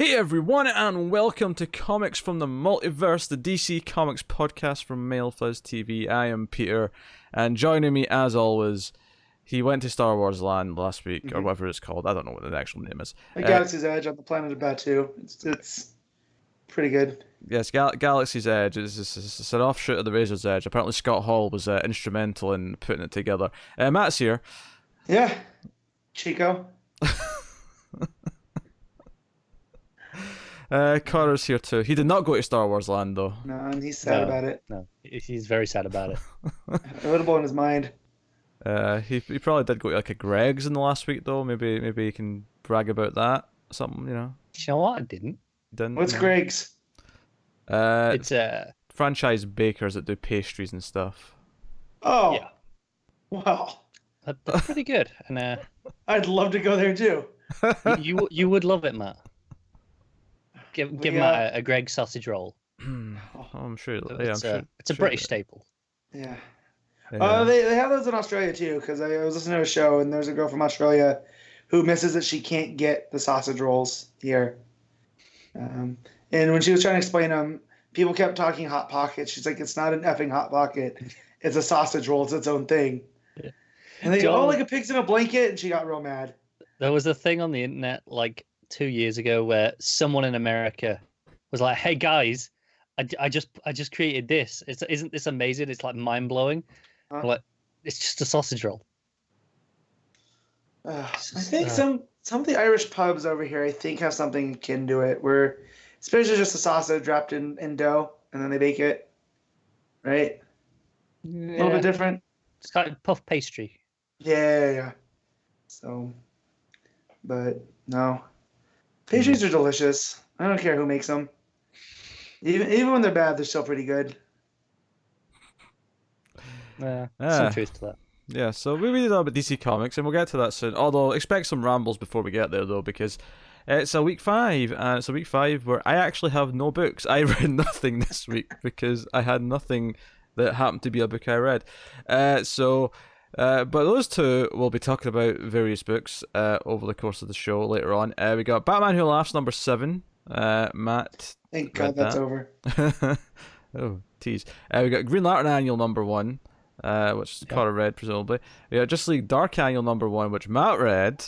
Hey everyone, and welcome to Comics from the Multiverse, the DC Comics podcast from MailFuzz TV. I am Peter, and joining me as always, he went to Star Wars Land last week, or whatever it's called. I don't know what the actual name is. Galaxy's Edge on the planet of Batu. It's pretty good. Yes, Galaxy's Edge is an offshoot of the Razor's Edge. Apparently Scott Hall was instrumental in putting it together. Matt's here. Yeah, Chico. Connor's here too. He did not go to Star Wars Land though. No, and he's sad about it. No, he's very sad about it. It would have blown his mind. He probably did go to like a Greg's in the last week though. Maybe he can brag about that. Something, you know. You know what? I didn't. What's Greg's? It's a franchise bakers that do pastries and stuff. Oh, yeah. Wow. That's pretty good, and I'd love to go there too. you would love it, Matt. Give Matt a Greg sausage roll. I'm sure. It's a British staple. Yeah. Yeah. They have those in Australia too, because I was listening to a show and there's a girl from Australia who misses that she can't get the sausage rolls here. And when she was trying to explain them, people kept talking Hot Pocket. She's like, it's not an effing Hot Pocket. It's a sausage roll. It's its own thing. Yeah. And they go, like a pig's in a blanket, and she got real mad. There was a thing on the internet like 2 years ago where someone in America was like, "Hey guys, I just created this. Isn't this amazing? It's like mind blowing. Like, it's just a sausage roll." I think some of the Irish pubs over here, I think, have something akin to it, where it's basically just a sausage wrapped in dough, and then they bake it. Right? Yeah. A little bit different. It's kind of puff pastry. Yeah. So, but no, pastries are delicious. I don't care who makes them. Even when they're bad, they're still pretty good. Yeah, some truth to that. Yeah, so we really know about DC Comics, and we'll get to that soon. Although, expect some rambles before we get there, though, because it's a week 5, and it's a week 5 where I actually have no books. I read nothing this week because I had nothing that happened to be a book I read. But those two will be talking about various books over the course of the show later on. We got Batman Who Laughs number 7. Matt. Thank God that's over. Oh, tease. We got Green Lantern Annual number 1. Which Connor read, presumably. We got Justice League Dark Annual number 1, which Matt read,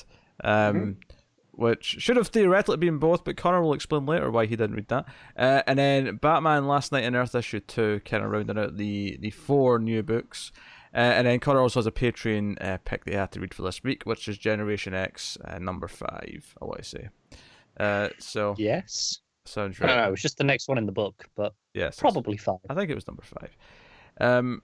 which should have theoretically been both, but Connor will explain later why he didn't read that. And then Batman Last Night on Earth issue 2, kind of rounding out the 4 new books. And then Connor also has a Patreon pick that he had to read for this week, which is Generation X number 5, I want to say. So yes. Sounds right. I don't know, it was just the next one in the book, but yes, probably 5. I think it was number 5.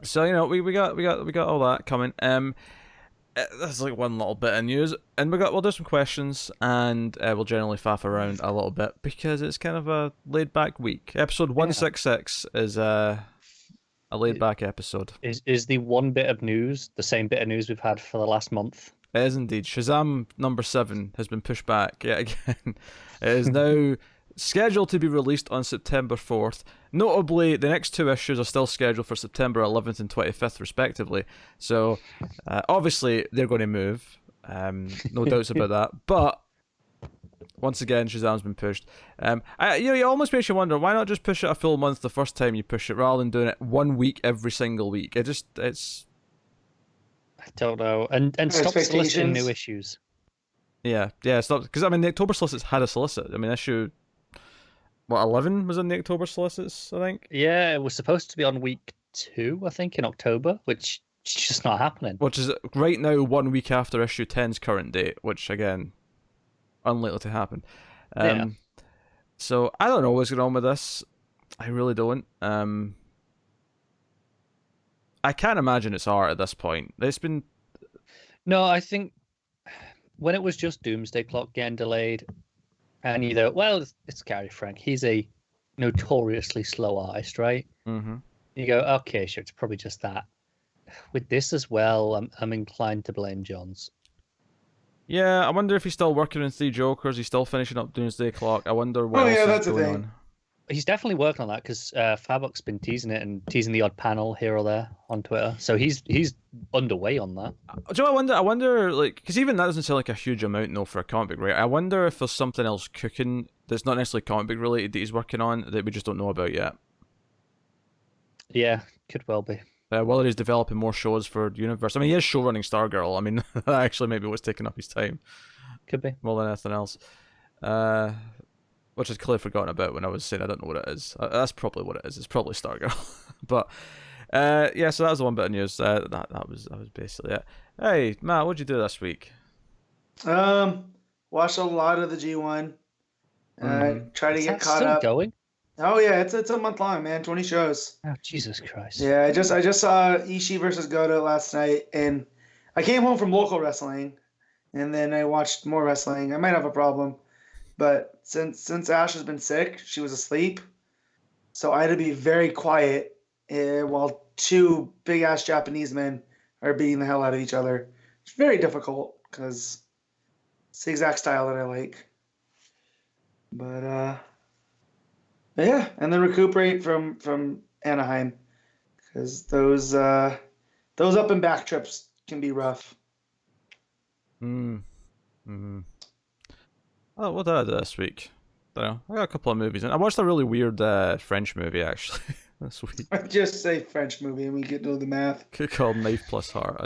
So, you know, we got all that coming. That's like one little bit of news, and we'll do some questions, and we'll generally faff around a little bit because it's kind of a laid back week. Episode 166 is a laid back episode. Is the one bit of news the same bit of news we've had for the last month? It is indeed. Shazam number 7 has been pushed back yet again. It is now scheduled to be released on September 4th. Notably, the next 2 issues are still scheduled for September 11th and 25th, respectively. So, obviously, they're going to move. No doubts about that. But, once again, Shazam's been pushed. You almost makes you wonder, why not just push it a full month the first time you push it, rather than doing it 1 week every single week? It's... I don't know. And stop soliciting new issues. Yeah, stop. Because, I mean, the October solicits had a solicit. I mean, issue... 11 was in the October solicits, I think? Yeah, it was supposed to be on week 2, I think, in October, which is just not happening. Which is right now 1 week after issue 10's current date, which, again, unlikely to happen. So, I don't know what's going on with this. I really don't. I can't imagine it's art at this point. It's been... No, I think when it was just Doomsday Clock getting delayed, and you know, well, it's Gary Frank. He's a notoriously slow artist, right? Mm-hmm. You go, okay, sure, it's probably just that. With this as well, I'm inclined to blame Johns. Yeah, I wonder if he's still working on 3 Jokers. He's still finishing up Doomsday Clock. I wonder what else that's is the going thing. on. he's definitely working on that because Fabok's been teasing it and teasing the odd panel here or there on Twitter. So he's underway on that. Do you know, I wonder, like, because even that doesn't sound like a huge amount, no, for a comic book, right? I wonder if there's something else cooking that's not necessarily comic book related that he's working on that we just don't know about yet. Yeah, could well be. Whether he's developing more shows for Universe. I mean, he is showrunning Stargirl. I mean, that actually maybe what's taking up his time. Could be. More than anything else. Which I'd clearly forgotten about when I was saying I don't know what it is. That's probably what it is. It's probably Stargirl. But, yeah, so that was the one bit of news. That was basically it. Hey, Matt, what'd you do this week? Watched a lot of the G1. Try to get caught up. Going? Oh yeah, it's a month long, man. 20 shows. Oh Jesus Christ! Yeah, I just saw Ishii versus Goto last night, and I came home from local wrestling, and then I watched more wrestling. I might have a problem, but since Ash has been sick, she was asleep, so I had to be very quiet while two big ass Japanese men are beating the hell out of each other. It's very difficult because it's the exact style that I like. But yeah, and then recuperate from Anaheim because those up and back trips can be rough. Oh, what did I do this week? I don't know. I got a couple of movies. I watched a really weird French movie actually this week. Just say French movie and we get to the math. Called Knife Plus Heart.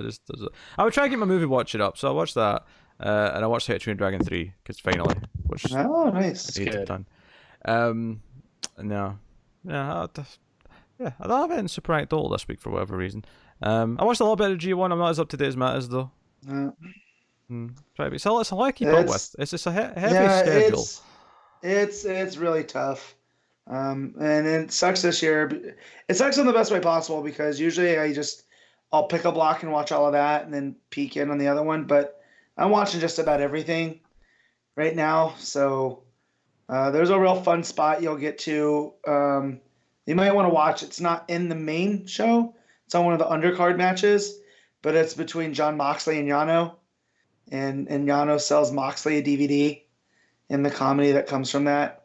I would try to get my movie watching up, so I watched that, and I watched How to Train Dragon 3 because finally, which nice. It's good. Done. No, yeah, I don't have anything super anecdotal this week for whatever reason. I watched a little bit of G1. I'm not as up to date as Matt is though. Try to be. So it's a lot to keep up with. It's just a heavy schedule. It's really tough. And it sucks this year. It sucks in the best way possible because usually I'll pick a block and watch all of that and then peek in on the other one. But I'm watching just about everything right now. So there's a real fun spot you'll get to. You might want to watch. It's not in the main show. It's on one of the undercard matches, but it's between Jon Moxley and Yano. And Yano sells Moxley a DVD in the comedy that comes from that.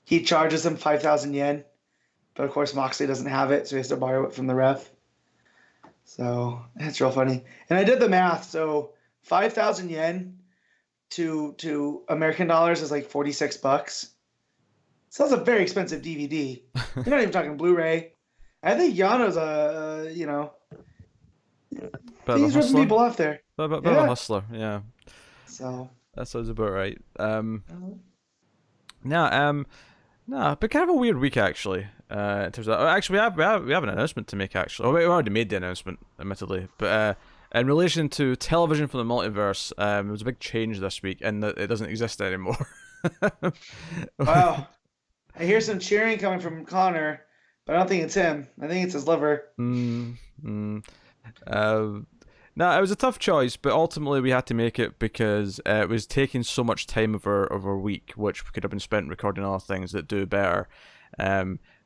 He charges him 5,000 yen, but of course Moxley doesn't have it, so he has to borrow it from the ref. So it's real funny. And I did the math. So 5,000 yen to American dollars is like $46. So that's a very expensive DVD. You're not even talking Blu-ray. I think Yano's he's ripping people off there. Bit of a hustler, yeah. So that sounds about right. But kind of a weird week actually. In terms of actually, we have an announcement to make actually. Oh, we already made the announcement, admittedly. But in relation to television from the multiverse, there was a big change this week, and it doesn't exist anymore. Wow, I hear some cheering coming from Connor, but I don't think it's him. I think it's his liver. No, it was a tough choice, but ultimately we had to make it because it was taking so much time of our week, which could have been spent recording other things that do better.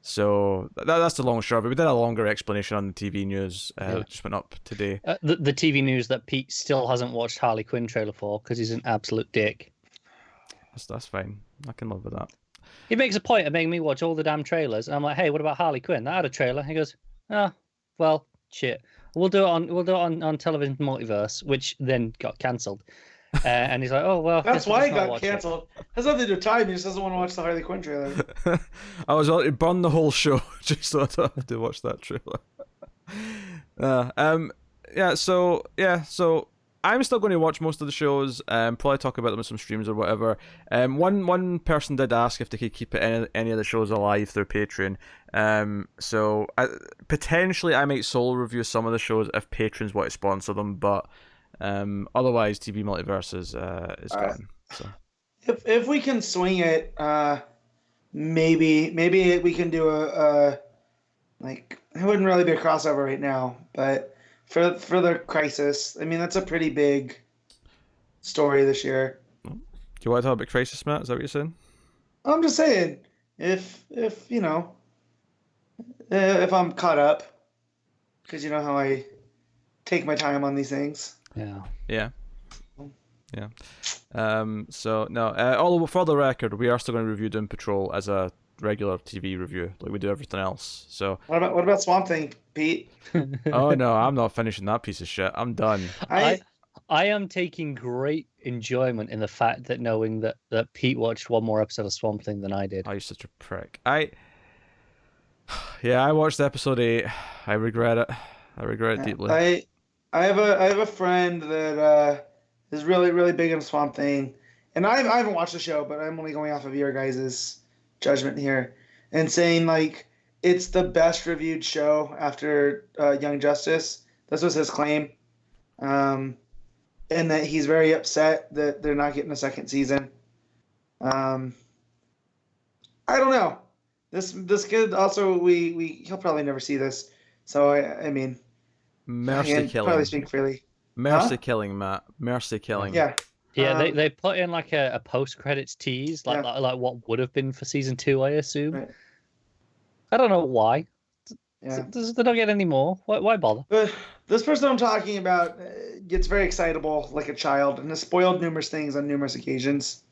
So that's the long and short of it. We did a longer explanation on the TV news, which just went up today. The TV news that Pete still hasn't watched Harley Quinn trailer for because he's an absolute dick. That's fine. I can live with that. He makes a point of making me watch all the damn trailers, and I'm like, hey, what about Harley Quinn? That had a trailer. He goes, well, shit. We'll do it on television Multiverse, which then got cancelled. And he's like, oh well. That's why it got cancelled. Has nothing to do with time. He just doesn't want to watch the Harley Quinn trailer. I was about to burn the whole show just so I don't have to watch that trailer. So I'm still going to watch most of the shows. Probably talk about them on some streams or whatever. One person did ask if they could keep any of the shows alive through Patreon. So potentially I might solo review some of the shows if patrons want to sponsor them, but otherwise TV Multiverse is gone. So if we can swing it, maybe we can do a like it wouldn't really be a crossover right now, but. For the Crisis, I mean that's a pretty big story this year. Do you want to talk about Crisis, Matt? Is that what you're saying? I'm just saying, if I'm caught up, because you know how I take my time on these things. Yeah. Yeah. Yeah. So no. Although for the record, we are still going to review Doom Patrol as a regular TV review, like we do everything else. So. What about Swamp Thing, Pete? Oh no, I'm not finishing that piece of shit. I'm done. I am taking great enjoyment in the fact that knowing that Pete watched one more episode of Swamp Thing than I did. Oh, you're such a prick. I watched episode 8. I regret it. I regret it deeply. I have a friend that is really, really big into Swamp Thing, and I haven't watched the show, but I'm only going off of your guys' judgment here, and saying like it's the best reviewed show after Young Justice. This was his claim, and that he's very upset that they're not getting a second season. I don't know. This kid also he'll probably never see this, so I mean, mercy killing. Probably speak freely. Mercy killing, Matt. Mercy killing. Yeah. Yeah, they put in like a post credits tease, like what would have been for season 2, I assume. Right. I don't know why. Yeah. They don't get any more. Why bother? But this person I'm talking about gets very excitable like a child and has spoiled numerous things on numerous occasions.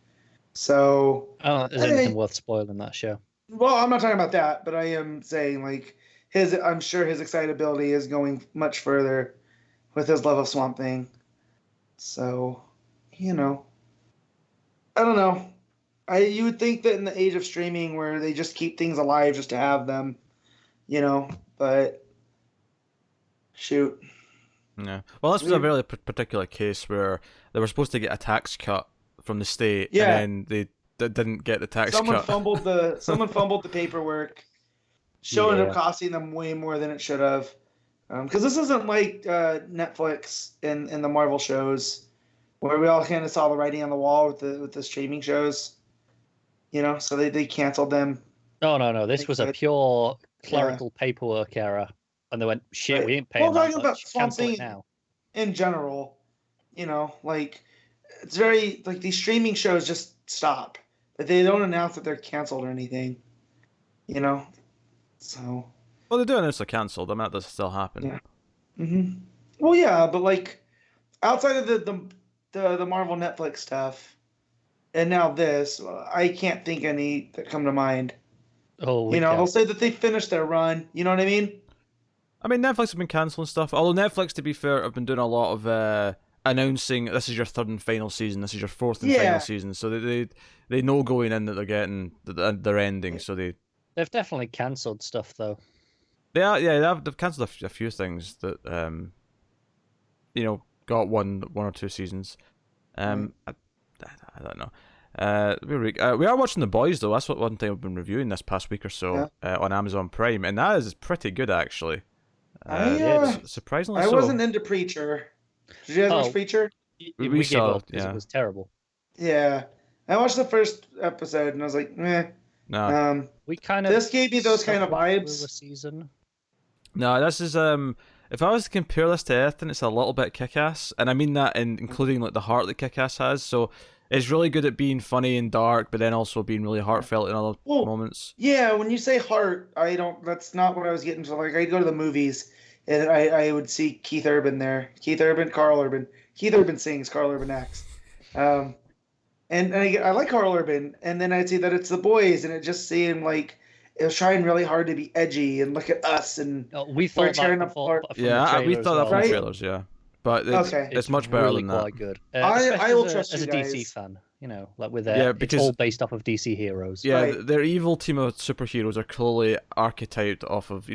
So I don't know if there's anything worth spoiling that show. Well, I'm not talking about that, but I am saying like I'm sure his excitability is going much further with his love of Swamp Thing. So, I don't know. You would think that in the age of streaming where they just keep things alive just to have them, but shoot. Yeah. Well, this was a very particular case where they were supposed to get a tax cut from the state, and then they didn't get the tax cut. Someone fumbled the paperwork. Show ended up costing them way more than it should have. Because this isn't like Netflix and the Marvel shows, where we all kind of saw the writing on the wall with the streaming shows. So they canceled them. No. This was a pure clerical paperwork error, and they went, "Shit, we ain't paying that much. About Cancel it now." In general, like it's very like these streaming shows just stop. But they don't announce that they're canceled or anything. So. Well, they do announce they're canceled. I mean, that does still happen. Yeah. Mm-hmm. Well, yeah, but like outside of the Marvel Netflix stuff, and now this, I can't think any that come to mind. Oh, they'll say that they finished their run. You know what I mean? I mean, Netflix have been cancelling stuff. Although Netflix, to be fair, have been doing a lot of announcing this is your third and final season, this is your fourth and final season. So they know going in that they're getting their ending. So they've definitely cancelled stuff though. They've cancelled a few things that got one or two seasons. I don't know. We are watching The Boys though. That's one thing I've been reviewing this past week or so on Amazon Prime, and that is pretty good actually. Surprisingly, I wasn't into Preacher. Did you guys watch Preacher? We saw it. It was terrible. Yeah, I watched the first episode and I was like, meh. No. This gave me those kind of vibes. Season. No, this is if I was to compare this to anything, it's a little bit Kick-Ass, and I mean that including like the heart that Kick-Ass has. So it's really good at being funny and dark, but then also being really heartfelt in other moments. Yeah, when you say heart, that's not what I was getting to. Like I'd go to the movies and I would see Keith Urban there. Carl Urban. Keith Urban sings, Carl Urban acts. And I like Carl Urban, and then I'd see that it's The Boys, and it just seemed like it was trying really hard to be edgy and look at us, and we thought that before. We thought that from the trailers, but it's much better really than that. Quite good. I will trust as you a guys. DC fan, like with because it's all based off of DC heroes. Yeah, their evil team of superheroes are clearly archetyped off of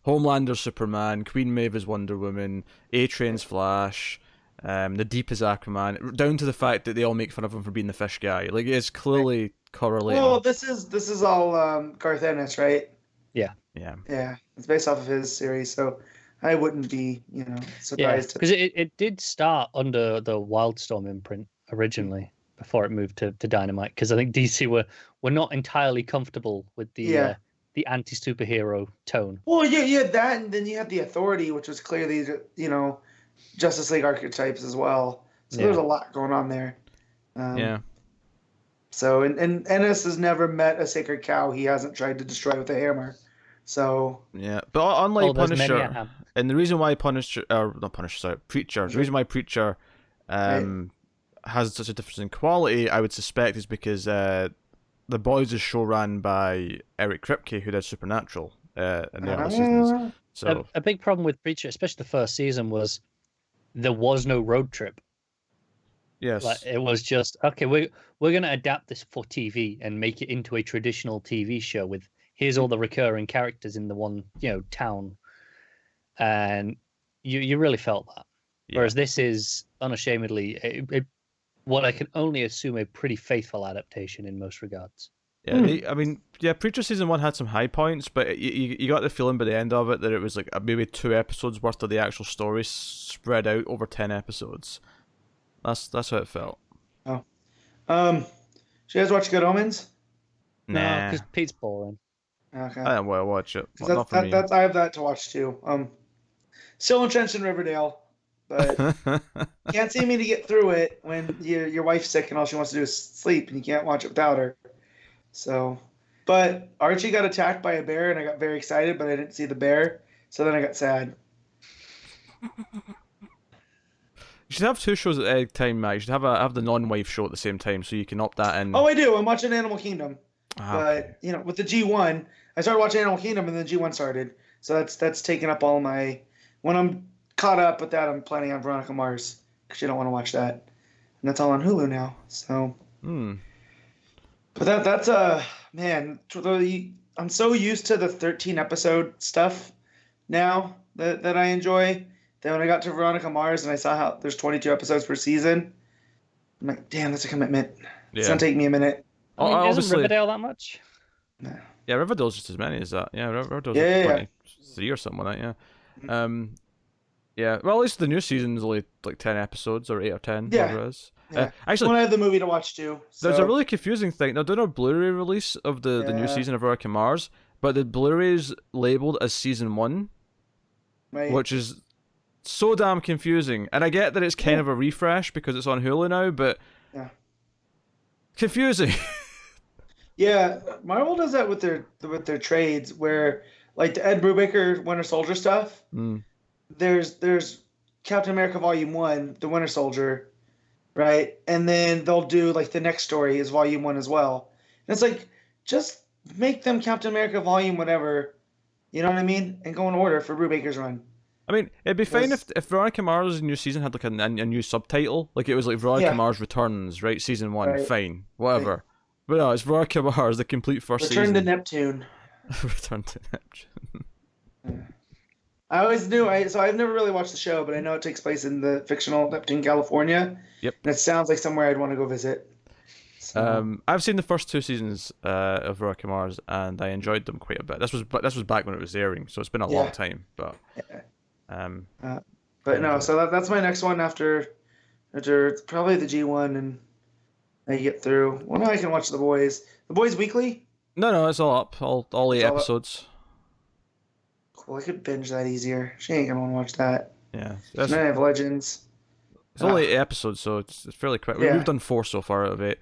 Homelander's Superman, Queen Maeve's Wonder Woman, A-Train's Flash. The Deep is Aquaman, down to the fact that they all make fun of him for being the fish guy. Like it's clearly correlated. Well, this is all Garth Ennis, right? Yeah. It's based off of his series, so I wouldn't be, surprised. Because it did start under the Wildstorm imprint originally before it moved to Dynamite. Because I think DC were not entirely comfortable with the anti-superhero tone. Well, yeah, that, and then you had the Authority, which was clearly, Justice League archetypes as well. So there's a lot going on there. So, and Ennis has never met a sacred cow he hasn't tried to destroy with a hammer. So. Yeah, but unlike Punisher, and the reason why Preacher, the reason why Preacher has such a difference in quality, I would suspect is because The Boys is show ran by Eric Kripke, who did Supernatural in the early seasons. So a big problem with Preacher, especially the first season, was there was no road trip. yes, Like, it was just, okay, we're going to adapt this for TV and make it into a traditional TV show with here's all the recurring characters in the one, town. And you really felt that. Yeah. Whereas this is unashamedly what I can only assume a pretty faithful adaptation in most regards. Yeah, Preacher season 1 had some high points, but you got the feeling by the end of it that it was like maybe 2 episodes worth of the actual story spread out over 10 episodes. That's how it felt. Oh. Did you guys watch Good Omens? No, Nah. because Pete's boring. Okay. I don't want to watch it. Well, not for me. I have that to watch too. Still entrenched in Riverdale, but can't see me to get through it when your wife's sick and all she wants to do is sleep and you can't watch it without her. So, but Archie got attacked by a bear and I got very excited, but I didn't see the bear, so then I got sad. You should have 2 shows at the time, Matt. You should have the non-wife show at the same time, so you can opt that in. Oh, I do. I'm watching Animal Kingdom, but with the G1, I started watching Animal Kingdom and then G1 started, so that's taking up all my. When I'm caught up with that, I'm planning on Veronica Mars because you don't want to watch that, and that's all on Hulu now. So. But that's man. I'm so used to the 13 episode stuff now that I enjoy. Then when I got to Veronica Mars and I saw how there's 22 episodes per season, I'm like, damn, that's a commitment. It's gonna take me a minute. Isn't Riverdale that much? No. Yeah, Riverdale's just as many as that. Yeah, Riverdale's like 23 or something like that. Yeah. Yeah. Well, at least the new season's only like 10 episodes or 8 or 10. Whatever it is. Yeah. Actually, I have the movie to watch too. So. There's a really confusing thing. They're doing a Blu-ray release of the new season of Veronica Mars, but the Blu-ray's labeled as season 1, right. which is so damn confusing. And I get that it's kind of a refresh because it's on Hulu now, but confusing. Yeah, Marvel does that with their trades, where like the Ed Brubaker Winter Soldier stuff. There's Captain America Volume 1, the Winter Soldier. Right, and then they'll do like the next story is Volume 1 as well. And it's like, just make them Captain America Volume whatever, you know what I mean, and go in order for Brubaker's run. I mean, it'd be fine if Veronica Mars' new season had like a new subtitle, like it was like Veronica Mars Returns, right? Season 1, fine, whatever. Right. But no, it's Veronica Mars, the complete first season. Return to Neptune. Return to Neptune. I always knew. So I've never really watched the show, but I know it takes place in the fictional Neptune, California. Yep. And it sounds like somewhere I'd want to go visit. So. I've seen the first 2 seasons of Veronica Mars, and I enjoyed them quite a bit. This was back when it was airing, so it's been a long time. But but no, so that's my next one after probably the G1, and I get through. Well, now I can watch The Boys. The Boys weekly? No, it's all up, all 8 episodes. Cool, I could binge that easier. She ain't gonna want to watch that. Yeah. Then I have Legends. It's only 8 episodes, so it's fairly quick. We've done 4 so far out of 8.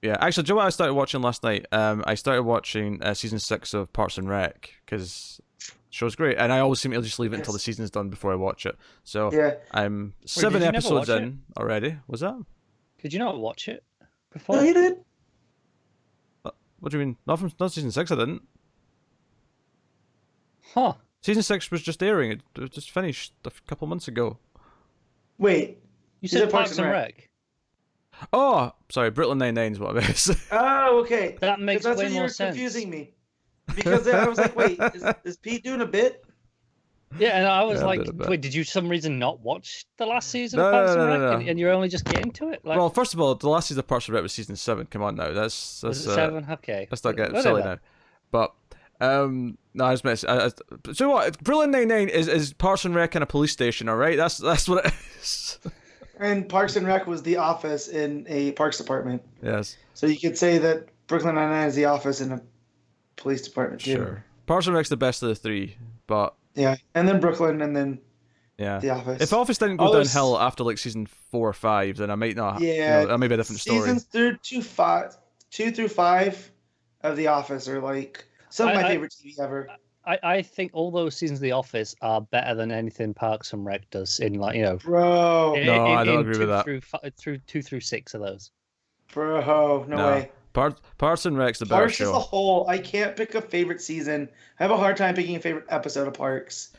Yeah, actually, do you know what I started watching last night? I started watching season 6 of Parks and Rec, because the show's great, and I always seem to just leave it until the season's done before I watch it. So I'm 7 episodes in already. Was that? Did you not watch it before? No, you did. What do you mean? Not season 6, I didn't. Huh. Season 6 was just airing. It just finished a couple months ago. Wait. You said Parks and Rec? Oh, sorry. Brooklyn Nine-Nine is what I meant. Oh, okay. That makes way more sense. That's what you were confusing me. Because I was like, wait, is Pete doing a bit? Yeah, and I was like, wait, did you for some reason not watch the last season of Parks and Rec? No. And you're only just getting to it? Like... Well, first of all, the last season of Parks and Rec was season 7. Come on now. Was it 7? Okay. Let's not get silly now. But... no, I was meant to, so what? Brooklyn Nine-Nine is Parks and Rec in a police station, all right? That's what it is. And Parks and Rec was the office in a parks department. Yes. So you could say that Brooklyn Nine-Nine is the office in a police department too. Sure. Parks and Rec's the best of the 3, but yeah, and then Brooklyn, and then the office. If Office didn't go downhill after like season 4 or 5, then I might not. Yeah, that may be a different story. Seasons 2 through 5 of The Office are like some of my favorite TV ever. I think all those seasons of The Office are better than anything Parks and Rec does in Bro, No, I don't agree with that. Through 2 through 6 of those. bro, no way. Parks and Rec's the better Parks show. as a whole, I can't pick a favorite season. I have a hard time picking a favorite episode of Parks,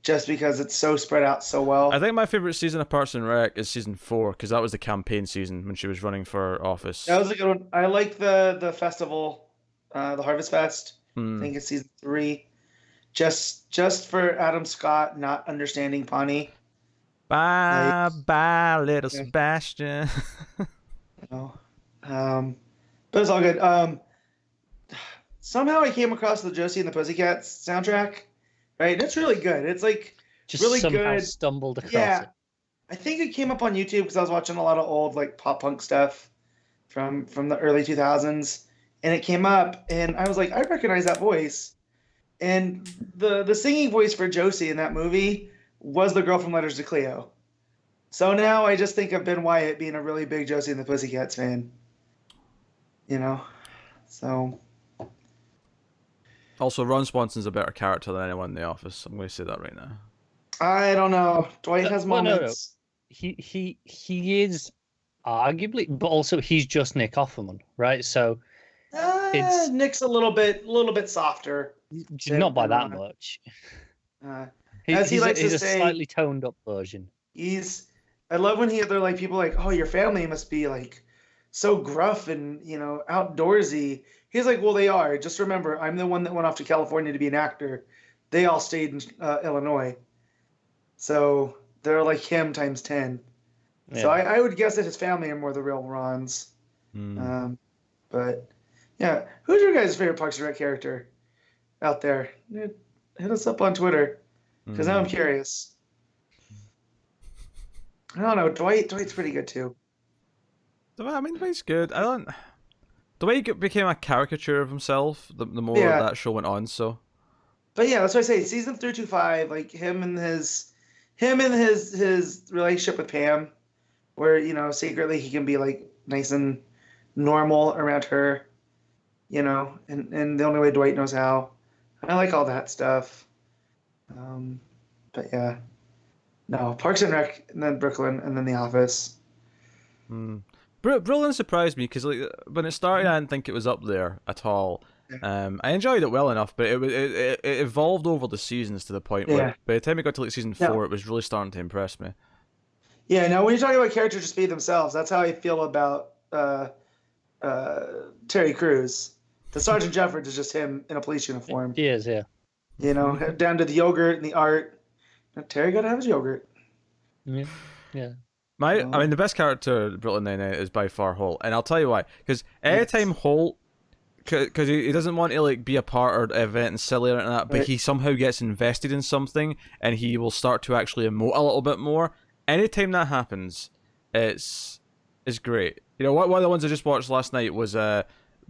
just because it's so spread out so well. I think my favorite season of Parks and Rec is season 4 because that was the campaign season when she was running for office. That was a good one. I like the festival, the Harvest Fest. I think it's season 3. Just for Adam Scott not understanding Pawnee. Bye, little Sebastian. But it's all good. Somehow I came across the Josie and the Pussycats soundtrack, right? It's really good. It's like Just really somehow good. stumbled across Yeah, it. I think it came up on YouTube because I was watching a lot of old like pop punk stuff from the early 2000s, and it came up, and I was like, I recognize that voice. And the singing voice for Josie in that movie was the girl from Letters to Cleo. So now I just think of Ben Wyatt being a really big Josie and the Pussycats fan. So. Also, Ron Swanson's a better character than anyone in The Office. I'm going to say that right now. I don't know. Dwight has moments. No. He is arguably, but also he's just Nick Offerman, right? So Nick's a little bit softer. Not by that much. As he likes to he's say, a slightly toned up version. I love when they're like, people are like, oh, your family must be like so gruff and outdoorsy. He's like, well, they are. Just remember, I'm the one that went off to California to be an actor. They all stayed in Illinois, so they're like him times 10. Yeah. So I would guess that his family are more the real Rons. But yeah, who's your guys' favorite Parks and Rec character out there? Hit us up on Twitter, because now I'm curious. I don't know. Dwight's pretty good too. I mean, Dwight's good. Dwight became a caricature of himself the more that show went on. So. But yeah, that's what I say. Season 3 to 5, like him and his relationship with Pam, where secretly he can be like nice and normal around her, and the only way Dwight knows how. I like all that stuff. But yeah, no, Parks and Rec, and then Brooklyn, and then The Office. Brooklyn surprised me because when it started, I didn't think it was up there at all. I enjoyed it well enough, but it evolved over the seasons to the point where by the time it got to like season 4, it was really starting to impress me. Yeah, now when you're talking about characters just be themselves, that's how I feel about Terry Crews. The Sergeant Jeffords is just him in a police uniform. He is, yeah. Down to the yogurt and the art. Terry gotta have his yogurt. Yeah. I mean, the best character in Brooklyn Nine-Nine is by far Holt, and I'll tell you why. Because anytime Holt, because he doesn't want to like be a part of the event and silly or anything like that, but he somehow gets invested in something, and he will start to actually emote a little bit more. Anytime that happens, it's great. One of the ones I just watched last night was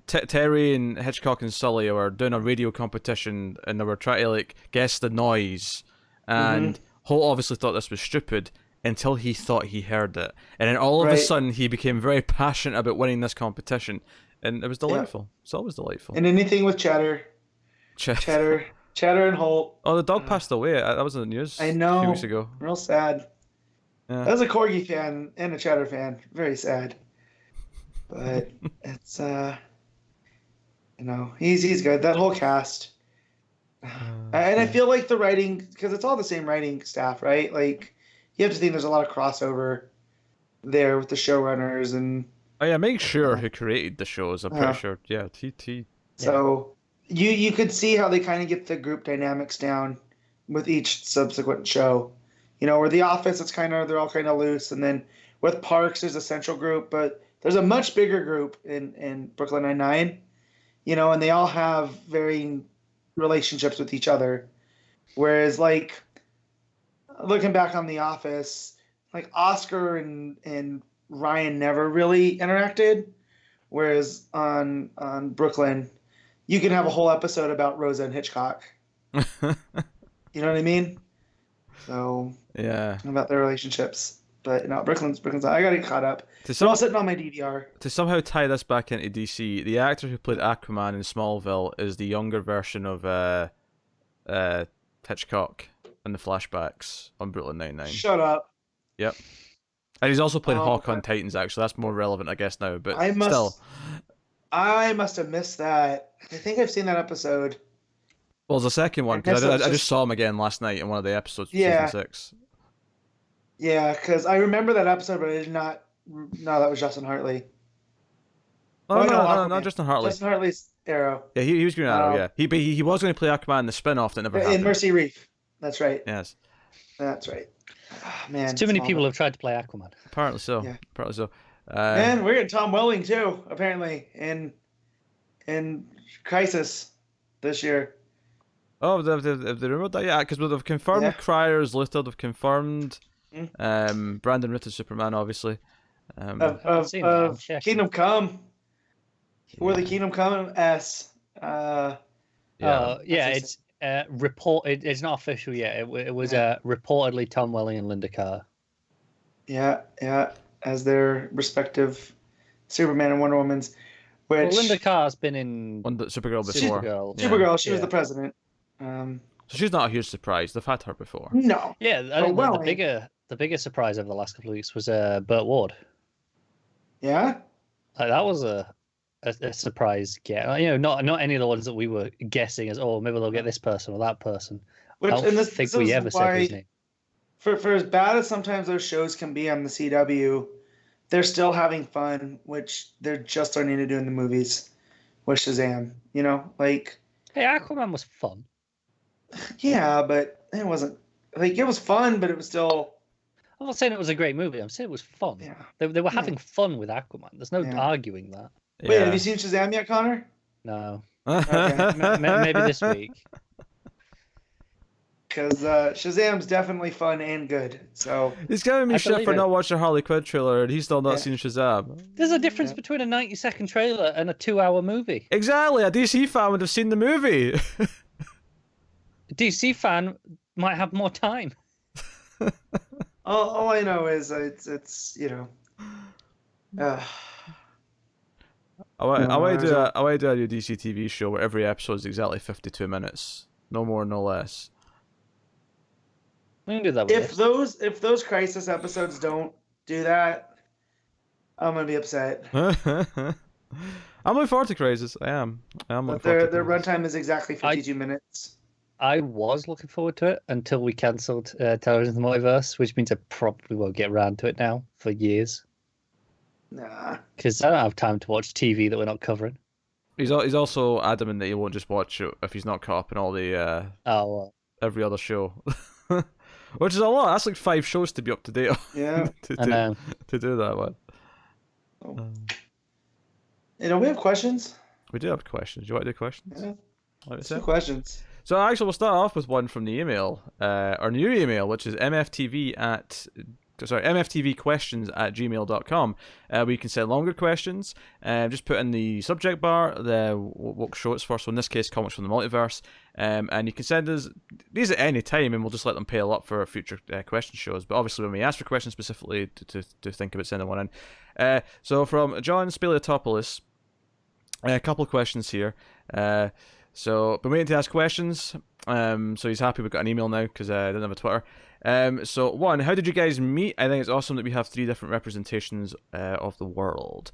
Terry and Hitchcock and Sully were doing a radio competition, and they were trying to like guess the noise, and Holt obviously thought this was stupid until he thought he heard it, and then all of a sudden he became very passionate about winning this competition, and it was delightful. It's always delightful. And anything with Cheddar and Holt. Oh, the dog passed away. That was in the news. I know. A few weeks ago. Real sad. Yeah. I was a Corgi fan and a Cheddar fan. Very sad. But it's he's good. That whole cast. And I feel like the writing, because it's all the same writing staff, right? Like, you have to think there's a lot of crossover there with the showrunners and. Oh yeah, make sure who created the shows. I'm pretty sure. Yeah, TT. So you could see how they kind of get the group dynamics down with each subsequent show. Where The Office, they're all kind of loose, and then with Parks, there's a central group, but there's a much bigger group in Brooklyn Nine-Nine. And they all have varying relationships with each other. Whereas, like, looking back on The Office, like Oscar and Ryan never really interacted. Whereas on Brooklyn, you can have a whole episode about Rosa and Hitchcock. You know what I mean? So yeah, about their relationships. But Brooklyn's. I got to get caught up. They're all sitting on my DVR. To somehow tie this back into DC, the actor who played Aquaman in Smallville is the younger version of Hitchcock in the flashbacks on Brooklyn Nine-Nine. Shut up. Yep. And he's also playing Hawk on Okay. Titans, actually. That's more relevant, I guess, now. But I still. must have missed that. I think I've seen that episode. Well, there's a second one, because I just saw him again last night in one of the episodes of season 6. Yeah, because I remember that episode, but I did not know that was Justin Hartley. Oh, no, not Justin Hartley. Justin Hartley's Arrow. Yeah, he was Green Arrow, yeah. He was going to play Aquaman in the spin-off that never happened. In Mercy Reef. That's right. Yes. That's right. Oh, man. Too many people have tried to play Aquaman. Apparently so. Yeah. Apparently so. And we're getting Tom Welling, too, apparently, in Crisis this year. Oh, have they rumored that? Yeah, because they've confirmed Cryer's Luther, they've confirmed Brandon Ritter's Superman, obviously. Of Kingdom Come. Or the Kingdom Come S. It's it's not official yet. It was reportedly Tom Welling and Linda Carter. Yeah, as their respective Superman and Wonder Woman's. Which Linda Carter's been in Supergirl before. Supergirl, she was the president. So she's not a huge surprise. They've had her before. No. Yeah, I think the bigger surprise over the last couple of weeks was Burt Ward. Yeah. That was a surprise get. Not any of the ones that we were guessing as maybe they'll get this person or that person. I don't think we ever said his name. For as bad as sometimes those shows can be on the CW, they're still having fun, which they're just starting to do in the movies with Shazam. Hey, Aquaman was fun. Yeah, but it wasn't it was fun, but it was still. I'm not saying it was a great movie. I'm saying it was fun. Yeah. They were having fun with Aquaman. There's no arguing that. Wait, have you seen Shazam yet, Connor? No. Okay. Maybe this week. Because Shazam's definitely fun and good. So he's giving me shit for not watching a Harley Quinn trailer, and he's still not seen Shazam. There's a difference between a 90-second trailer and a 2-hour movie. Exactly. A DC fan would have seen the movie. A DC fan might have more time. all I know is it's I want to do a new DC TV show where every episode is exactly 52 minutes, no more, no less. We can do that. If those Crisis episodes don't do that, I'm gonna be upset. I'm looking forward to Crisis. I am. But their runtime is exactly 52 minutes. I was looking forward to it until we cancelled Television the Multiverse, which means I probably won't get around to it now for years. Nah. Because I don't have time to watch TV that we're not covering. He's also adamant that he won't just watch it if he's not caught up in all the every other show. Which is a lot. That's like 5 shows to be up to date on. Yeah. to do that one. We have questions. We do have questions. You want to do questions? Yeah. Let's do questions. So actually, we'll start off with one from the email, our new email, which is mftvquestions@gmail.com. Where you can send longer questions. Just put in the subject bar what show it's for. So in this case, comics from the multiverse. And you can send us these at any time, and we'll just let them pile up for future question shows. But obviously, when we ask for questions specifically, to think about sending one in. So from John Spiliotopoulos, a couple of questions here. So, been waiting to ask questions. So he's happy we've got an email now because I didn't have a Twitter. So one, how did you guys meet? I think it's awesome that we have 3 different representations of the world.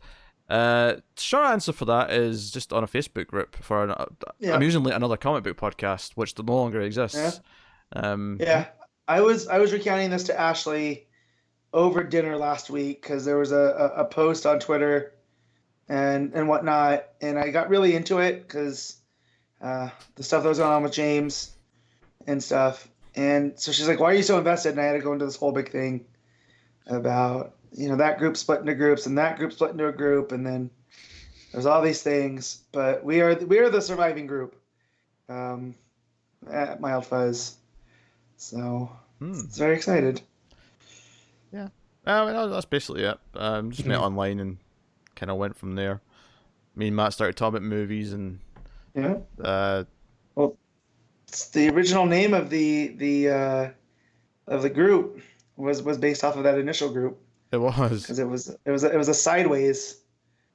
Short answer for that is just on a Facebook group for amusingly another comic book podcast, which no longer exists. I was recounting this to Ashley over dinner last week because there was a post on Twitter and whatnot, and I got really into it because the stuff that was going on with James and stuff. And so she's like, why are you so invested? And I had to go into this whole big thing about, that group split into groups and that group split into a group. And then there's all these things, but we are the surviving group at Mild Fuzz. So it's very excited. Yeah. That's basically it. Just met online and kind of went from there. Me and Matt started talking about movies and well, it's the original name of the group was based off of that initial group. It was because it was a sideways.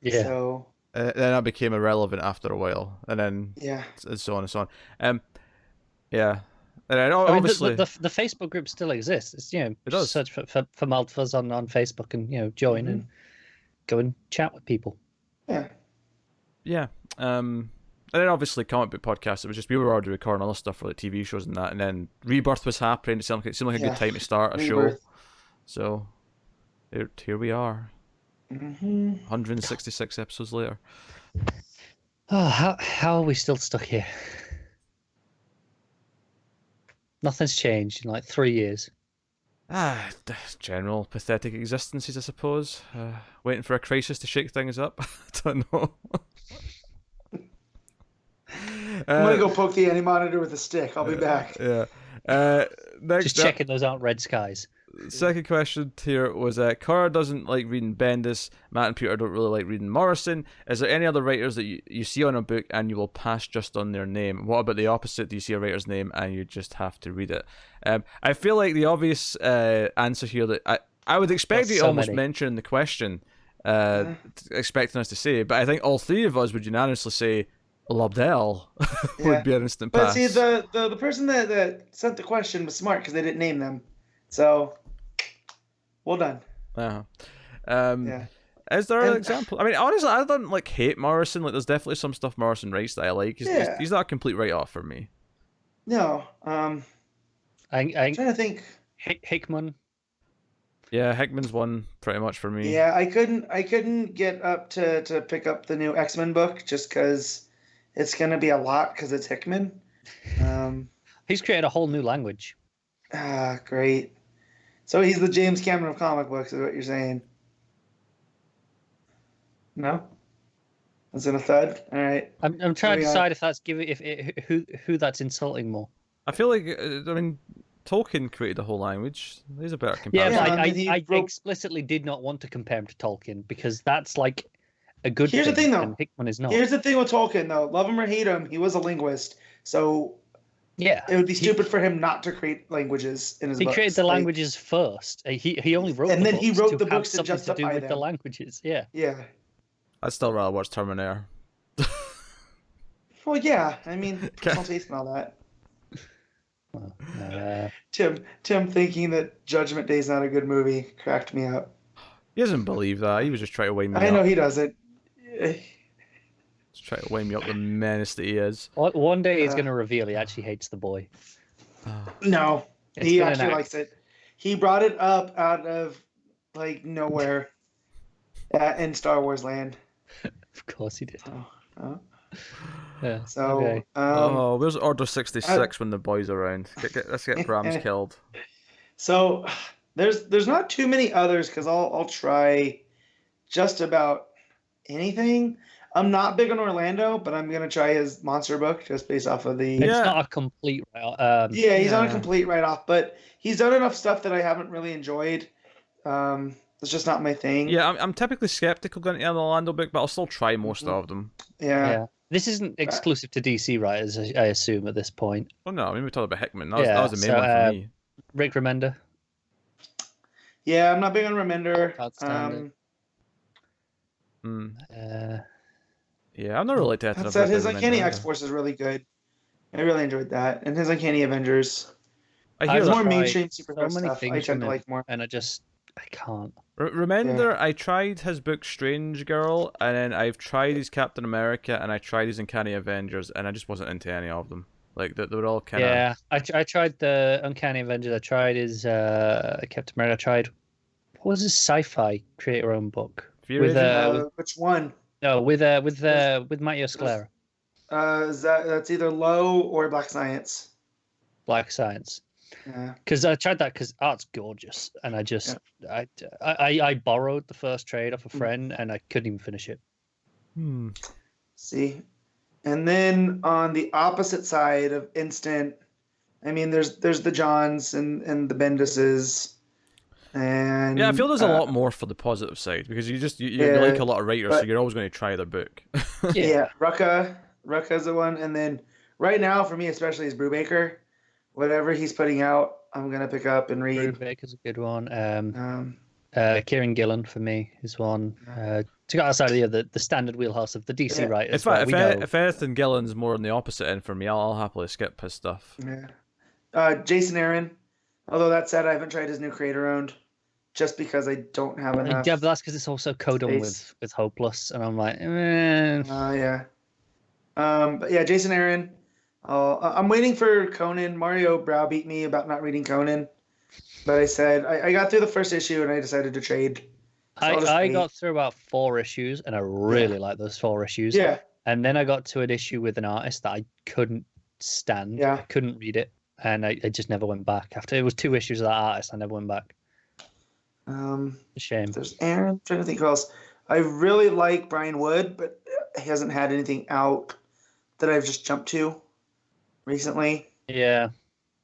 Yeah. So then that became irrelevant after a while, and then and so on and so on. Yeah, and I mean, obviously the Facebook group still exists. It's it does. search for Multiverse on Facebook and join and go and chat with people. Yeah. Yeah. And then obviously comic book podcast. It was just we were already recording other stuff for like TV shows and that, and then Rebirth was happening. It seemed like a good time to start a Rebirth. show. So here we are. 166 episodes later. Oh, how are we still stuck here? Nothing's changed in like 3 years. General pathetic existences, I suppose. Waiting for a crisis to shake things up. I don't know. I'm gonna go poke the anti-monitor with a stick. I'll be back. Yeah. Next Just checking those aren't red skies. Second question here was Cora doesn't like reading Bendis. Matt and Peter don't really like reading Morrison. Is there any other writers that you see on a book and you will pass just on their name? What about the opposite? Do you see a writer's name and you just have to read it? I feel like the obvious answer here that I would expect you to almost mention in the question, expecting us to say, but I think all three of us would unanimously say Lobdell would be an instant pass. But see, the person that sent the question was smart because they didn't name them. So, well done. Yeah. Is there an example? I mean, honestly, I don't like hate Morrison. Like, there's definitely some stuff Morrison writes that I like. He's not a complete write-off for me. No. I'm trying to think. Hickman. Yeah, Hickman's one pretty much for me. Yeah, I couldn't get up to pick up the new X-Men book just because it's gonna be a lot because it's Hickman. He's created a whole new language. Great. So he's the James Cameron of comic books, is what you're saying? No? That's in a thud? All right. I'm trying to decide if that's who that's insulting more. I feel like, I mean, Tolkien created the whole language. There's a better comparison. Yeah, but I explicitly did not want to compare him to Tolkien because that's like a good Here's the thing, though. And Hickman is not. Here's the thing with Tolkien, though. Love him or hate him, he was a linguist. So yeah, it would be stupid for him not to create languages in his books. He created the languages first. He only wrote and the then books he wrote the books to to justify to do with them. the languages. Yeah. Yeah. I'd still rather watch Terminator. Well, yeah. I mean, personal taste and all that. Tim thinking that Judgment Day is not a good movie cracked me up. He doesn't believe that. He was just trying to wind me up. I know he doesn't. Just trying to wind me up the menace that he is. One day he's going to reveal he actually hates the boy. No, he actually likes it. He brought it up out of like nowhere in Star Wars land. Of course he did. Yeah. So, okay. Where's Order 66 when the boy's around? Let's get Brahms killed. So, there's not too many others because I'll try just about anything. I'm not big on Orlando, but I'm gonna try his monster book just based off of the. It's not a complete write-off. He's not a complete write-off, but he's done enough stuff that I haven't really enjoyed. It's just not my thing. Yeah, I'm typically skeptical going to the Orlando book, but I'll still try most of them. Yeah. This isn't exclusive to DC writers, I assume, at this point. Oh no, I mean we talked about Hickman. That was the main one for me. Rick Remender. Yeah, I'm not big on Remender. Yeah, I'm not really taking that. His Uncanny X-Force is really good. I really enjoyed that, and his Uncanny Avengers. I hear more mainstream superhero stuff. I tend to like more, and I can't. Remender, I tried his book Strange Girl, and then I've tried his Captain America, and I tried his Uncanny Avengers, and I just wasn't into any of them. Like they were all kind of. Yeah, I tried the Uncanny Avengers. I tried his Captain America. I tried what was his sci-fi create-your-own book? With which one? No, with Matthew Scalera. That's either Low or Black Science. Black Science. Yeah. Because I tried that because art's gorgeous, and I borrowed the first trade off a friend, and I couldn't even finish it. See, and then on the opposite side of Instant, I mean, there's the Johns and the Bendises. And yeah, I feel there's a lot more for the positive side because you like a lot of writers, so you're always going to try their book. Yeah, Rucka's the one, and then right now for me especially is Brubaker. Whatever he's putting out, I'm gonna pick up and read. Brubaker's a good one. Kieran Gillen for me is one. to go outside of the standard wheelhouse of the DC writers. In fact, if anything, Gillen's more on the opposite end for me. I'll happily skip his stuff. Yeah. Jason Aaron. Although that said, I haven't tried his new creator-owned, just because I don't have enough. Yeah, but that's because it's also co-done with Hopeless, and I'm like, yeah. But yeah, Jason Aaron. I'm waiting for Conan. Mario browbeat me about not reading Conan, but I said I got through the first issue and I decided to trade. So I got through about 4 issues, and I really like those 4 issues. Yeah. And then I got to an issue with an artist that I couldn't stand. Yeah. I couldn't read it, and I just never went back. After it was 2 issues of that artist, I never went back. A shame. There's Aaron. I'm trying to think who else. I really like Brian Wood, but he hasn't had anything out that I've just jumped to recently. Yeah.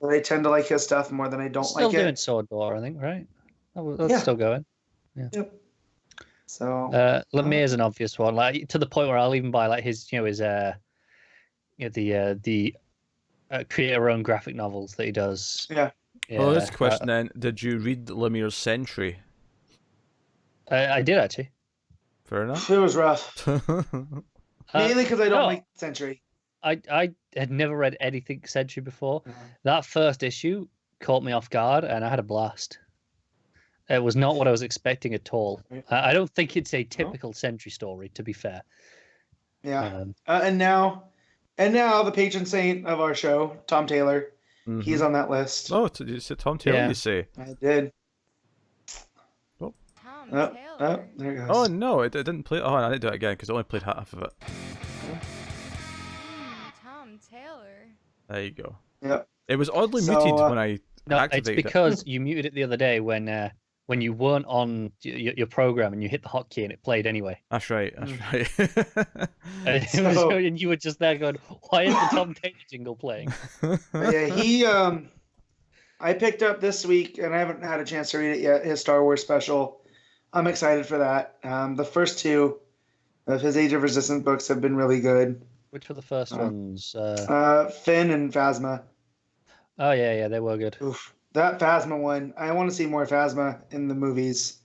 But I tend to like his stuff more than I don't like it. Still doing Sword Door, I think, right? That's still going. Yeah. Yep. So Lemire is an obvious one, like to the point where I'll even buy like his, the creator-owned graphic novels that he does. Yeah. Well, this question then: did you read Lemire's Sentry? I did actually. Fair enough. It was rough. Mainly because I don't like Sentry. I had never read anything Sentry before. That first issue caught me off guard, and I had a blast. It was not what I was expecting at all. I don't think it's a typical Sentry story, to be fair. Yeah. And now the patron saint of our show, Tom Taylor, he's on that list. Oh, did you say Tom Taylor? You say? I did. Tom Taylor. Oh, there it goes. Oh no, it didn't play. Oh, I didn't do it again because I only played half of it. Tom Taylor. There you go. Yep. It was oddly muted when I activated it's because you muted it the other day when you weren't on your program and you hit the hotkey and it played anyway. That's right. And you were just there going, "Why is the Tom Taylor jingle playing?" Yeah, I picked up this week and I haven't had a chance to read it yet. His Star Wars special. I'm excited for that. The first 2 of his Age of Resistance books have been really good. Which were the first ones? Finn and Phasma. Oh yeah, they were good. Oof. That Phasma one, I want to see more Phasma in the movies.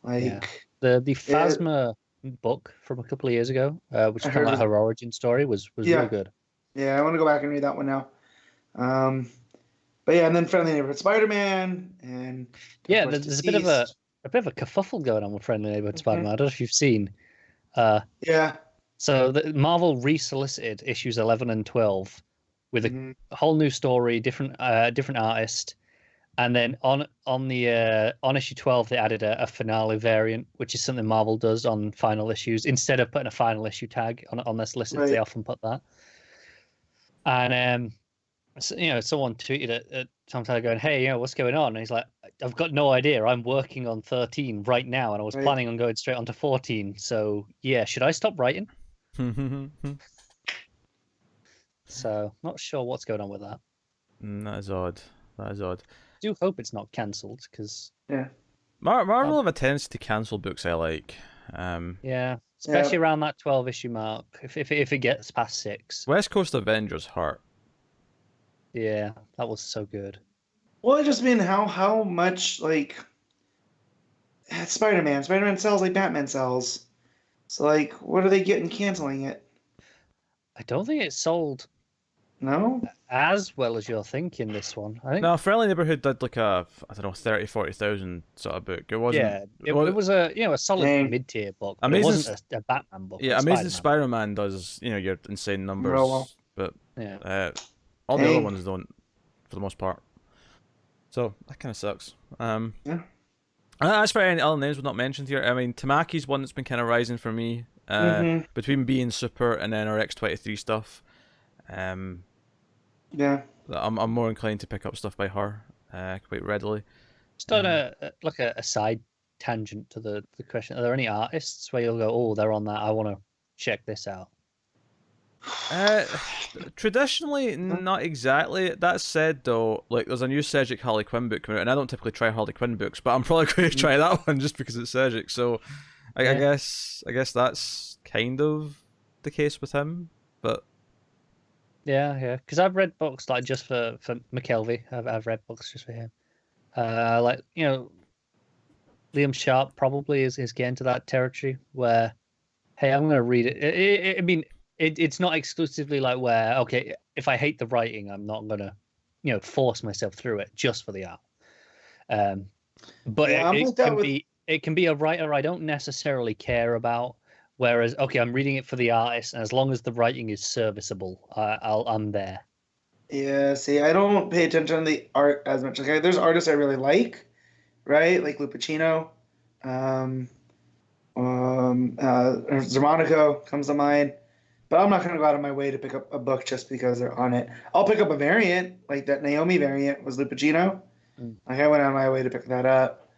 The Phasma book from a couple of years ago, which is kind of like her origin story, was really good. Yeah, I want to go back and read that one now. But yeah, and then Friendly Neighborhood Spider-Man, and there's a bit of a kerfuffle going on with Friendly Neighborhood Spider-Man. I don't know if you've seen. Yeah. So Marvel resolicited issues 11 and 12 with a whole new story, different artist. And then on issue 12, they added a finale variant, which is something Marvel does on final issues. Instead of putting a final issue tag on their solicits, they often put that. And someone tweeted at Tom Taylor going, "Hey, what's going on?" And he's like, "I've got no idea. I'm working on 13 right now, and I was planning on going straight on to 14. So yeah, should I stop writing?" So not sure what's going on with that. That is odd. I do hope it's not cancelled because Marvel have a tendency to cancel books I like. Especially around that 12 issue mark. If it gets past 6. West Coast Avengers hurt. Yeah, that was so good. Well, it just mean how much like Spider-Man sells like Batman sells. So like, what are they getting canceling it? I don't think it sold. No. As well as you're thinking this one, I think. No, Friendly Neighborhood did like a 30,000-40,000 sort of book. It wasn't. Yeah, it was a solid mid-tier book. But it wasn't a Batman book. Yeah, Amazing Spider-Man does your insane numbers, but all the other ones don't, for the most part. So that kind of sucks. As for any other names we've not mentioned here, I mean Tamaki's one that's been kind of rising for me. Between being Super and then our X-23 stuff. I'm more inclined to pick up stuff by her quite readily. Just on a side tangent to the question, are there any artists where you'll go, "Oh, they're on that, I want to check this out"? Traditionally, not exactly. That said, though, like there's a new Cedric Harley Quinn book coming out, and I don't typically try Harley Quinn books, but I'm probably going to try that one just because it's Cedric. So, I guess that's kind of the case with him, but. Yeah, because I've read books like just for McKelvey. I've read books just for him. Liam Sharp probably is getting to that territory where, hey, I'm going to read it. I mean, it's not exclusively like where, okay, if I hate the writing, I'm not going to, force myself through it just for the art. But Yeah, I'm like that with. it can be a writer I don't necessarily care about. Whereas, okay, I'm reading it for the artist, and as long as the writing is serviceable, I'm there. Yeah, see, I don't pay attention to the art as much. Like, there's artists I really like, right? Like Lupacino, Zermanico comes to mind. But I'm not going to go out of my way to pick up a book just because they're on it. I'll pick up a variant, like that Naomi variant was Lupacino. Like I went out of my way to pick that up.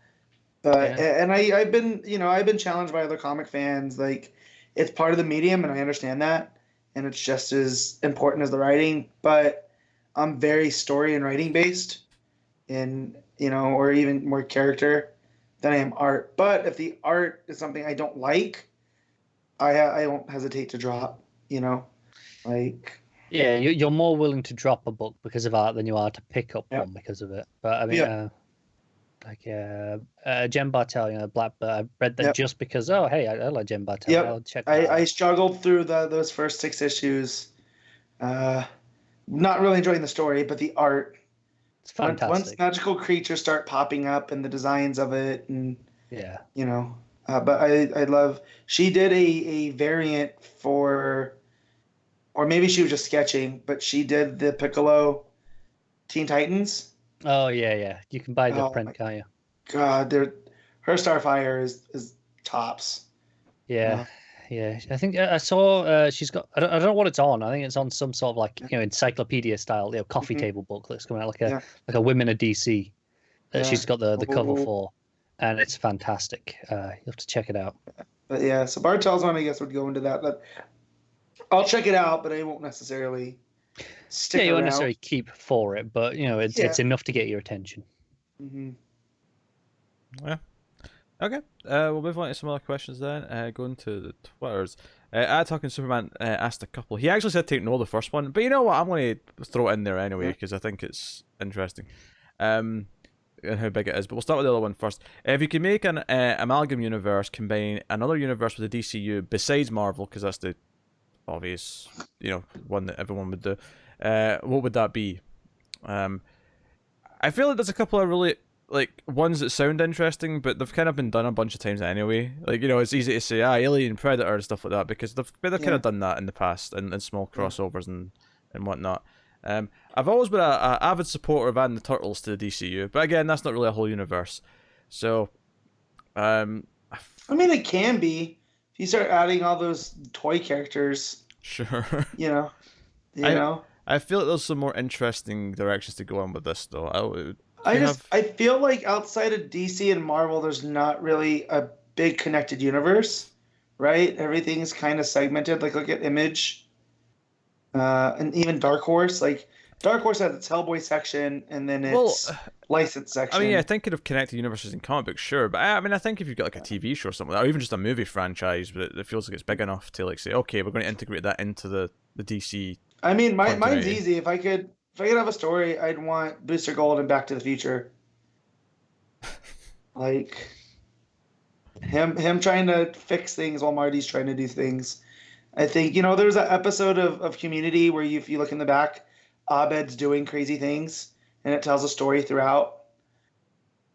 But Yeah. and I've been challenged by other comic fans. Like it's part of the medium, and I understand that, and it's just as important as the writing. But I'm very story and writing based, in or even more character than I am art. But if the art is something I don't like, I don't hesitate to drop. Like Yeah, you're more willing to drop a book because of art than you are to pick up Yeah. one because of it. But I mean, Yeah. Jen Bartel, Blackbird. I read that Yep. just because. Oh, hey, I like Jen Bartel. Yep. I'll check that I out. struggled through those first 6 issues. Not really enjoying the story, but the art. It's Once fantastic. magical creatures start popping up and the designs of it, and Yeah. but I love. She did a variant for, or maybe she was just sketching, but she did the Piccolo Teen Titans. Oh yeah. You can buy the Oh, print, can't you? God, her Starfire is tops. Yeah. Yeah. I think I saw she's got. I don't know what it's on. I think it's on some sort of like encyclopedia style, coffee Mhm. table book that's coming out like Yeah. a Women of DC that Yeah. she's got the cover Oh. for, and it's fantastic. You have to check it out. But yeah, so Bartel's one I guess would go into that. But I'll check it out, but I won't necessarily stick Yeah, you won't around. necessarily keep for it, but it's enough to get your attention. Mm-hmm. Yeah. Okay. We'll move on to some other questions then. Going to the Twitters. Talking Superman asked a couple. He actually said to ignore the first one, but you know what? I'm going to throw it in there anyway because I think it's interesting. And how big it is. But we'll start with the other one first. If you could make an amalgam universe, combine another universe with the DCU besides Marvel, because that's the obvious, one that everyone would do. What would that be? I feel like there's a couple of really ones that sound interesting, but they've kind of been done a bunch of times anyway. It's easy to say, Alien, Predator, and stuff like that, because they've kind of done that in the past in small crossovers and whatnot. I've always been a avid supporter of adding the Turtles to the DCU, but again, that's not really a whole universe. So, I mean, it can be if you start adding all those toy characters. Sure. I feel like there's some more interesting directions to go in with this, though. I feel like outside of DC and Marvel, there's not really a big connected universe, right? Everything's kind of segmented. Like look at Image, and even Dark Horse. Like Dark Horse has its Hellboy section, and then its licensed section. I mean, yeah, thinking of connected universes in comic books, sure, but I think if you've got like a TV show or something, or even just a movie franchise, but it feels like it's big enough to say, okay, we're going to integrate that into the DC. I mean, mine's easy. If I could have a story, I'd want Booster Gold and Back to the Future. Like him trying to fix things while Marty's trying to do things. I think there was an episode of Community where if you look in the back, Abed's doing crazy things, and it tells a story throughout.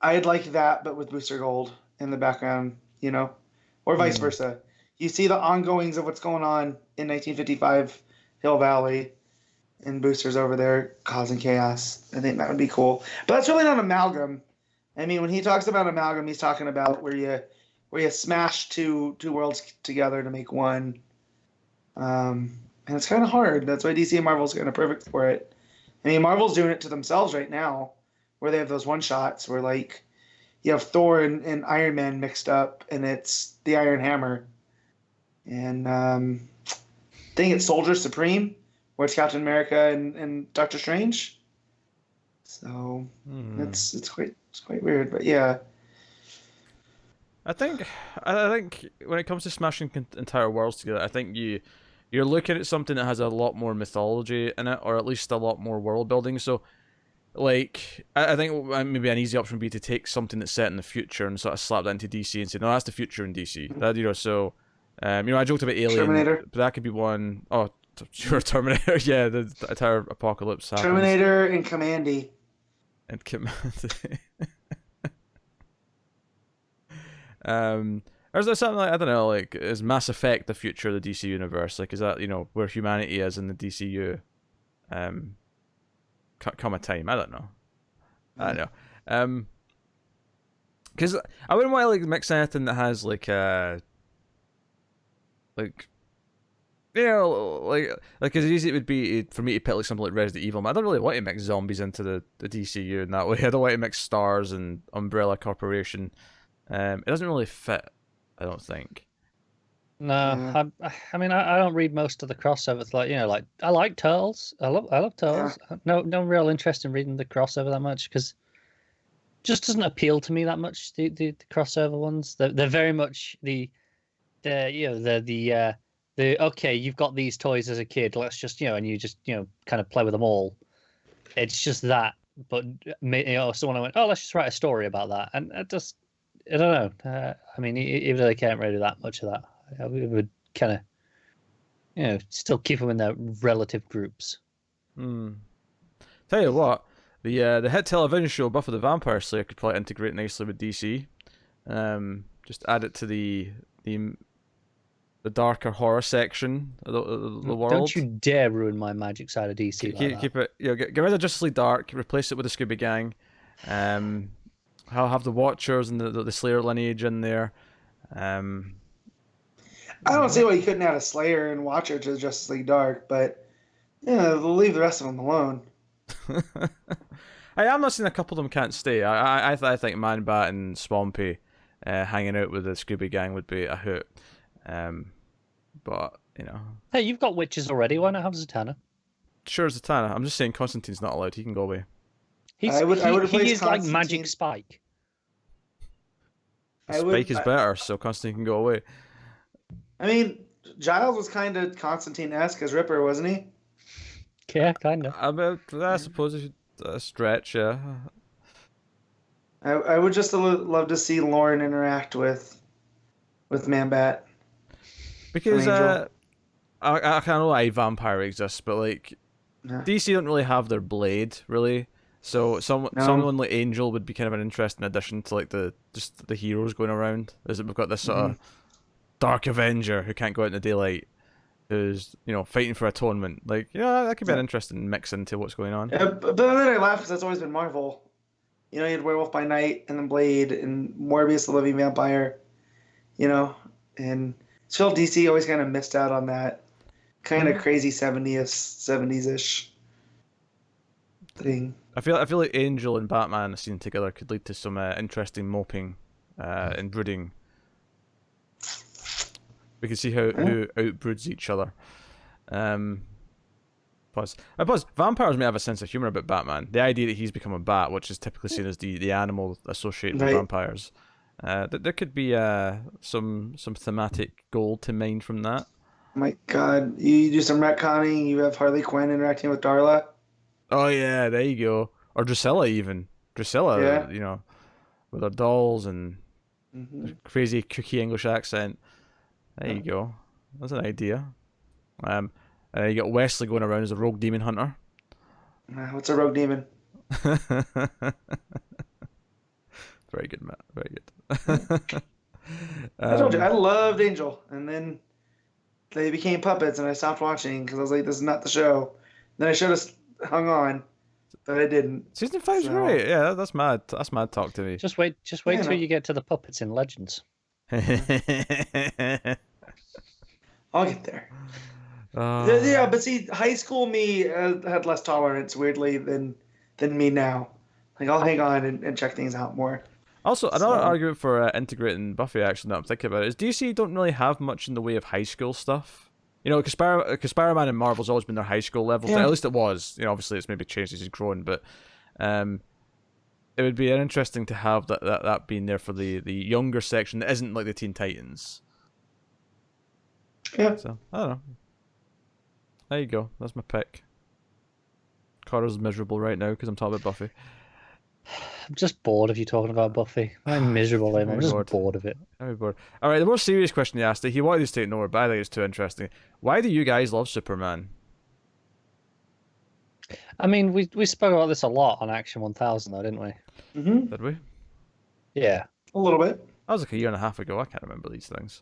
I'd like that, but with Booster Gold in the background, or vice versa. You see the ongoings of what's going on in 1955 Hill Valley, and Booster's over there causing chaos. I think that would be cool. But that's really not amalgam. I mean, when he talks about amalgam, he's talking about where you smash two worlds together to make one. And it's kind of hard. That's why DC and Marvel's kind of perfect for it. I mean, Marvel's doing it to themselves right now, where they have those one-shots where, you have Thor and Iron Man mixed up, and it's the Iron Hammer. And I think it's Soldier Supreme, where it's Captain America and Doctor Strange. So it's quite weird, but yeah. I think when it comes to smashing entire worlds together, I think you're looking at something that has a lot more mythology in it, or at least a lot more world building. So, like I think maybe an easy option would be to take something that's set in the future and sort of slap that into DC and say, no, that's the future in DC. That, you know, so you know, I joked about Alien, Terminator. but that could be one. Oh, sure, Terminator. Yeah, the entire apocalypse happens. Terminator and Commandy. And Commandy. Or is there something like, I don't know, like, is Mass Effect the future of the DC universe? Like, is that, you know, where humanity is in the DCU? Come a time, I don't know. I don't know. Because I wouldn't want to like mix anything that has like you know, like as easy it would be for me to pick like something like Resident Evil. I don't really want to mix zombies into the DCU in that way. I don't want to mix Stars and Umbrella Corporation. It doesn't really fit, I don't think. No, I mean, I don't read most of the crossovers. Like, you know, like I like Turtles. I love Turtles. Yeah. No real interest in reading the crossover that much because just doesn't appeal to me that much. The crossover ones, they're very much the okay, you've got these toys as a kid. Let's just, you know, and you just, you know, kind of play with them all. It's just that, but you know, someone went, oh, let's just write a story about that, and I don't know. I mean, even though they can't really do that much of that. We would kind of, you know, still keep them in their relative groups. Tell you what, the hit television show Buffy the Vampire Slayer could probably integrate nicely with DC. Just add it to the darker horror section of the world. Don't you dare ruin my magic side of DC. Keep it, you know, get rid of Justice League Dark, replace it with the Scooby Gang. I'll have the Watchers and the Slayer lineage in there. I don't see why you couldn't add a Slayer and Watcher to Justice League Dark, but yeah, they'll leave the rest of them alone. I'm not saying a couple of them can't stay. I think Man Bat and Swampy hanging out with the Scooby Gang would be a hoot. But you know, hey, you've got witches already. Why not have Zatanna? Sure, Zatanna. I'm just saying Constantine's not allowed. He can go away. He is like Magic Spike. Spike is better, so Constantine can go away. I mean, Giles was kind of Constantine-esque as Ripper, wasn't he? Yeah, kind of. I suppose it's a stretch, yeah. I would just love to see Lauren interact with Man-Bat. Because I know why Vampire exists, but like DC don't really have their Blade, really. So someone like Angel would be kind of an interesting addition to like the heroes going around. Is that we've got this sort of Dark Avenger who can't go out in the daylight, who's, you know, fighting for atonement. Like, you know, that could be an interesting mix into what's going on. Yeah, but then I laugh because that's always been Marvel. You know, you had Werewolf by Night and then Blade and Morbius the Living Vampire. You know, and I feel DC always kind of missed out on that kind of crazy 70s-ish thing. I feel like Angel and Batman seen together could lead to some interesting moping and brooding. We can see who outbroods each other. Plus, vampires may have a sense of humor about Batman. The idea that he's become a bat, which is typically seen as the animal associated with vampires. There could be some thematic gold to mine from that. My God, you do some retconning. You have Harley Quinn interacting with Darla. Oh yeah, there you go. Or Drusilla even. Drusilla, you know, with her dolls and crazy kooky English accent. There you go. That's an idea. And you got Wesley going around as a rogue demon hunter. What's a rogue demon? Very good, Matt. Very good. I told you, I loved Angel, and then they became puppets, and I stopped watching because I was like, "This is not the show." Then I should have hung on, but I didn't. Season 5's great. Yeah, that's mad. That's mad talk to me. Just wait till you get to the puppets in Legends. I'll get there. Yeah, but see, high school me had less tolerance, weirdly, than me now. Like, I'll hang on and check things out more. Also, another argument for integrating Buffy, actually, that I'm thinking about, is DC don't really have much in the way of high school stuff. You know, because Spider-Man and Marvel's always been their high school level. Yeah. At least it was. You know, obviously it's maybe changed as he's grown, but it would be interesting to have that being there for the younger section that isn't like the Teen Titans. Yeah. So, I don't know. There you go. That's my pick. Connor's miserable right now because I'm talking about Buffy. I'm just bored of you talking about Buffy. I'm miserable, Liam. I'm just bored of it. Very bored. All right, the more serious question he asked, he wanted us to ignore, but I think it's too interesting. Why do you guys love Superman? I mean, we spoke about this a lot on Action 1000, though, didn't we? Mm-hmm. Did we? Yeah. A little bit. That was like a year and a half ago. I can't remember these things.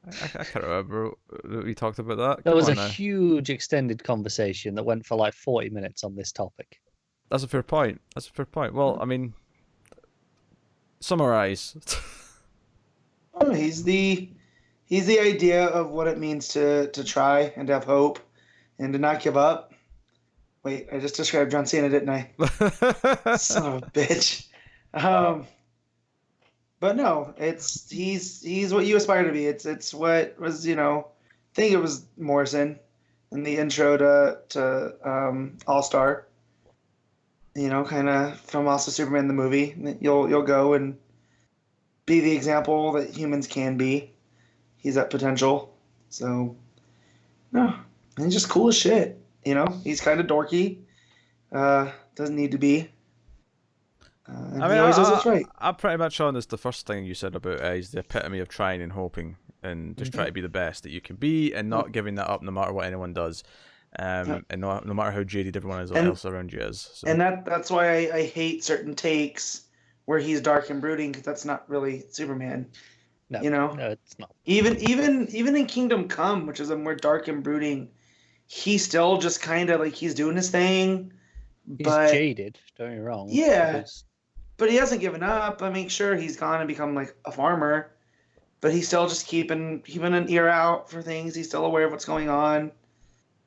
I can't remember we talked about that. There was a huge extended conversation that went for like 40 minutes on this topic. That's a fair point. Well, I mean, summarize. Oh, he's the idea of what it means to try and to have hope and to not give up. Wait, I just described John Cena, didn't I? Son of a bitch. But no, he's what you aspire to be. It's what was, I think it was Morrison in the intro to All Star. Kind of from also Superman the movie. You'll go and be the example that humans can be. He's that potential. So no, he's just cool as shit. He's kind of dorky. Doesn't need to be. I mean, I'm pretty much on this. The first thing you said about he's the epitome of trying and hoping and just try to be the best that you can be and not giving that up no matter what anyone does, and no matter how jaded everyone else around you is. So. And that's why I hate certain takes where he's dark and brooding, because that's not really Superman. No, it's not. Even in Kingdom Come, which is a more dark and brooding, he's still just kind of like he's doing his thing. He's jaded, don't get me wrong. Yeah. But he hasn't given up. I mean, sure, he's gone and become like a farmer, but he's still just keeping an ear out for things. He's still aware of what's going on,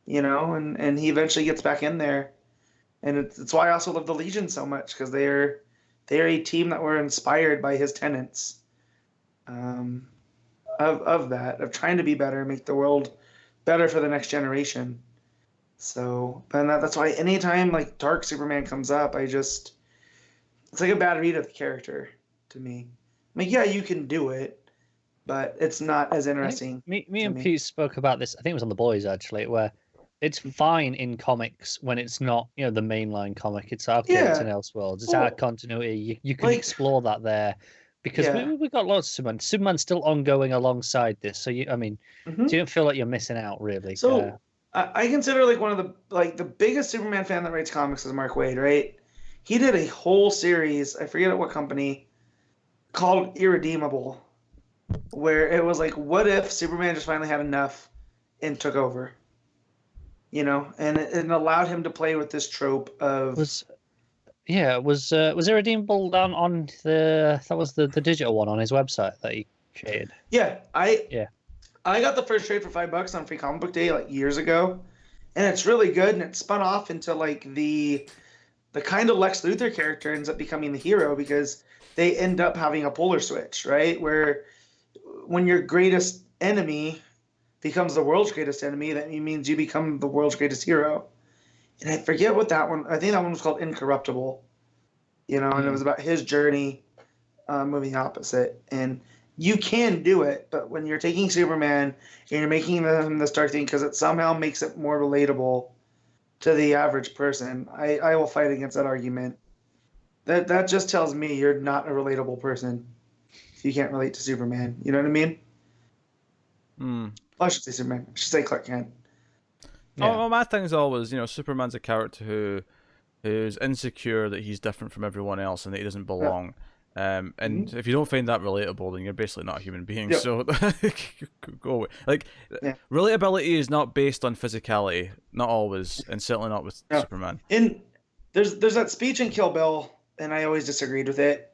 and he eventually gets back in there. And it's why I also love the Legion so much, because they're a team that were inspired by his tenets of trying to be better, make the world better for the next generation. So, and that's why anytime like Dark Superman comes up, it's like a bad read of the character to me. I mean, yeah, you can do it, but it's not as interesting. Me and Pete spoke about this. I think it was on The Boys actually, where it's fine in comics when it's not, the mainline comic. It's it's in Elseworlds. It's out of continuity. You can explore that there, because we got lots of Superman. Superman's still ongoing alongside this. So you don't feel like you're missing out really. So I consider like one of the biggest Superman fan that writes comics is Mark Waid, right? He did a whole series, I forget at what company, called Irredeemable, where it was like, what if Superman just finally had enough and took over? And it allowed him to play with this trope of... Was Irredeemable down on the digital one on his website that he created? Yeah, I got the first trade for $5 on Free Comic Book Day like years ago, and it's really good, and it spun off into like the kind of Lex Luthor character ends up becoming the hero, because they end up having a polar switch, right? Where when your greatest enemy becomes the world's greatest enemy, that means you become the world's greatest hero. And I forget what that one, I think that one was called Incorruptible, and it was about his journey moving opposite. And you can do it, but when you're taking Superman and you're making him this dark thing, because it somehow makes it more relatable to the average person, I will fight against that argument. That just tells me you're not a relatable person if you can't relate to Superman. You know what I mean? Well, I should say Superman. I should say Clark Kent. Yeah. Well, my thing is always, Superman's a character who's insecure that he's different from everyone else and that he doesn't belong. Yeah. And if you don't find that relatable, then you're basically not a human being. Yep. So go away. Relatability is not based on physicality, not always, and certainly not with Superman. There's that speech in Kill Bill, and I always disagreed with it,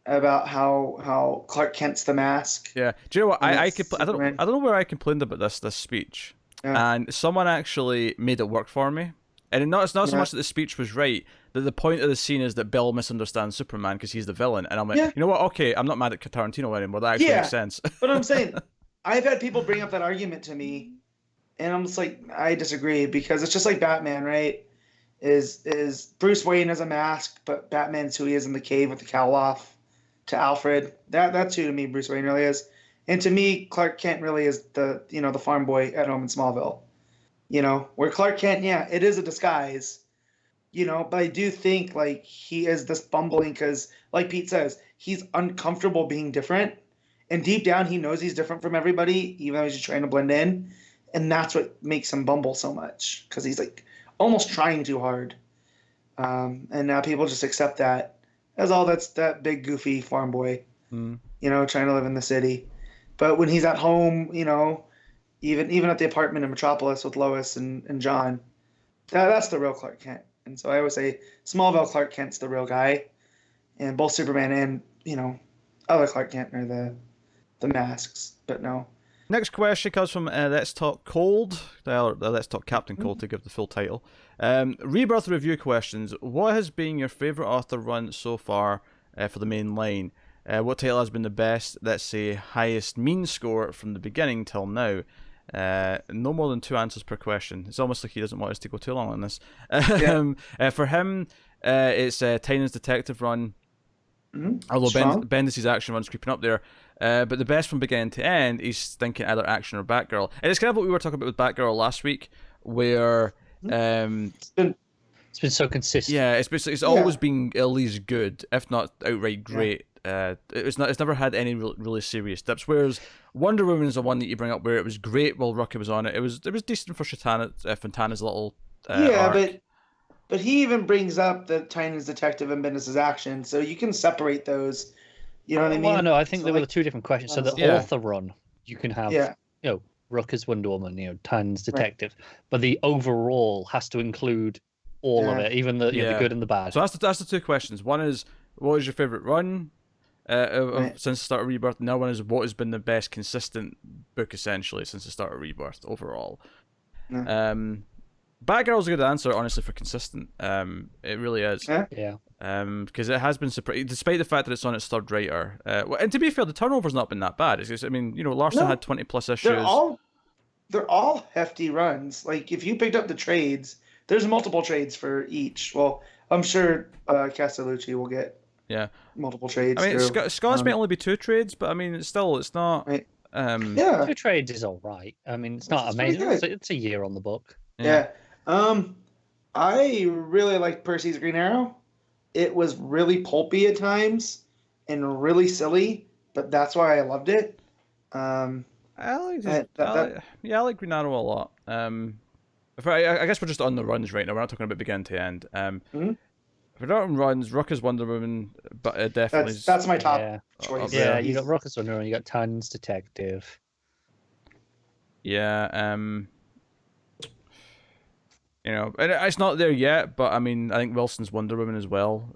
about how Clark Kent's the mask. Yeah. Do you know what? I don't know where I complained about this speech, and someone actually made it work for me. And it's not so much that the speech was right, that the point of the scene is that Bill misunderstands Superman because he's the villain. And I'm like, you know what? Okay, I'm not mad at Tarantino anymore. That actually makes sense. But I'm saying, I've had people bring up that argument to me, and I'm just like, I disagree, because it's just like Batman, right? Is Bruce Wayne as a mask, but Batman's who he is in the cave with the cowl off to Alfred. That's who to me Bruce Wayne really is. And to me, Clark Kent really is the the farm boy at home in Smallville. Where Clark Kent, yeah, it is a disguise, but I do think like he is this bumbling because, like Pete says, he's uncomfortable being different, and deep down he knows he's different from everybody, even though he's just trying to blend in, and that's what makes him bumble so much because he's like almost trying too hard, and now people just accept that as all that's that big goofy farm boy, trying to live in the city, but when he's at home, even at the apartment in Metropolis with Lois and John, that's the real Clark Kent. And so I always say Smallville Clark Kent's the real guy, and both Superman and other Clark Kent are the masks. But no. Next question comes from Let's Talk Cold. Let's Talk Captain Cold to give the full title. Rebirth review questions. What has been your favorite author run so far for the main line? What title has been the best? Let's say highest mean score from the beginning till now. No more than 2 answers per question. It's almost like he doesn't want us to go too long on this. For him, it's Tynion's detective run. Although Bendis' action run's creeping up there. But the best from beginning to end, he's thinking either action or Batgirl. And it's kind of what we were talking about with Batgirl last week, where it's been so consistent. Yeah, it's always been at least good, if not outright great. It's never had any really serious dips. Whereas Wonder Woman is the one that you bring up where it was great while Rucka was on it. It was decent for Fontana's little arc. But he even brings up the Tynion's detective and Bendis' action, so you can separate those. You know what I mean? Well, no, I think there were 2 different questions. So the author run, you can have, Rucka's Wonder Woman, Tynion's detective, but the overall has to include all of it, even the good and the bad. So that's the 2 questions. One is, what is your favorite run since the start of Rebirth? And the other one is, what has been the best consistent book essentially since the start of Rebirth overall? Batgirl's a good answer, honestly, for consistent. It really is. Yeah. Because it has been surprising, despite the fact that it's on its 3rd writer. And to be fair, the turnover's not been that bad. Larson had 20+ issues. They're all hefty runs. Like, if you picked up the trades, there's multiple trades for each. Well, I'm sure Castellucci will get multiple trades. I mean, Scott's may only be 2 trades, but I mean, it's not. Right. 2 trades is all right. I mean, it's not amazing. It's a year on the book. Yeah. I really liked Percy's Green Arrow. It was really pulpy at times and really silly, but that's why I loved it. I like Green Arrow a lot. I guess we're just on the runs right now. We're not talking about beginning to end. If we're not on runs, Rucka's Wonder Woman, but definitely that's my top choice. Yeah, you got Rucka's Wonder Woman, you got Tynion's detective. Yeah. And it's not there yet, but I mean, I think Wilson's Wonder Woman as well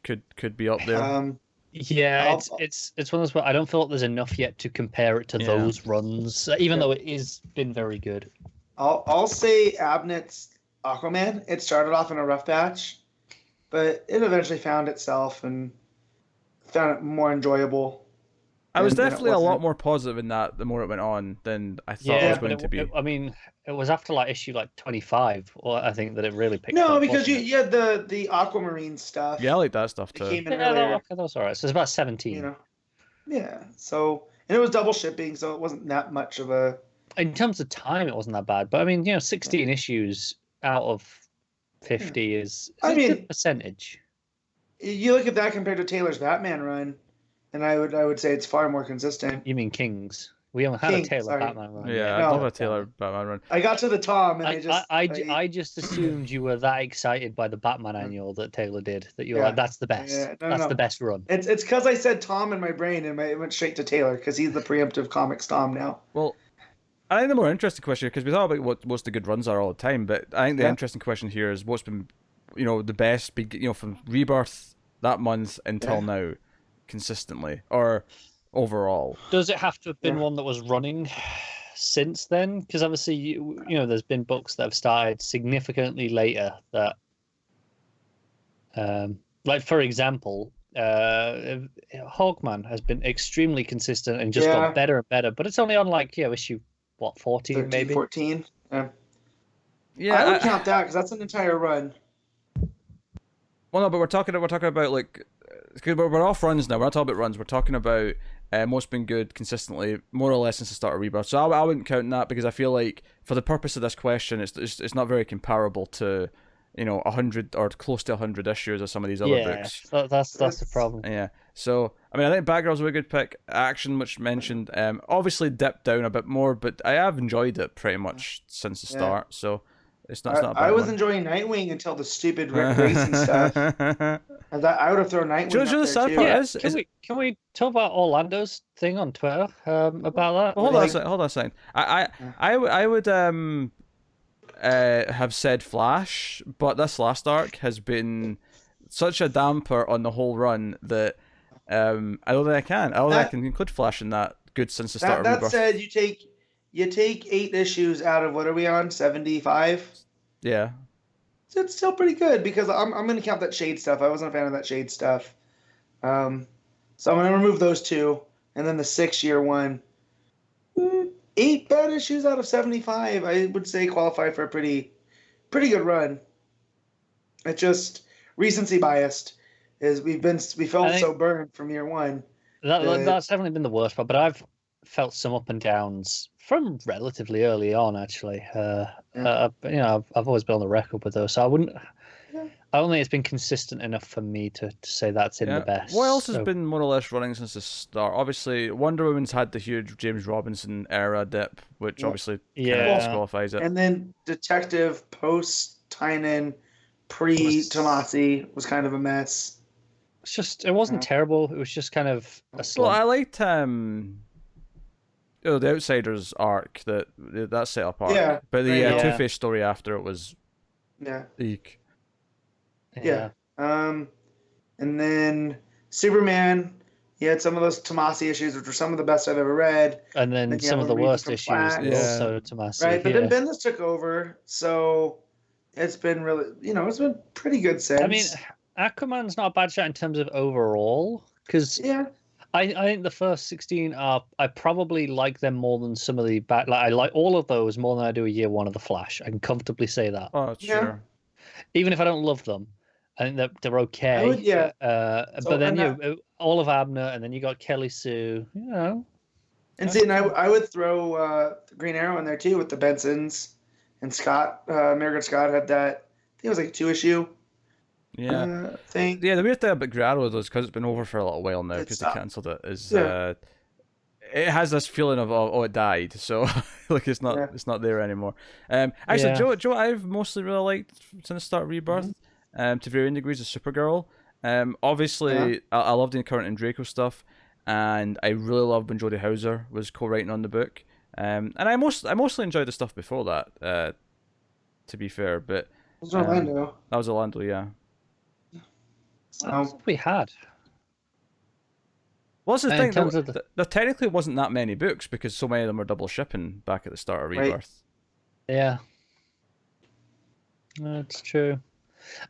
could be up there. It's one of those. I don't feel like there's enough yet to compare it to those runs, even though it has been very good. I'll say Abnett's Aquaman. It started off in a rough patch, but it eventually found itself and found it more enjoyable. I was definitely a lot more positive in that the more it went on than I thought it was going to be. It was after issue 25, or I think that it really picked up. No, because you had the Aquamarine stuff. Yeah, I like that stuff too. That was alright. So it's about 17. Yeah. So, and it was double shipping, so it wasn't that much of a. In terms of time, it wasn't that bad. But I mean, 16 issues out of 50 is a good percentage. You look at that compared to Taylor's Batman run, and I would say it's far more consistent. You mean King's? We haven't had a Taylor Batman run. Yeah, I love a Taylor Batman run. I got to the Tom, and I just assumed you were that excited by the Batman annual that Taylor did that you were like, that's the best. That's the best run. It's because I said Tom in my brain, and it went straight to Taylor because he's the preemptive comics Tom now. Well, I think the more interesting question, because we talk about what most of the good runs are all the time, but I think the interesting question here is what's been, the best, from Rebirth that month until now, consistently or overall. Does it have to have been one that was running since then? Because obviously, there's been books that have started significantly later that, for example, Hawkman has been extremely consistent and just got better and better, but it's only on issue 14 13, maybe 14. Yeah, I would count that because that's an entire run. Well, no, but we're talking about we're off runs now. We're not talking about runs. We're talking about most been good consistently, more or less since the start of Rebirth. So I wouldn't count that because I feel like for the purpose of this question, it's not very comparable to 100 or close to 100 issues of some of these other books. That's the problem. Yeah. So I mean, I think Batgirl's a good pick. Action, which mentioned, obviously dipped down a bit more, but I have enjoyed it pretty much since the start. So it's not. I was enjoying Nightwing until the stupid racing stuff. I would have thrown Nightwing. The sad part is, can we talk about Orlando's thing on Twitter about that? Well, hold on a second. I would have said Flash, but this last arc has been such a damper on the whole run that I don't think I can. I don't think I can include Flash in that good since the start of Rebirth. That said, you take 8 issues out of what are we on 75? Yeah. So it's still pretty good because I'm going to count that Shade stuff. I wasn't a fan of that Shade stuff. So I'm going to remove those 2. And then the 6-year one. 8 bad issues out of 75, I would say qualify for a pretty good run. It just, recency biased is we felt so burned from year 1. That's definitely been the worst part, but I've felt some up and downs from relatively early on, actually. I've always been on the record with those, so I wouldn't. I don't think it's been consistent enough for me to say that's in the best. What else has been more or less running since the start? Obviously, Wonder Woman's had the huge James Robinson era dip, which obviously disqualifies it. And then Detective post Tynion, pre Tomasi was kind of a mess. It wasn't terrible. It was just kind of a slump. Well, I liked the Outsiders arc, that setup arc. Yeah. But the Two-Face story after it was eek. Yeah. And then Superman, you had some of those Tomasi issues, which were some of the best I've ever read. And then some of the worst issues also Tomasi. Right, but then Bendis took over, so it's been really, it's been pretty good since. I mean, Aquaman's not a bad shot in terms of overall, because I think the first 16 I probably like them more than some of the back. I like all of those more than I do a year 1 of the Flash. I can comfortably say that. Oh, sure. Even if I don't love them, I think they're okay. But then all of Abner, and then you got Kelly Sue. And see, and I would throw Green Arrow in there too with the Bensons and Scott. Margaret Scott had that. I think it was like a 2-issue. Thing. Yeah, the weird thing about Green Arrow is because it's been over for a little while now because they cancelled it. It has this feeling of it died, so like it's not there anymore. Actually, Joe, I've mostly really liked since the start of Rebirth. To varying degrees, is Supergirl. Obviously, I love the current and Draco stuff, and I really loved when Jodie Hauser was co-writing on the book. And I mostly enjoyed the stuff before that. To be fair, but it was Orlando. That was Orlando, yeah. That's what we had. Well, that's the thing. There technically wasn't that many books because so many of them were double shipping back at the start of Rebirth. Right. Yeah, that's true.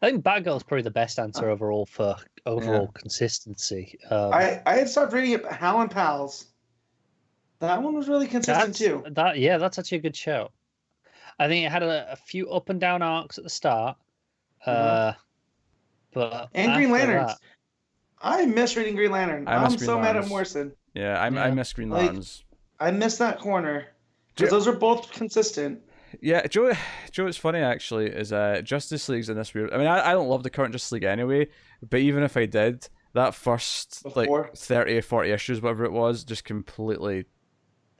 I think Batgirl's probably the best answer overall for overall consistency. I had stopped reading it, but Hal and Pals. That one was really consistent too. That's actually a good show. I think it had a few up and down arcs at the start. But Green Lanterns. I miss reading Green Lantern. I'm so mad at Morrison. Yeah, I miss Green Lanterns. I miss that corner because those are both consistent. Yeah, Joe, it's funny actually. Is Justice League's in this weird. I mean, I don't love the current Justice League anyway, but even if I did, that first 30 or 40 issues, whatever it was, just completely.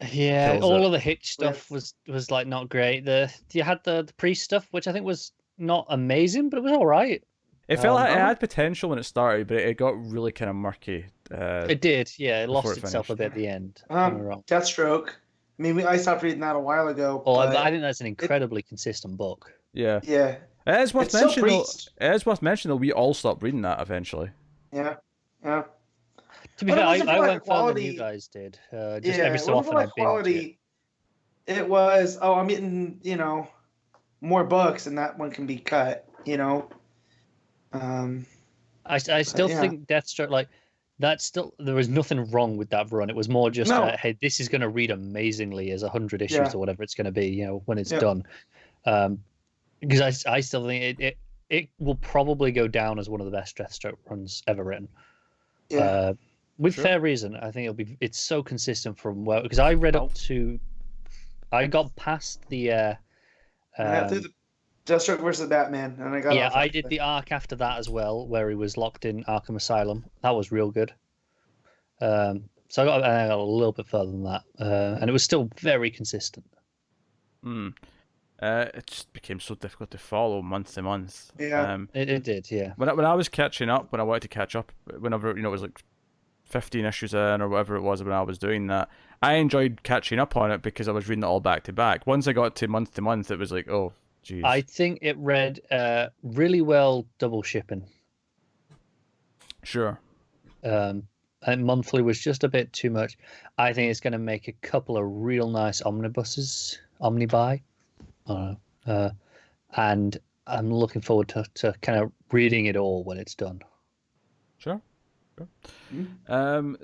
Yeah, all of the Hitch stuff was like not great. You had the Priest stuff, which I think was not amazing, but it was all right. It felt like it had potential when it started, but it got really kind of murky. It did, yeah. It lost itself a bit at the end. Deathstroke. I mean, I stopped reading that a while ago. I think that's an incredibly consistent book. Yeah. Yeah. It is worth mentioning, though, we all stopped reading that eventually. Yeah. Yeah. To be fair, I went further than you guys did. Every so often I binge it was, I'm getting, more books, and that one can be cut, I still think Deathstroke, there was nothing wrong with that run. It was more just, hey, this is going to read amazingly as 100 issues or whatever it's going to be, when it's done. Because I still think it will probably go down as one of the best Deathstroke runs ever written. Yeah. With Sure. fair reason. I think it's so consistent from where, because I read up to, I got past the I got through the Deathstroke versus Batman, and I got yeah, off. I did the arc after that as well, where he was locked in Arkham Asylum. That was real good. So I got a little bit further than that, and it was still very consistent. It just became so difficult to follow month to month. Yeah. It did, yeah. When I was catching up, when I wanted to catch up, whenever it was like 15 issues in or whatever it was when I was doing that, I enjoyed catching up on it because I was reading it all back to back. Once I got to month, it was like, oh, jeez. I think it read really well double shipping. Sure. And monthly was just a bit too much. I think it's going to make a couple of real nice omnibuy. And I'm looking forward to kind of reading it all when it's done. Sure.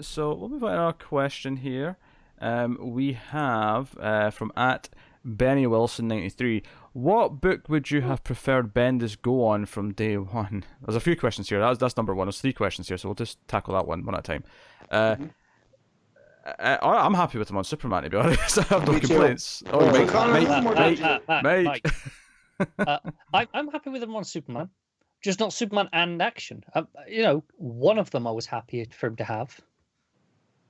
So we'll move on to our question here. We have from @BennyWilson93. What book would you have preferred Bendis go on from day one? There's a few questions here. That's number one. There's 3 questions here, so we'll just tackle that one at a time. I'm happy with him on Superman, to be honest. I have no complaints. Oh, Mike. I'm happy with him on Superman, just not Superman and action. One of them I was happy for him to have.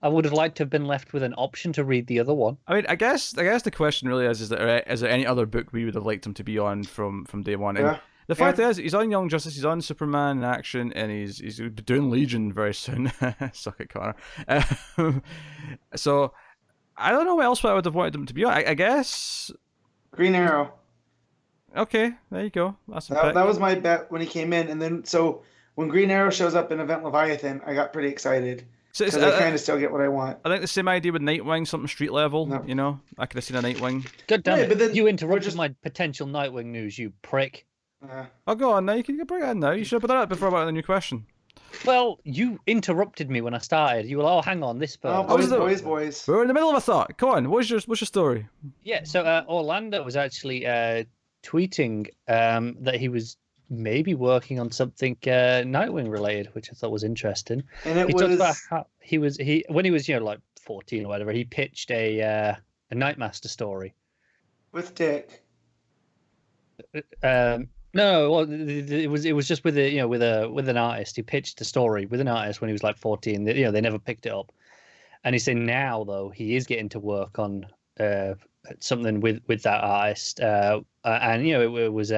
I would have liked to have been left with an option to read the other one. I mean, I guess the question really is there any other book we would have liked him to be on from day one? And the fact is, he's on Young Justice, he's on Superman in action, and he's doing Legion very soon. Suck it, Connor. So I don't know what else I would have wanted him to be on. I guess Green Arrow. Okay, there you go. That was my bet when he came in, and then so when Green Arrow shows up in Event Leviathan, I got pretty excited. Because I kind of still get what I want. I think the same idea with Nightwing, something street level. No. I could have seen a Nightwing. God damn it! But then you interrupted my potential Nightwing news, you prick. Oh, go on now. You can bring it in now. You should have put that up before about the new question. Well, you interrupted me when I started. You were like, "Oh, hang on, this part." Boys. We're in the middle of a thought. Come on, what's your story? Yeah, so Orlando was actually tweeting that he was maybe working on something Nightwing related, which I thought was interesting. And he talked about how when he was like 14 or whatever, he pitched a Nightmaster story with Dick. No, well, it was just with with an artist. He pitched a story with an artist when he was like 14. They never picked it up, and he said now though he is getting to work on something with that artist, and it was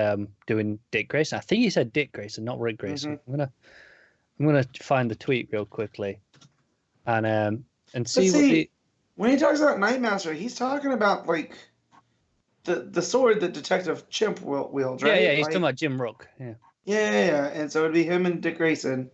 doing Dick Grayson. I think he said Dick Grayson, not Rick Grayson. Mm-hmm. I'm gonna find the tweet real quickly, and see when he talks about Nightmaster, he's talking about like the sword that Detective Chimp wields, right? Yeah, he's talking about Jim Rook. Yeah, and so it'd be him and Dick Grayson.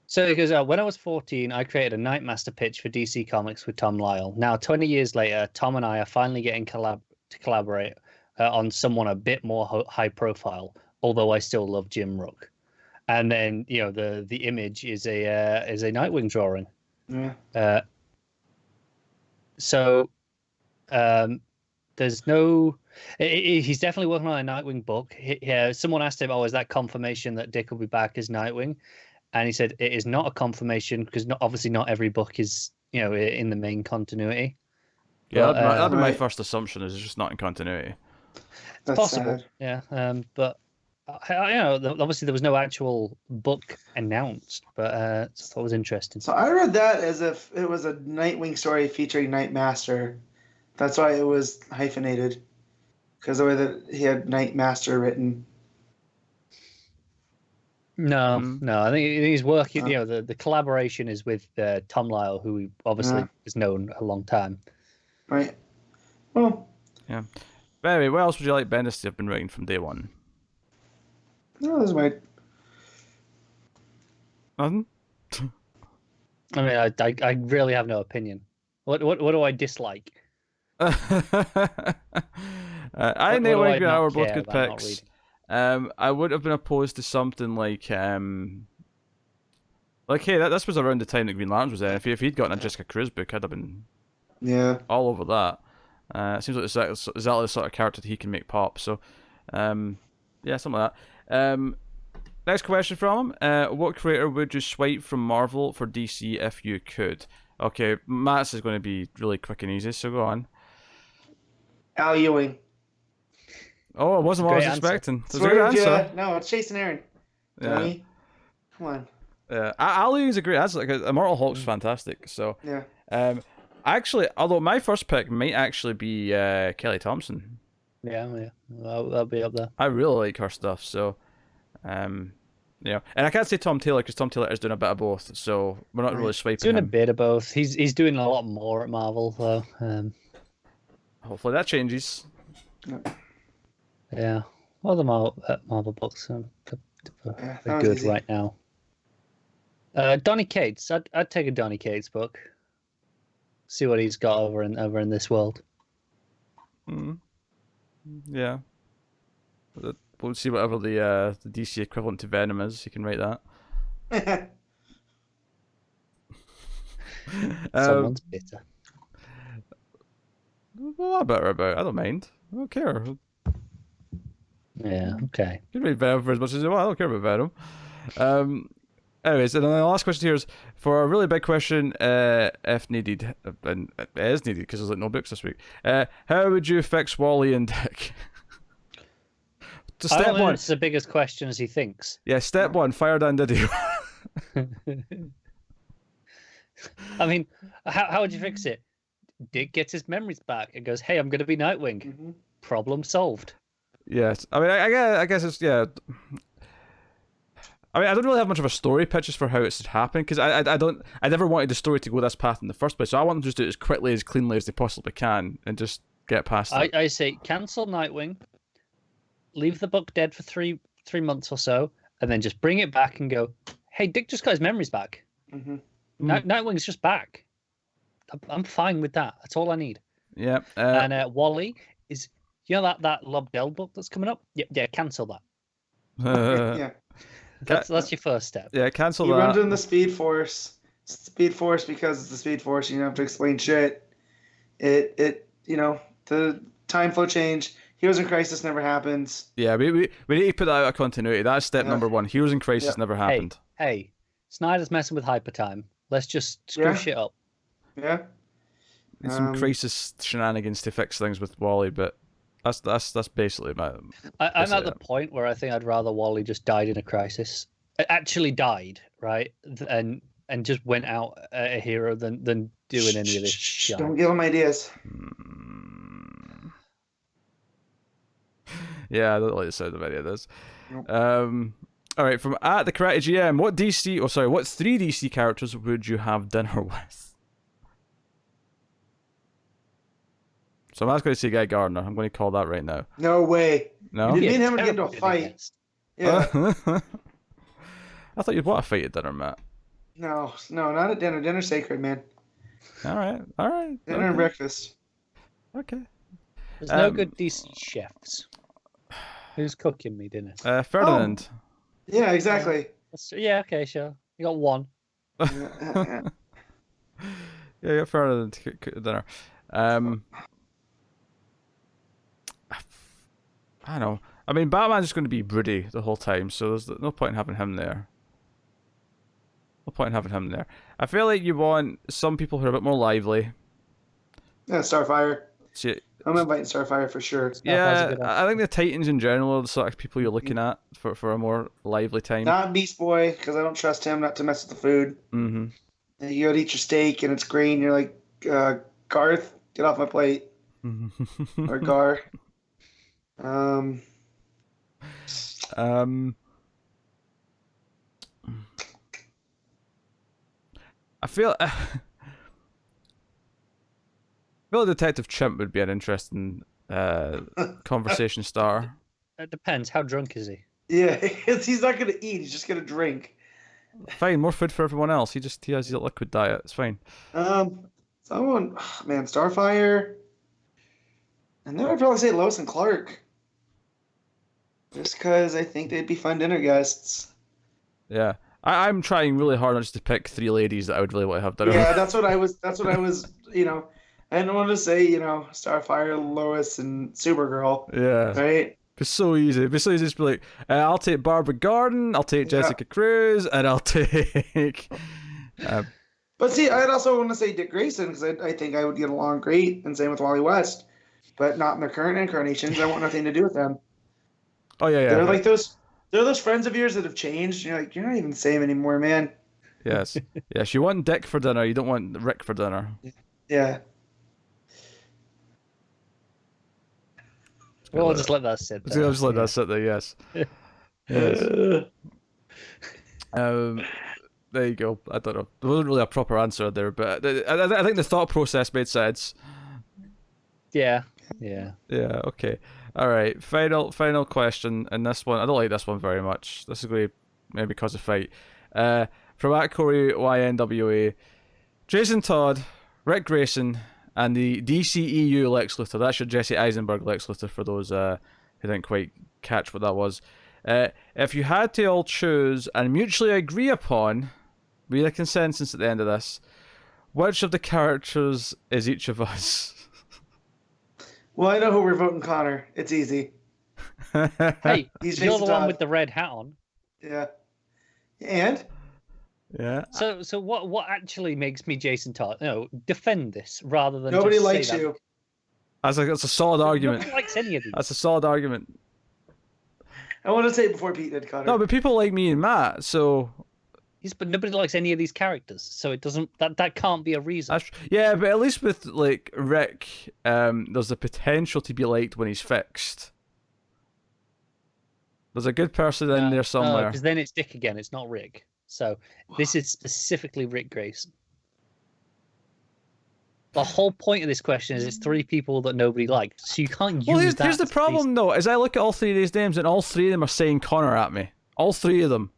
So because when I was 14, I created a Nightmaster pitch for DC Comics with Tom Lyle. Now, 20 years later, Tom and I are finally getting to collaborate on someone a bit more high profile, although I still love Jim Rook. And then, the image is a Nightwing drawing. Yeah. So there's no... He's definitely working on a Nightwing book. Someone asked him, is that confirmation that Dick will be back as Nightwing? And he said it is not a confirmation because obviously not every book is, in the main continuity. Yeah, that'd be my first assumption. Is it's just not in continuity. That's possible. Sad. Yeah, but obviously there was no actual book announced, but I thought it was interesting. So I read that as if it was a Nightwing story featuring Nightmaster. That's why it was hyphenated, because the way that he had Nightmaster written. No. I think he's working. The collaboration is with Tom Lyle, who obviously is known a long time. Right. Well. Yeah. But anyway, what else would you like Bendis to have been writing from day one? No, this might. Nothing. I mean, I really have no opinion. What do I dislike? I know Green Arrow were both good picks. I would have been opposed to something like hey, this was around the time that Green Lantern was in. If he'd gotten a Jessica Cruz book, I'd have been all over that. It seems like it's exactly the sort of character that he can make pop. So, something like that. next question from him. What creator would you swipe from Marvel for DC if you could? Okay, Matt's is going to be really quick and easy, so go on. Al Ewing. Oh, it wasn't what I was Great answer. expecting. That's a good answer. No, it's Jason Aaron. Yeah. Tony. Come on. Yeah, Al Ewing's a great answer. Like, Immortal Hulk's fantastic. So, Yeah. actually, although my first pick might actually be Kelly Thompson. Yeah. That'll be up there. I really like her stuff. So, and I can't say Tom Taylor because Tom Taylor is doing a bit of both. So we're not really swiping Doing him. a bit of both. He's doing a lot more at Marvel though. Hopefully that changes. Yeah. Well, the Marvel books are good easy. right now. Donny Cates. I'd take a Donny Cates book. See what he's got over in this world. Yeah. We'll see whatever the DC equivalent to Venom is. You can write that. Someone's bitter. Well, I'm better about. I don't mind. I don't care. Yeah. Okay. You can read Venom for as much as you want. I don't care about Venom. Anyways, and then the last question here is for a really big question, if needed, and it is needed because there's like no books this week. How would you fix Wally and Dick? So I step don't think one. it's the biggest question as he thinks. Yeah, step one. Fire Dan Diddy. I mean, how would you fix it? Dick gets his memories back and goes, "Hey, I'm going to be Nightwing." Mm-hmm. Problem solved. Yes, I mean, I guess it's I mean, I don't really have much of a story pitch for how it's happened because I never wanted the story to go this path in the first place. So I want them to just do it as quickly, as cleanly as they possibly can, and just get past it. I say cancel Nightwing, leave the book dead for three months or so, and then just bring it back and go, "Hey, Dick just got his memories back. Mm-hmm. Nightwing's just back. I'm fine with that. That's all I need." Yeah. And Wally is, that Lobdell book that's coming up. Yeah, cancel that. Yeah. That's your first step. Yeah, cancel He that. runs in the Speed Force. Speed Force because it's the Speed Force. You don't have to explain shit. The time flow change. Heroes in Crisis never happens. Yeah, we need to put that out of continuity. That's step number one. Heroes in Crisis never happened. Hey, Snyder's messing with hypertime. Let's just screw shit up. Yeah. Need some Crisis shenanigans to fix things with Wally, but that's basically my. I'm at the point where I think I'd rather Wally just died in a crisis. Actually died, right? And just went out a hero than doing any of this shit. Don't give him ideas. Yeah, I don't like the sound of any of this. Nope. All right, from at the Karate GM, what 3 DC characters would you have dinner with? So I'm not going to say Guy Gardner. I'm going to call that right now. No way. No? Did me and him get into a fight? Yeah. I thought you'd want a fight at dinner, Matt. No, not at dinner. Dinner's sacred, man. All right. Dinner and breakfast. Okay. There's no good DC chefs. Who's cooking me dinner? Ferdinand. Yeah, exactly. Yeah, okay, sure. You got one. Yeah, you got Ferdinand to cook dinner. I don't know. I mean, Batman's just going to be broody the whole time, so there's no point in having him there. I feel like you want some people who are a bit more lively. Yeah, Starfire. See, I'm inviting Starfire for sure. yeah, I think the Titans in general are the sort of people you're looking at for a more lively time. Not Beast Boy, because I don't trust him not to mess with the food. Mm-hmm. And you go to eat your steak and it's green. You're like, Garth, get off my plate. Or Gar. I feel Detective Chimp would be an interesting conversation starter. It depends. How drunk is he? Yeah, he's not going to eat. He's just going to drink. Fine, more food for everyone else. He has a liquid diet. It's fine. Starfire. And then I'd probably say Lois and Clark. Just because I think they'd be fun dinner guests. Yeah. I'm trying really hard not just to pick 3 ladies that I would really want to have dinner with. Yeah, that's what I was, I didn't want to say, Starfire, Lois, and Supergirl. Yeah. Right? It'd be so easy. It'd be so easy to be like, I'll take Barbara Gordon, I'll take Jessica Cruz, and I'll take. But see, I'd also want to say Dick Grayson because I think I would get along great, and same with Wally West, but not in their current incarnations. I want nothing to do with them. Oh yeah. They're like those. They're those friends of yours that have changed. You're like, you're not even the same anymore, man. Yes. Yes. You want Dick for dinner. You don't want Rick for dinner. Yeah. Well, I'll just let that sit there. I'll just let that sit there. Yes. Yes. There you go. I don't know. There wasn't really a proper answer there, but I think the thought process made sense. Yeah. Okay. All right. Final question, and this one I don't like this one very much. This is going to maybe cause a fight. From @Corey YNWA, Jason Todd, Rick Grayson, and the DCEU Lex Luthor. That's your Jesse Eisenberg Lex Luthor for those who didn't quite catch what that was. If you had to all choose and mutually agree upon, be a consensus at the end of this, which of the characters is each of us? Well, I know who we're voting, Connor. It's easy. Hey, He's you're Jason the one Todd. with the red hat on. Yeah. And? Yeah. So what actually makes me Jason Todd? No, defend this rather than Nobody just say likes that. you. That's a solid argument. Nobody likes any of these. That's a solid argument. I want to say it before Pete did, Connor. No, but people like me and Matt, so. Yes, but nobody likes any of these characters, so it doesn't. That can't be a reason. Yeah, but at least with like Rick, there's the potential to be liked when he's fixed. There's a good person in there somewhere. Because then it's Dick again. It's not Rick. So this is specifically Rick Grayson. The whole point of this question is it's three people that nobody liked, so you can't use that. Here's the problem, though, is I look at all three of these names, and all three of them are saying Connor at me. All three of them,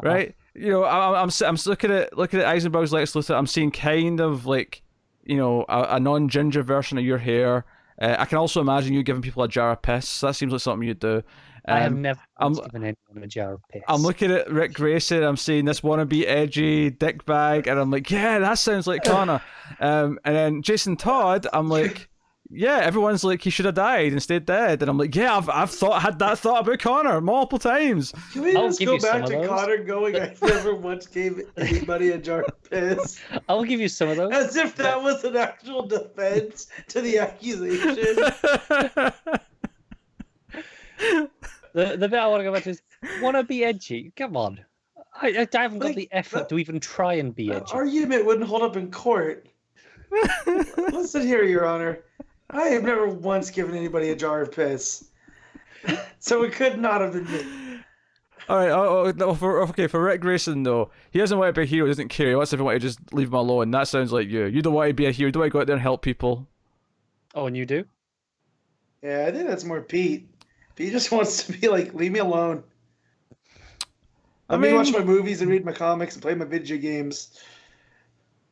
right? You know, I'm looking at Eisenberg's Lex Luthor. I'm seeing kind of like, you know, a non-ginger version of your hair. I can also imagine you giving people a jar of piss. That seems like something you'd do. I have never given anyone a jar of piss. I'm looking at Rick Grayson. I'm seeing this wannabe edgy dickbag, and I'm like, yeah, that sounds like Connor. And then Jason Todd, I'm like, yeah, everyone's like he should have died and stayed dead, and I'm like, yeah, I've had that thought about Connor multiple times. Can we just go back to Connor going, I never once gave anybody a jar of piss? I'll give you some of those. As if that was an actual defense to the accusation. The bit I want to go back to is, want to be edgy? Come on. I haven't got the effort to even try and be edgy. Argument wouldn't hold up in court. Listen here, Your Honor. I have never once given anybody a jar of piss. So it could not have been me. Alright, for Rick Grayson, though, he doesn't want to be a hero, he doesn't care. He wants everyone to just leave him alone. That sounds like you. You don't want to be a hero, you don't want to go out there and help people. Oh, and you do? Yeah, I think that's more Pete. Pete just wants to be like, leave me alone. Let me watch my movies and read my comics and play my video games.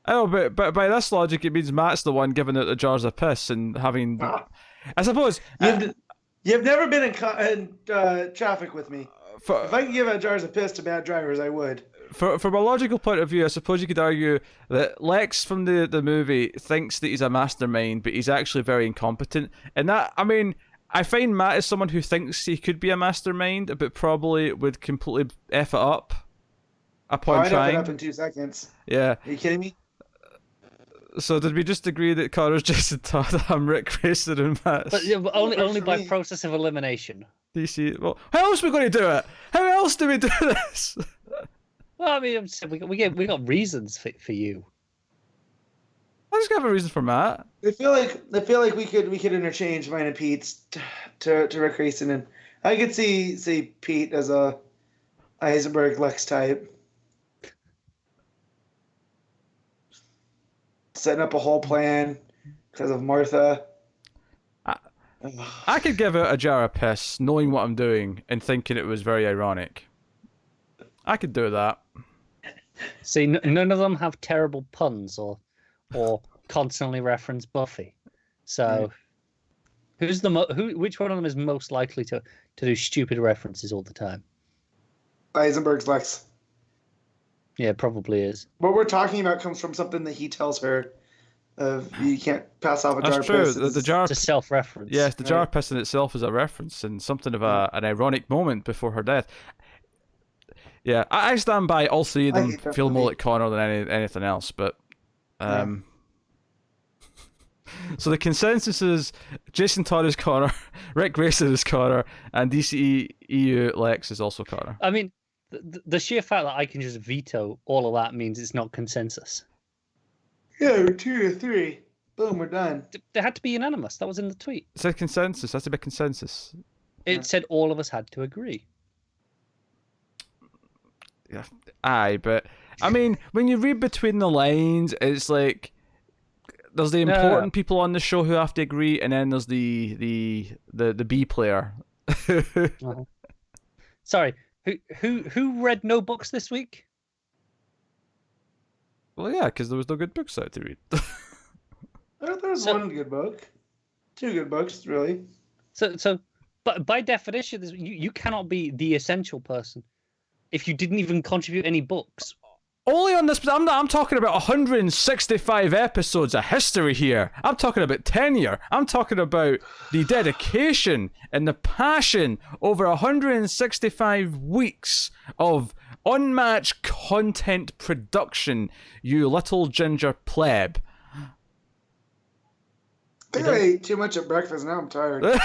I know, but by this logic, it means Matt's the one giving out the jars of piss and having. I suppose you've never been in traffic with me. If I could give out jars of piss to bad drivers, I would. From a logical point of view, I suppose you could argue that Lex from the movie thinks that he's a mastermind, but he's actually very incompetent. And that, I mean, I find Matt is someone who thinks he could be a mastermind, but probably would completely F it up upon trying. I'd F it up in 2 seconds. Yeah. Are you kidding me? So did we just agree that Connor's Jason Todd, I'm Rick Grayson, and Matt? But only by process of elimination. DC. Well, how else are we going to do it? How else do we do this? Well, I mean, we got reasons for you. I just have a reason for Matt. I feel like we could interchange mine and Pete's to Rick Grayson, and I could see Pete as a Eisenberg Lex type. Setting up a whole plan because of Martha. I could give out a jar of piss, knowing what I'm doing, and thinking it was very ironic. I could do that. See, none of them have terrible puns or constantly reference Buffy. So, which one of them is most likely to do stupid references all the time? Eisenberg's Lex. Yeah, probably is. What we're talking about comes from something that he tells her You can't pass off a jar That's true. piss. The jar. It's a self-reference. Yes, the jar Right. piss in itself is a reference and something of an ironic moment before her death. Yeah, I stand by all three of I them hate that feel more movie. like Connor than anything else, but so the consensus is Jason Todd is Connor, Rick Grayson is Connor, and DCEU Lex is also Connor. I mean, the sheer fact that I can just veto all of that means it's not consensus. Yeah, we're 2 to 3. Boom, we're done. They had to be unanimous. That was in the tweet. It said consensus. That's a big consensus. It said all of us had to agree. Yeah, aye, but I mean, when you read between the lines, it's like there's the important people on the show who have to agree, and then there's the B player. Sorry, who read no books this week? Well, yeah, because there was no good books out to read. I thought there was one good book. 2 good books, really. But by definition, you cannot be the essential person if you didn't even contribute any books. Only on this, I'm talking about 165 episodes of history here. I'm talking about tenure. I'm talking about the dedication and the passion over 165 weeks of unmatched content production, you little ginger pleb. I think I ate too much at breakfast. Now I'm tired. Did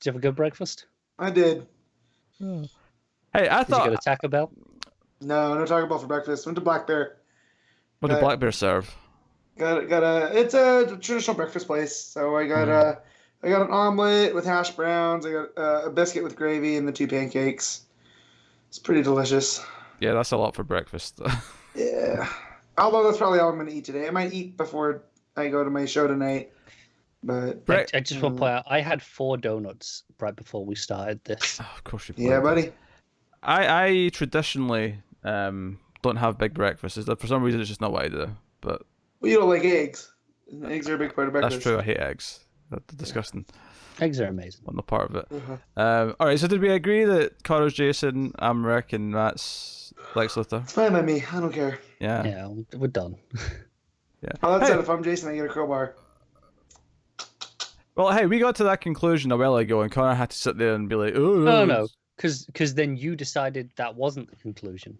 you have a good breakfast? I did. Hey, I Did you thought. go to Taco Bell? No Taco Bell for breakfast. Went to Black Bear. What did Black Bear serve? It's a traditional breakfast place. So I got an omelet with hash browns. I got a biscuit with gravy and the 2 pancakes. It's pretty delicious. Yeah, that's a lot for breakfast. Yeah. Although that's probably all I'm going to eat today. I might eat before I go to my show tonight. But I just want to point out, I had 4 donuts right before we started this. Oh, of course you. yeah, buddy. I traditionally don't have big breakfasts. For some reason, it's just not what I do. But Well, you don't like eggs. Eggs are a big part of breakfast. that's true. I hate eggs. That's disgusting. Eggs are amazing. I'm not part of it. Uh-huh. All right. So did we agree that Connor's Jason, I'm Rick, and Matt's Lex Luthor? It's fine by me. I don't care. Yeah. Yeah, we're done. Yeah. Oh, that Hey. said, if I'm Jason, I get a crowbar. Well, hey, we got to that conclusion a while ago, and Connor had to sit there and be like, "Oh No, because then you decided that wasn't the conclusion.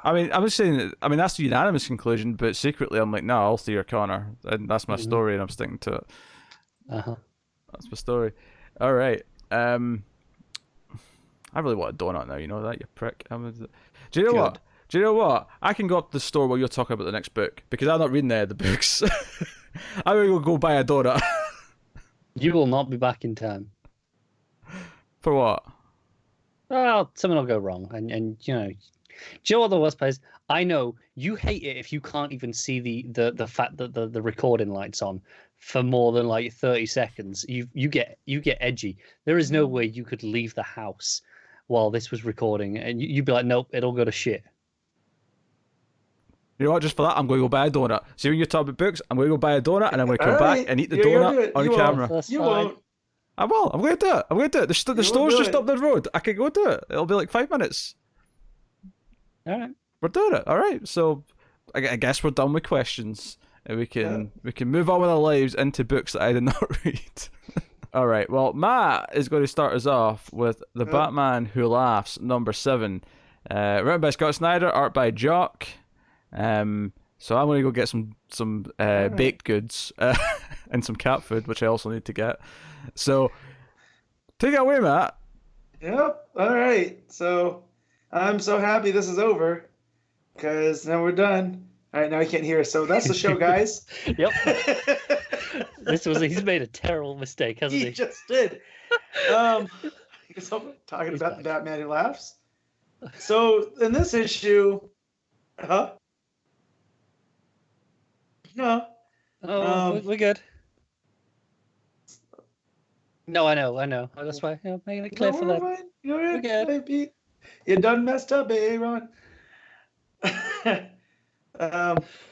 I mean, I'm just saying. I mean, that's the unanimous conclusion, but secretly, I'm like, no, all 3 are Connor, and that's my story, and I'm sticking to it. That's my story. All right. I really want a donut now. You know that, you prick. Do you know what? Do you know what? I can go up to the store while you're talking about the next book because I'm not reading any of the books. I'm gonna go buy a donut. You will not be back in time. For what? Well, something will go wrong, and you know. Do you know what the worst part is? I know you hate it if you can't even see the fact that the recording light's on for more than like 30 seconds. You get edgy. There is no way you could leave the house while this was recording, and you'd be like, nope, it'll go to shit. You know what? Just for that, I'm going to go buy a donut. See, when you're talking about books, I'm going to go buy a donut, and I'm going to come back and eat the donut on camera. That's You fine. won't. I will. I'm going to do it. I'm going to do it. The store's do just it. up the road. I can go do it. It'll be like 5 minutes. All right. We're doing it. All right. So I guess we're done with questions, and we can move on with our lives into books that I did not read. All right. Well, Matt is going to start us off with The Batman Who Laughs, number 7, written by Scott Snyder, art by Jock. So I'm going to go get some baked goods and some cat food, which I also need to get. So take it away, Matt. Yep. All right. So I'm so happy this is over because now we're done. All right. Now I can't hear. So that's the show, guys. Yep. He's made a terrible mistake, hasn't he? He just did. I guess I'm talking about the Batman Who Laughs. So in this issue, no. Oh, we're good. No, I know. That's why I'm making it clear for them. Fine. You're good. Baby. You done messed up, Aaron.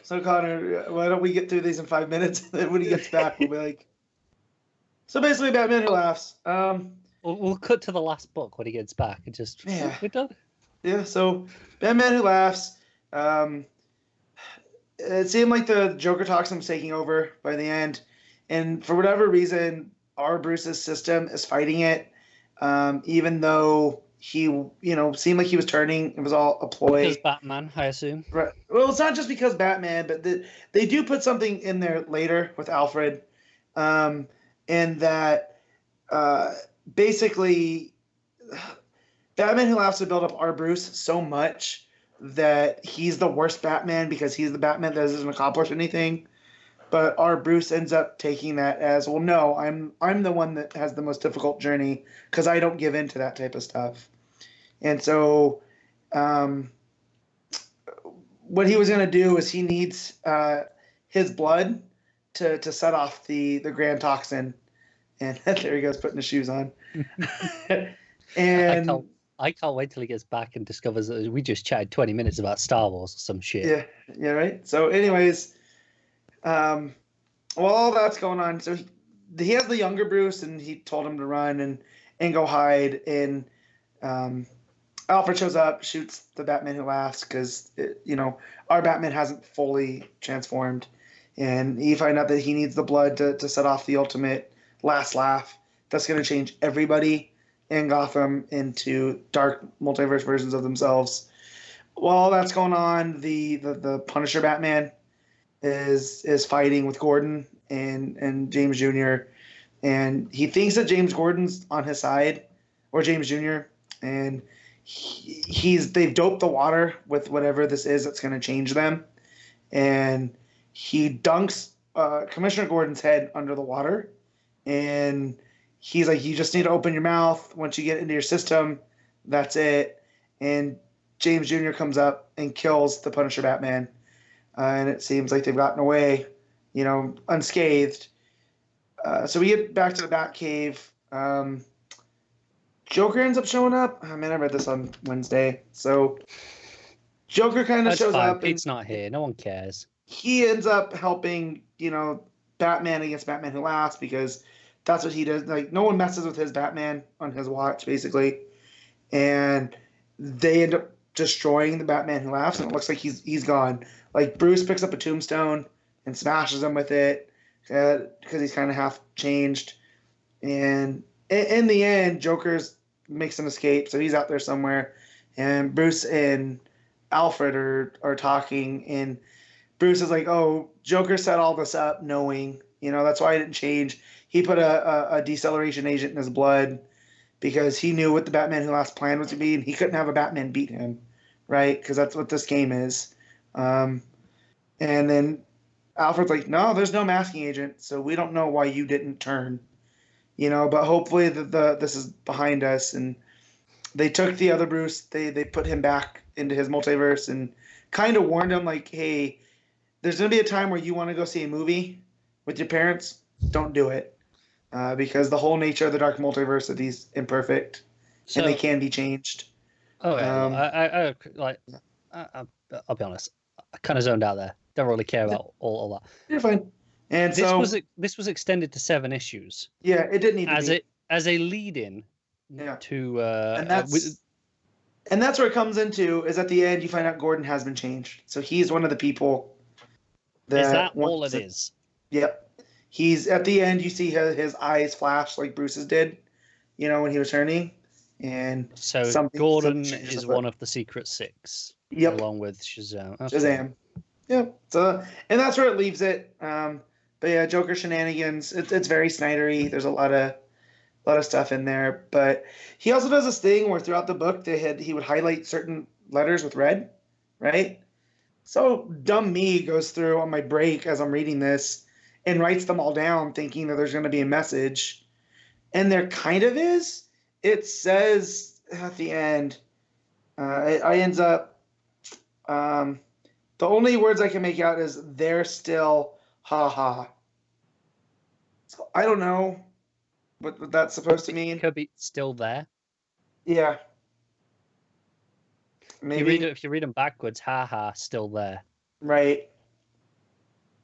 So Connor, why don't we get through these in 5 minutes? Then when he gets back, we'll be like. So basically, Batman Who Laughs. We'll cut to the last book when he gets back and just Yeah. we're done. Yeah, so Batman Who Laughs. Um, it seemed like the Joker toxin was taking over by the end, and for whatever reason, our Bruce's system is fighting it, even though he, seemed like he was turning. It was all a ploy. Because Batman, I assume. Right. Well, it's not just because Batman, but they do put something in there later with Alfred, um, and that uh, basically Batman Who Laughs to build up our Bruce so much that he's the worst Batman because he's the Batman that doesn't accomplish anything. But our Bruce ends up taking that as, well, no, I'm the one that has the most difficult journey because I don't give in to that type of stuff. And so, what he was going to do is he needs his blood to set off the grand toxin. And there he goes, putting his shoes on. And I can't wait till he gets back and discovers that we just chatted 20 minutes about Star Wars or some shit. Yeah, right. So, anyways, while all that's going on, so he has the younger Bruce, and he told him to run and go hide. And Alfred shows up, shoots the Batman Who Laughs because our Batman hasn't fully transformed, and you find out that he needs the blood to set off the ultimate last laugh. That's going to change everybody in Gotham into dark multiverse versions of themselves. While that's going on, the Punisher Batman is fighting with Gordon and James Jr. and he thinks that James Gordon's on his side, or James Jr. and they've doped the water with whatever this is that's going to change them, and he dunks Commissioner Gordon's head under the water, and he's like, you just need to open your mouth. Once you get into your system, that's it. And James Jr. comes up and kills the Punisher Batman. And it seems like they've gotten away, unscathed. So we get back to the Batcave. Joker ends up showing up. I mean, I read this on Wednesday. So Joker kind of shows up. Pete's not here. No one cares. He ends up helping, Batman against Batman Who Laughs because that's what he does. Like, no one messes with his Batman on his watch, basically. And they end up destroying the Batman Who Laughs, and it looks like he's gone. Like, Bruce picks up a tombstone and smashes him with it because he's kind of half changed. And in the end, Joker's makes an escape, so he's out there somewhere. And Bruce and Alfred are talking, and Bruce is like, oh, Joker set all this up knowing, that's why I didn't change. He put a deceleration agent in his blood because he knew what the Batman Who Laughs plan was to be, and he couldn't have a Batman beat him, right? Because that's what this game is. And then Alfred's like, no, there's no masking agent, so we don't know why you didn't turn. But hopefully this is behind us. And they took the other Bruce, they put him back into his multiverse and kind of warned him, like, hey, there's going to be a time where you want to go see a movie with your parents. Don't do it. Because the whole nature of the dark multiverse is he's imperfect, and they can be changed. Oh, yeah. I'll be honest. I kind of zoned out there. Don't really care about all that. You're fine. And this was extended to 7 issues. Yeah, it didn't need to be. As a lead-in to and that's where it comes into is at the end you find out Gordon has been changed. So he's one of the people. Is that all it is? Yep. He's at the end. You see his eyes flash like Bruce's did, when he was turning, and so Gordon is one of the Secret Six. Yep. Along with Shazam. Okay. Shazam. Yep. So, and that's where it leaves it. But yeah, Joker shenanigans. It's very Snydery. There's a lot of stuff in there. But he also does this thing where throughout the book he would highlight certain letters with red, right? So dumb me goes through on my break as I'm reading this and writes them all down thinking that there's going to be a message. And there kind of is. It says at the end, I ends up, the only words I can make out is they're still ha. So I don't know what that's supposed to mean. It could be still there. Yeah. Maybe. If you read them backwards, ha, still there. Right.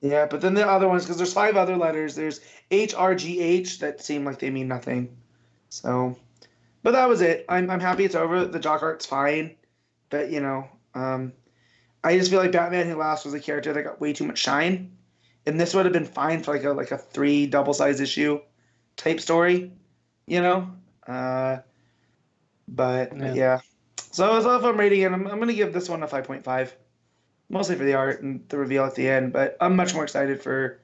Yeah, but then the other ones, because there's 5 other letters. There's HRGH that seem like they mean nothing. So, but that was it. I'm happy it's over. The Jock art's fine. but I just feel like Batman Who Laughs was a character that got way too much shine, and this would have been fine for like a 3 double-sized issue type story, you know. But yeah. So if I'm rating it, I'm gonna give this one a 5.5, mostly for the art and the reveal at the end. But I'm much more excited for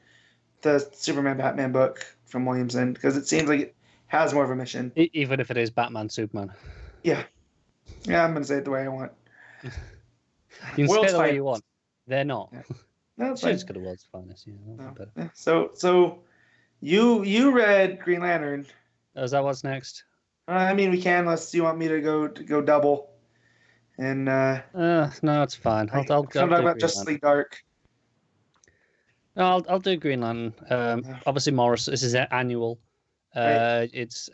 the Superman Batman book from Williamson because it seems like it has more of a mission. Even if it is Batman Superman. Yeah, I'm gonna say it the way I want. You can say it the way you want. They're not. Yeah. No, She's just got a world's finest. Yeah. So you read Green Lantern. Oh, is that what's next? I mean, we can unless you want me to go double. And no, it's fine. I'll talk about Justice League Dark. No, I'll do Green Lantern. Obviously, Morrison. This is annual. Right. It's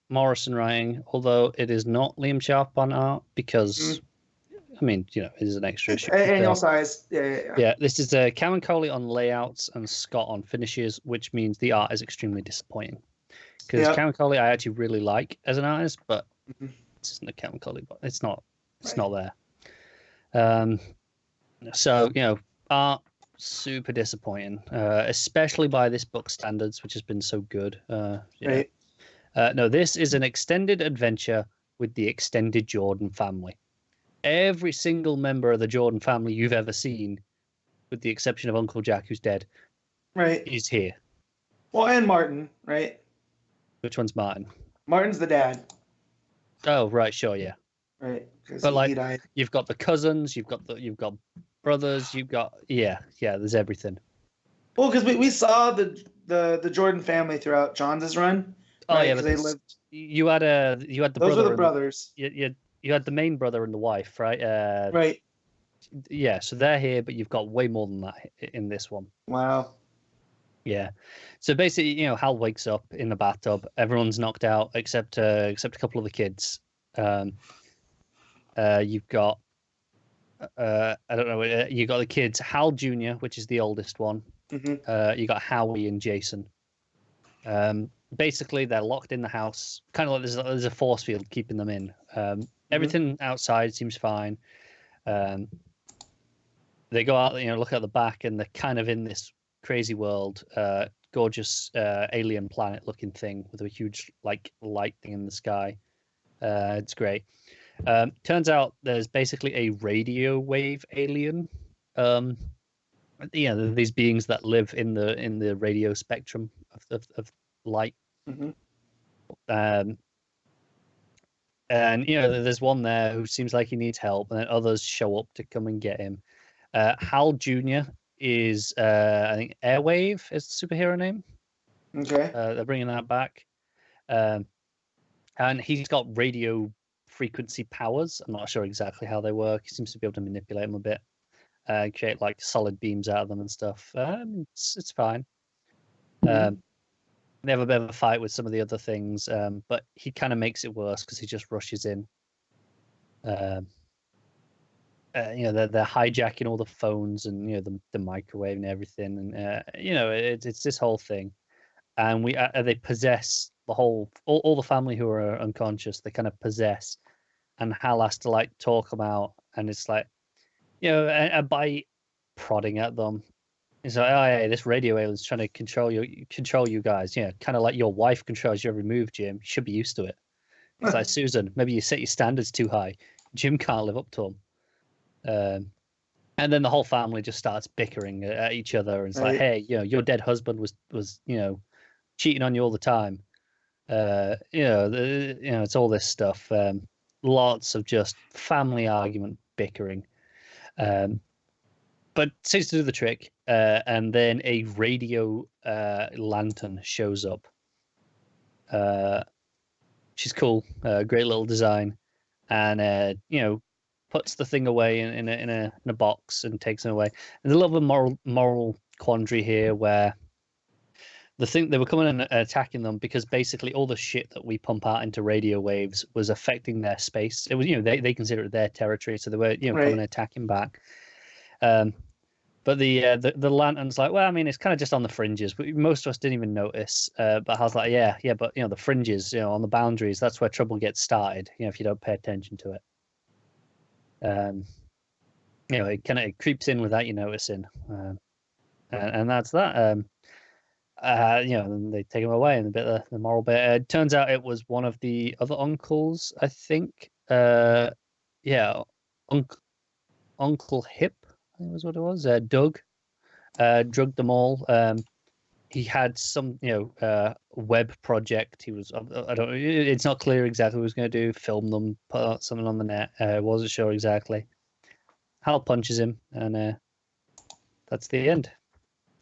Morrison writing, although it is not Liam Sharp on art because, I mean, it is an extra issue. Annual size. Yeah. This is Camuncoli on layouts and Scott on finishes, which means the art is extremely disappointing. Because Camuncoli I actually really like as an artist, but this isn't a Camuncoli, but it's not there. So art super disappointing, especially by this book standards, which has been so good. Right. No, this is an extended adventure with the extended Jordan family. Every single member of the Jordan family you've ever seen, with the exception of Uncle Jack, who's dead, right, is here. Well, and Martin, right? Which one's Martin? Martin's the dad. Oh, right, sure, yeah. Right, but he died. You've got the cousins, you've got brothers, you've got there's everything. Well, because we saw the Jordan family throughout John's run. Oh right? yeah, but they lived. You had the Those brother. Those were the brothers. You had the main brother and the wife, right? Right. Yeah, so they're here, but you've got way more than that in this one. Wow. Yeah. So basically, Hal wakes up in the bathtub. Everyone's knocked out except a couple of the kids. You've got I don't know. You got the kids, Hal Jr., which is the oldest one. You got Howie and Jason. Basically, they're locked in the house. Kind of like there's a force field keeping them in. Everything outside seems fine. They go out, look at the back, and they're kind of in this crazy world, gorgeous alien planet-looking thing with a huge light thing in the sky. It's great. Turns out there's basically a radio wave alien. These beings that live in the radio spectrum of light. And there's one there who seems like he needs help, and then others show up to come and get him. Hal Jr. is I think Airwave is the superhero name. Okay. They're bringing that back. And he's got radio frequency powers. I'm not sure exactly how they work. He seems to be able to manipulate them a bit, create like solid beams out of them and stuff. It's fine. They have a bit of a fight with some of the other things, but he kind of makes it worse because he just rushes in. They're hijacking all the phones and the microwave and everything, and it's this whole thing, and they possess the whole all the family who are unconscious. They kind of possess, and Hal has to like talk them out, and it's like, by prodding at them. It's like, oh yeah, this radio alien's trying to control you guys. Kind of like your wife controls you every move, Jim. You should be used to it. It's like, Susan, maybe you set your standards too high. Jim can't live up to them. And then the whole family just starts bickering at each other. And it's like, hey, your dead husband was cheating on you all the time. It's all this stuff. Lots of just family argument bickering. But seems to do the trick, and then a radio lantern shows up. She's cool, great little design, and puts the thing away in a box and takes it away. And there's a little bit of moral quandary here, where they were coming and attacking them because basically all the shit that we pump out into radio waves was affecting their space. It was they consider it their territory, so they were coming and attacking back. But the lantern's like, well, I mean, it's kind of just on the fringes. But most of us didn't even notice. But I was like, yeah, but the fringes, on the boundaries, that's where trouble gets started. If you don't pay attention to it. It kind of creeps in without you noticing, and that's that. Then they take him away, and a bit of the moral bit. It turns out it was one of the other uncles, I think. Uncle Hip, I think was what it was. Doug, drugged them all. He had some, web project. He was, I don't. It's not clear exactly what he was going to do. Film them, put out something on the net. Wasn't sure exactly. Hal punches him, and that's the end.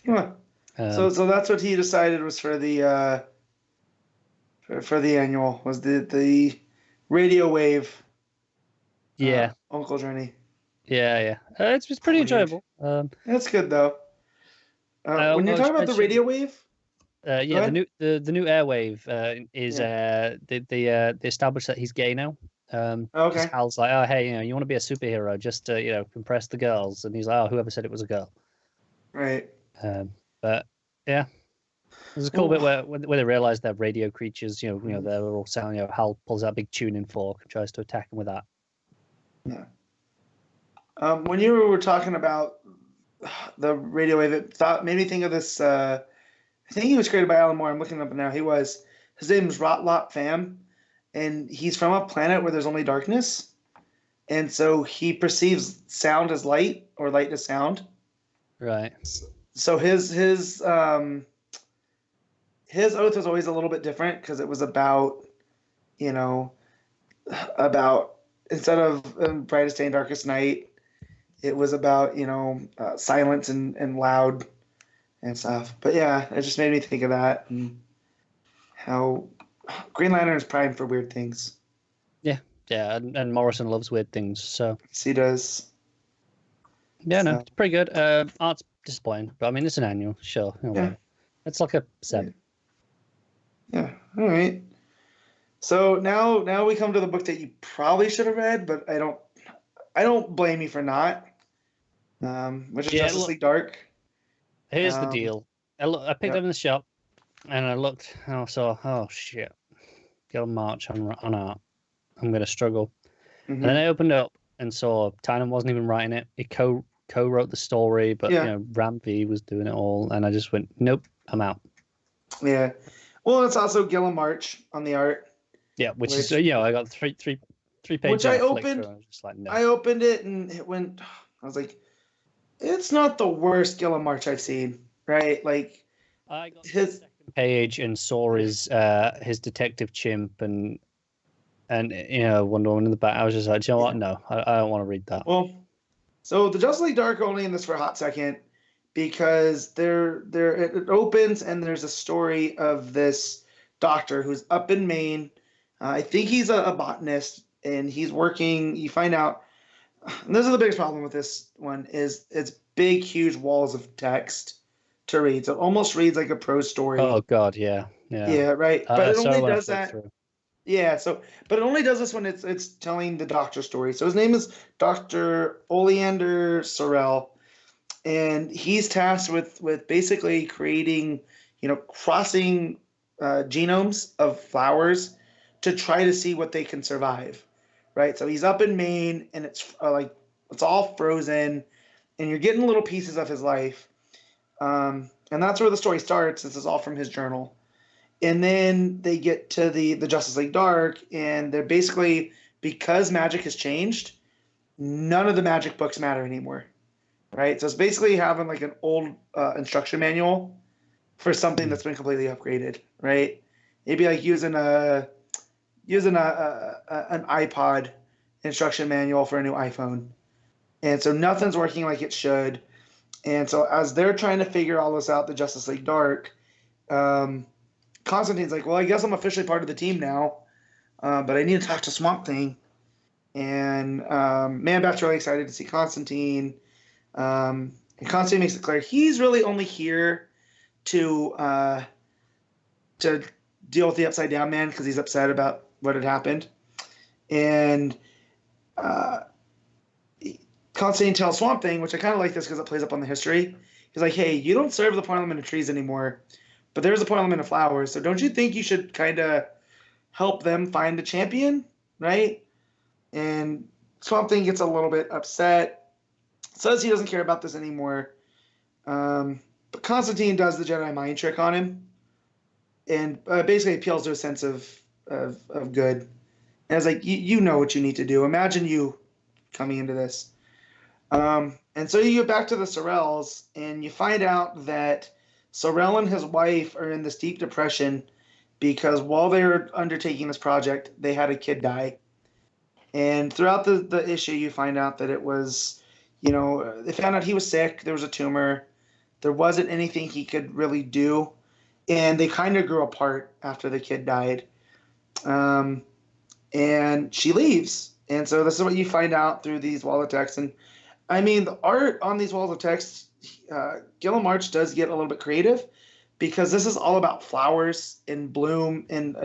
Huh. So that's what he decided was for the annual, was the radio wave. Yeah. Uncle Journey. Yeah. It's pretty enjoyable. That's good though. When you're talking about the radio wave. The new airwave is they established that he's gay now. Okay. Hal's like, oh hey, you want to be a superhero, just impress the girls, and he's like, oh, whoever said it was a girl. Right. But yeah, there's a cool bit where they realize they're radio creatures. They're all sound. Hal pulls out a big tuning fork and tries to attack him with that. Yeah. When you were talking about the radio wave, it made me think of this. I think he was created by Alan Moore. I'm looking up now. His name is Rotlot Pham, and he's from a planet where there's only darkness, and so he perceives sound as light or light as sound. Right. So his oath was always a little bit different because it was about instead of brightest day and darkest night, it was about silence and loud and stuff. But yeah, it just made me think of that and how Green Lantern is primed for weird things. Yeah, and Morrison loves weird things, so yes, he does. Yeah, no, it's pretty good. Art's disappointing, but I mean, it's an annual, sure. Yeah. It's like a 7. Yeah. All right. So now we come to the book that you probably should have read, but I don't blame you for not. Which is Justice League Dark. Here's the deal. I picked it up in the shop, and I looked, and I saw, oh shit, get on March on art. I'm gonna struggle. Mm-hmm. And then I opened it up and saw Tynion wasn't even writing it. He co-wrote the story, but Ram V was doing it all, and I just went, nope, I'm out. Yeah. Well, it's also Guillem March on the art. Yeah, which is I got three pages. Which I opened. I was just like, no. I opened it and it went. I was like, it's not the worst Guillem March I've seen, right? Like, I got his second page and saw his detective chimp and Wonder Woman in the back. I was just like, you know what? No, I don't want to read that. Well, so the Justice League Dark only in this for a hot second because it opens and there's a story of this doctor who's up in Maine. I think he's a botanist, and he's working. You find out, and this is the biggest problem with this one, is it's big, huge walls of text to read. So it almost reads like a prose story. Oh God, yeah, right. But it only does that. Through. Yeah, but it only does this when it's telling the doctor story. So his name is Dr. Oleander Sorrell, and he's tasked with basically creating, crossing genomes of flowers to try to see what they can survive, right? So he's up in Maine, and it's it's all frozen, and you're getting little pieces of his life, and that's where the story starts. This is all from his journal, and then they get to the Justice League Dark, and they're basically, because magic has changed, none of the magic books matter anymore, right? So it's basically having like an old instruction manual for something that's been completely upgraded, right? It'd be like using an iPod instruction manual for a new iPhone. And so nothing's working like it should. And so as they're trying to figure all this out, the Justice League Dark, Constantine's like, well, I guess I'm officially part of the team now, but I need to talk to Swamp Thing. And Man-Bat's really excited to see Constantine. And Constantine makes it clear he's really only here to deal with the Upside Down Man because he's upset about what had happened. And Constantine tells Swamp Thing, which I kind of like this because it plays up on the history. He's like, hey, you don't serve the Parliament of Trees anymore, but there's a Parliament of Flowers. So don't you think you should kind of help them find the champion, right? And Swamp Thing gets a little bit upset, says he doesn't care about this anymore. But Constantine does the Jedi mind trick on him, and basically appeals to a sense of good. And it's like, you know what you need to do. Imagine you coming into this. And so you get back to the Sorrells, and you find out that Sorrell and his wife are in this deep depression because while they were undertaking this project, they had a kid die. And throughout the issue, you find out that it was, they found out he was sick. There was a tumor. There wasn't anything he could really do. And they kind of grew apart after the kid died. And she leaves. And so this is what you find out through these wall of text. And I mean, the art on these walls of text, Guillem March does get a little bit creative because this is all about flowers and bloom and,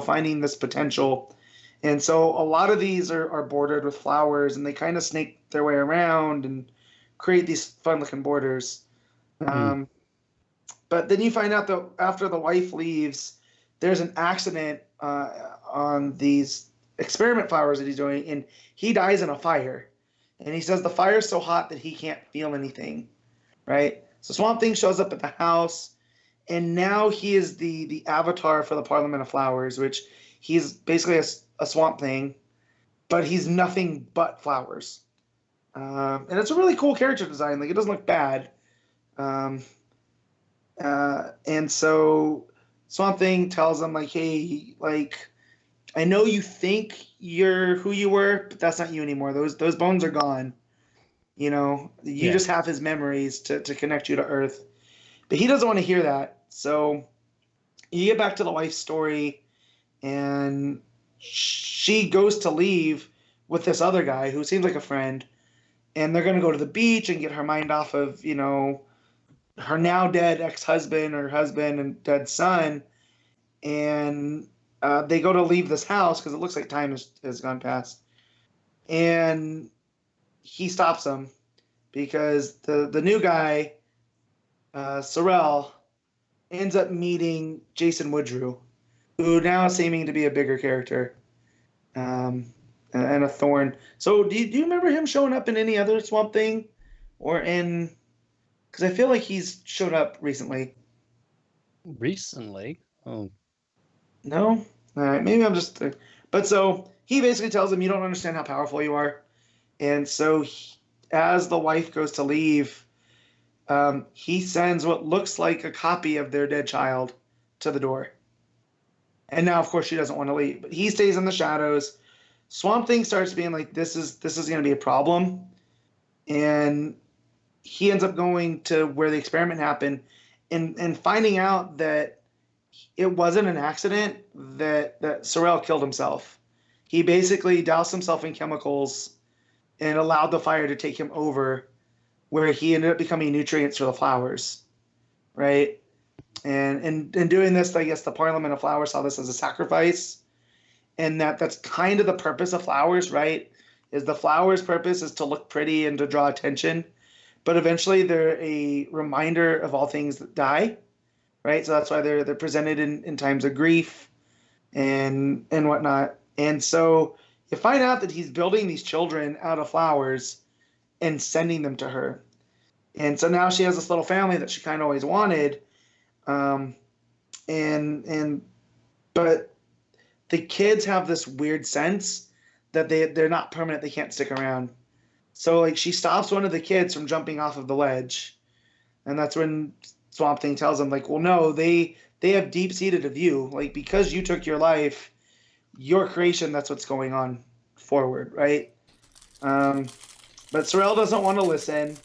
finding this potential. And so a lot of these are bordered with flowers, and they kind of snake their way around and create these fun-looking borders. Mm-hmm. But then you find out that after the wife leaves, there's an accident on these experiment flowers that he's doing, and he dies in a fire. And he says the fire's so hot that he can't feel anything, right? So Swamp Thing shows up at the house, and now he is the avatar for the Parliament of Flowers, which he's basically a Swamp Thing, but he's nothing but flowers. And it's a really cool character design. Like, it doesn't look bad. And so Swamp Thing tells him, like, hey, like, I know you think you're who you were, but that's not you anymore. Those bones are gone. You just have his memories to connect you to Earth. But he doesn't want to hear that. So you get back to the wife's story, and she goes to leave with this other guy who seems like a friend, and they're going to go to the beach and get her mind off of, her now dead ex-husband or husband and dead son. And they go to leave this house because it looks like time has gone past. And he stops them because the new guy, Sorrell, ends up meeting Jason Woodrue, who now is seeming to be a bigger character, and a thorn. So do you remember him showing up in any other Swamp Thing? Or in... Because I feel like he's showed up recently. Recently? Oh. No? All right, maybe I'm just... But so he basically tells him, you don't understand how powerful you are. And so as the wife goes to leave, he sends what looks like a copy of their dead child to the door. And now, of course, she doesn't want to leave. But he stays in the shadows. Swamp Thing starts being like, this is going to be a problem. And he ends up going to where the experiment happened and finding out that it wasn't an accident that Sorrell killed himself. He basically doused himself in chemicals and allowed the fire to take him over, where he ended up becoming nutrients for the flowers, right? And in doing this, I guess the Parliament of Flowers saw this as a sacrifice, and that's kind of the purpose of flowers, right? Is the flowers' purpose is to look pretty and to draw attention, but eventually they're a reminder of all things that die, right? So that's why they're presented in times of grief and whatnot. And so you find out that he's building these children out of flowers and sending them to her. And so now she has this little family that she kind of always wanted. But the kids have this weird sense that they're not permanent. They can't stick around. So like she stops one of the kids from jumping off of the ledge. And that's when Swamp Thing tells them, like, well, no, they have deep-seated of you. Like, because you took your life, your creation, that's what's going on forward, right? But Sorrell doesn't want to listen.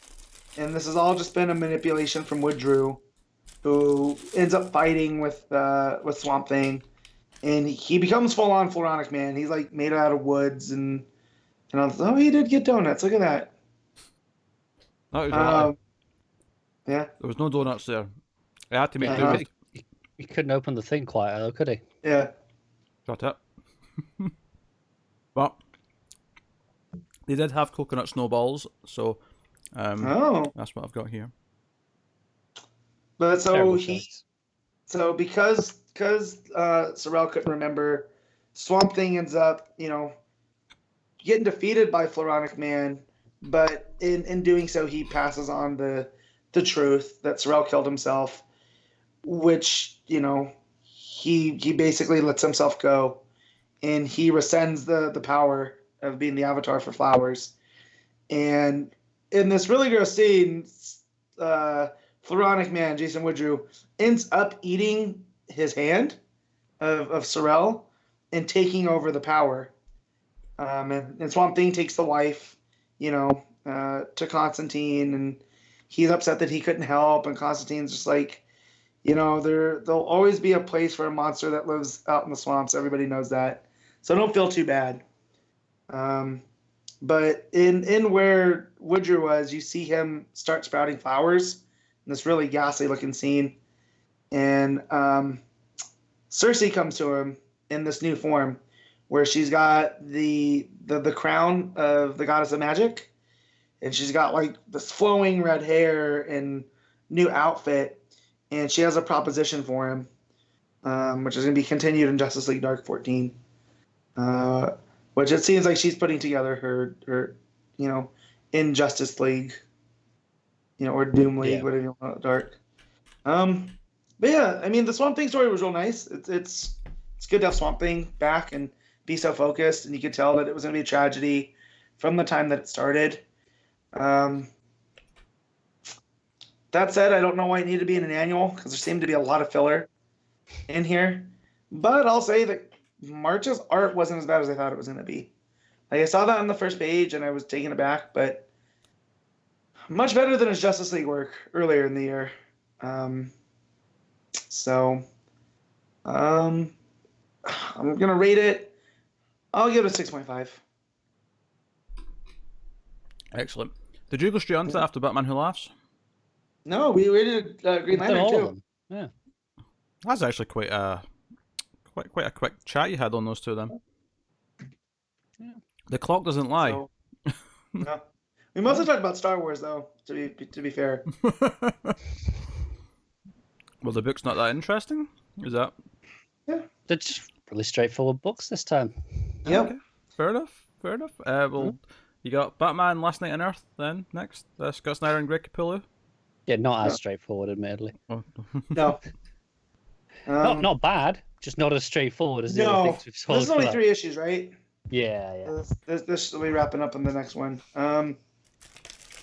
And this has all just been a manipulation from Woodrue, who ends up fighting with Swamp Thing. And he becomes full-on Floronic Man. He's like made out of woods and I was, oh, he did get donuts. Look at that. No, yeah. There was no donuts there. I had to make do Uh-huh. with. He couldn't open the thing quite, though, could he? Yeah. Got it. But they did have coconut snowballs, so that's what I've got here. But so Terrible he, choice. so because Sorrell couldn't remember, Swamp Thing ends up, getting defeated by Floronic Man, but in doing so, he passes on the truth that Sorel killed himself, which, you know, he basically lets himself go, and he rescinds the power of being the avatar for flowers. And in this really gross scene, Floronic Man, Jason Woodrue, ends up eating his hand of Sorel and taking over the power. And Swamp Thing takes the wife, you know, to Constantine, and he's upset that he couldn't help. And Constantine's just like, you know, there'll always be a place for a monster that lives out in the swamps. Everybody knows that, so don't feel too bad. But in where Woodrue was, you see him start sprouting flowers in this really ghastly looking scene, and Cersei comes to him in this new form, where she's got the crown of the goddess of magic, and she's got like this flowing red hair and new outfit, and she has a proposition for him, which is going to be continued in Justice League Dark 14, which it seems like she's putting together her you know, in Justice League, you know, or Doom League, whatever you want, Dark. But yeah, I mean, the Swamp Thing story was real nice. It's good to have Swamp Thing back and be so focused, and you could tell that it was going to be a tragedy from the time that it started. That said, I don't know why it needed to be in an annual, because there seemed to be a lot of filler in here. But I'll say that March's art wasn't as bad as I thought it was going to be. Like, I saw that on the first page, and I was taken aback, but much better than his Justice League work earlier in the year. I'm going to rate it. I'll give it a 6.5. Excellent. Did you go straight on to that after Batman Who Laughs? No, we rated Green Lantern too. Yeah. That's actually quite a quick chat you had on those two of them. Yeah. The clock doesn't lie. So, no. We mostly talked about Star Wars, though, to be fair. Well, the book's not that interesting? Is that? Yeah. They're just really straightforward books this time. Yep. Okay. Fair enough. Well, you got Batman Last Night on Earth then, next. Scott Snyder and Greg Capullo. Yeah, not as straightforward, admittedly. Oh. No. Not bad, just not as straightforward as the other things we've told. This is only 3 issues, right? Yeah. This will be wrapping up in the next one.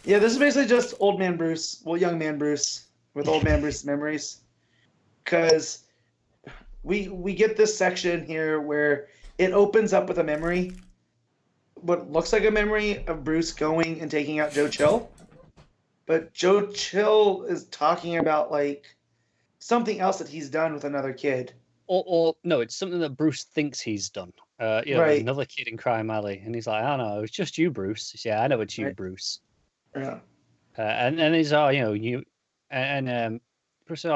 Yeah, this is basically just old man Bruce, well, young man Bruce, with old man Bruce's memories. Because we get this section here where it opens up with a memory, what looks like a memory of Bruce going and taking out Joe Chill. But Joe Chill is talking about, like, something else that he's done with another kid. Or no, it's something that Bruce thinks he's done. There's another kid in Crime Alley, and he's like, "I don't know, it's just you, Bruce." Yeah, I know it's you, right. Bruce. Yeah. And he's, you, and Bruce said,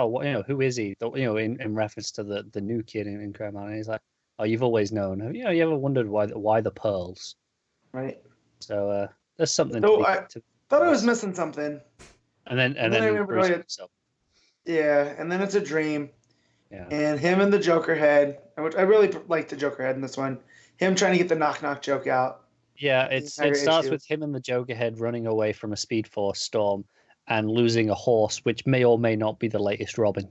who is he? In reference to the new kid in Crime Alley. And he's like, "Oh, you've always known. You ever wondered why the pearls?" Right. So there's something. I thought I was missing something. And then Bruce himself. Yeah, and then it's a dream. Yeah. And him and the Joker head, which I really like the Joker head in this one. Him trying to get the knock joke out. Yeah, it starts with him and the Joker head running away from a Speed Force storm and losing a horse, which may or may not be the latest Robin.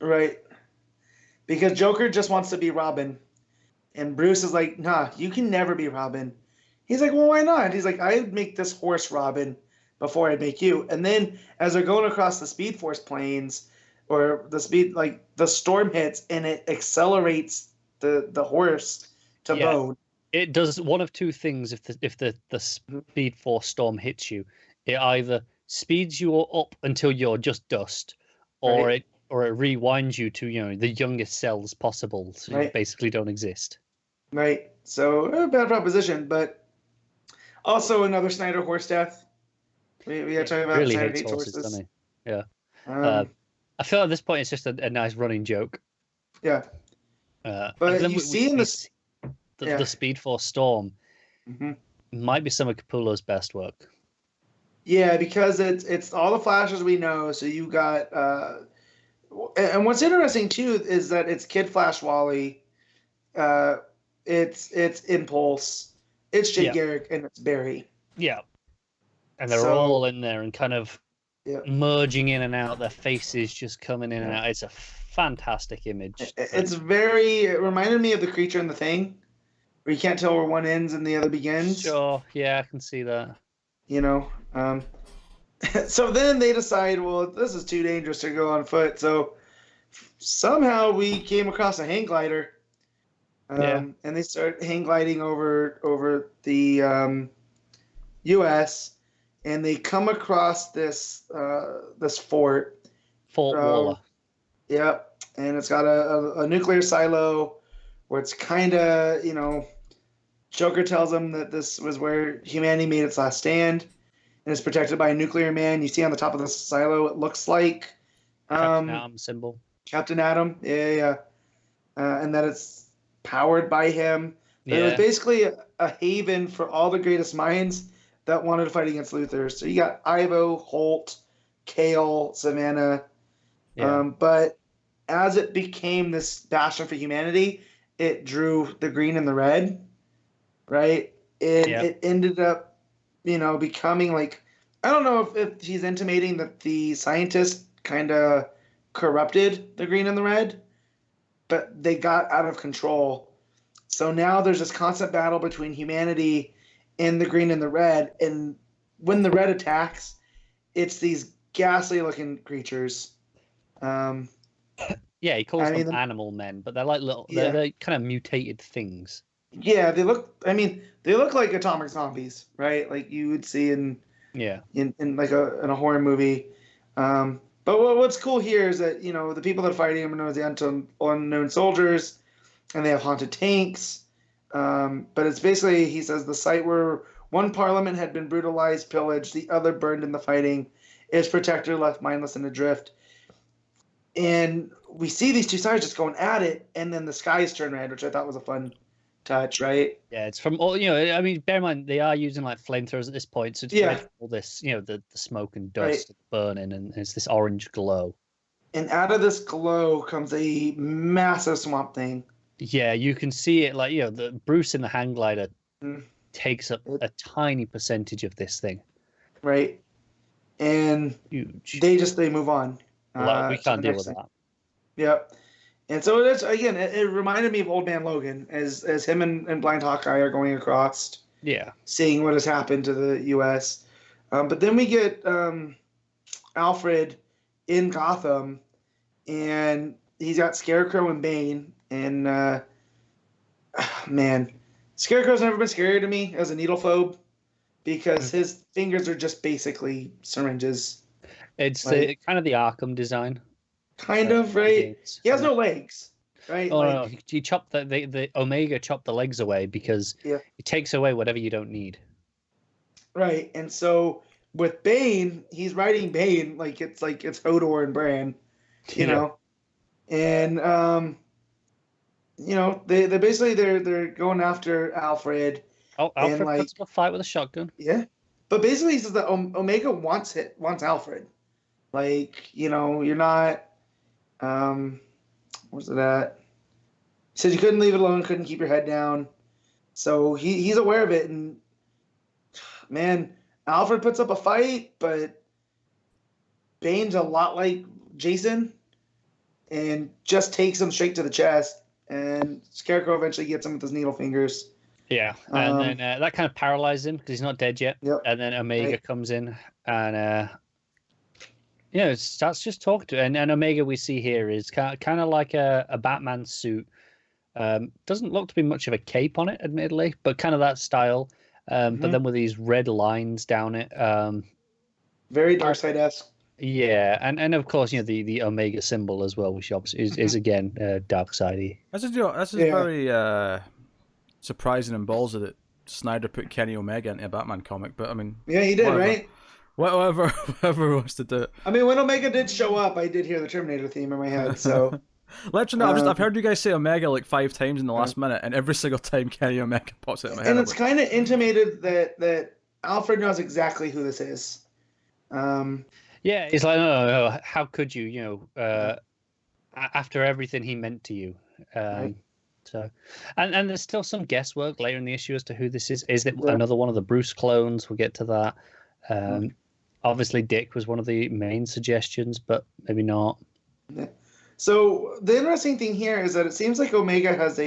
Right. Because Joker just wants to be Robin. And Bruce is like, "Nah, you can never be Robin." He's like, "Well, why not?" He's like, "I'd make this horse Robin before I'd make you." And then as they're going across the Speed Force plains, or the storm hits and it accelerates the horse to bone. It does one of two things. If the Speed Force storm hits you, it either speeds you up until you're just dust, or it rewinds you to the youngest cells possible, so you basically don't exist. Right. So a bad proposition, but also another Snyder horse death. We got to talk about really Snyder hates horses, doesn't he? Yeah. I feel at this point it's just a nice running joke. Yeah. But you see in this... The Speed Force storm might be some of Capullo's best work. Yeah, because it's all the flashes we know. So you got... and what's interesting, too, is that it's Kid Flash Wally. It's Impulse. It's Jay Yeah. Garrick and it's Barry. Yeah. And they're So- all in there and kind of Yeah. merging in and out. Their faces just coming in and out. It's a fantastic image. It reminded me of the Creature and the Thing, where you can't tell where one ends and the other begins. Sure, yeah, I can see that. You know, so then they decide, well, this is too dangerous to go on foot. So somehow we came across a hang glider, and they start hang gliding over the U.S. and they come across this fort. Fort Waller. Yep, and it's got a nuclear silo where it's kind of, you know, Joker tells them that this was where humanity made its last stand, and it's protected by a nuclear man. You see on the top of the silo, it looks like Captain Atom symbol. Captain Atom, yeah. And that it's powered by him. But It was basically a haven for all the greatest minds that wanted to fight against Luthor. So you got Ivo, Holt, Kale, Savannah. Yeah. But as it became this bastion for humanity, it drew the green and the red, right? It ended up, you know, becoming like, I don't know if he's intimating that the scientists kind of corrupted the green and the red, but they got out of control. So now there's this constant battle between humanity and the green and the red. And when the red attacks, it's these ghastly looking creatures. Yeah, he calls them animal men, but they're like little, they're kind of mutated things. Yeah, they look like atomic zombies, right? Like you would see in like in a horror movie. But what's cool here is that, you know, the people that are fighting them are known as the unknown soldiers, and they have haunted tanks. But it's basically, he says, the site where one parliament had been brutalized, pillaged, the other burned in the fighting. Its protector left mindless and adrift. And we see these two sides just going at it, and then the skies turn red, which I thought was a fun touch, right? Yeah, it's from all, you know, I mean, bear in mind, they are using like flamethrowers at this point, so it's red from all this, you know, the smoke and dust burning, and it's this orange glow. And out of this glow comes a massive swamp thing. Yeah, you can see it, like, you know, the Bruce in the hang glider takes up a tiny percentage of this thing. Right. And huge. They move on. We can't deal with that. Yep. And so it's, again, it reminded me of Old Man Logan as him and Blind Hawkeye are going across. Yeah. Seeing what has happened to the U.S. But then we get Alfred in Gotham, and he's got Scarecrow and Bane. And, man, Scarecrow's never been scary to me as a needle phobe because his fingers are just basically syringes. It's kind of the Arkham design. Kind of, right? He has no legs, right? Oh, no. He chopped the Omega chopped the legs away because it takes away whatever you don't need. Right. And so with Bane, he's writing Bane like it's Hodor and Bran, you know. And you know, they basically they're going after Alfred. Oh, Alfred puts up a fight with a shotgun. Yeah. But basically he says that Omega wants Alfred. Like, you know, you're not what's it at? He said you couldn't leave it alone, couldn't keep your head down. So he's aware of it, and man, Alfred puts up a fight, but Bane's a lot like Jason and just takes him straight to the chest, and Scarecrow eventually gets him with his needle fingers. Yeah, and then that kind of paralyzes him because he's not dead yet. Yep. And then Omega comes in and starts just talking to, and Omega we see here is kind of like a Batman suit. Doesn't look to be much of a cape on it, admittedly, but kind of that style. But then with these red lines down it. Very Darkseid-esque. Yeah, and of course, you know, the Omega symbol as well, which obviously is again Darkseid-y. This is very surprising and ballsy that Snyder put Kenny Omega into a Batman comic, but I mean, yeah, he did, whatever. right? Whatever wants to do it. I mean, when Omega did show up, I did hear the Terminator theme in my head. So, let you know, I've heard you guys say Omega like 5 times in the last minute, and every single time Kenny Omega pops out of my head. And it's kind of intimated that Alfred knows exactly who this is. Yeah, it's like, no, how could you, you know, after everything he meant to you. So, and there's still some guesswork later in the issue as to who this is. Is it another one of the Bruce clones? We'll get to that. Obviously, Dick was one of the main suggestions, but maybe not. Yeah. So the interesting thing here is that it seems like Omega has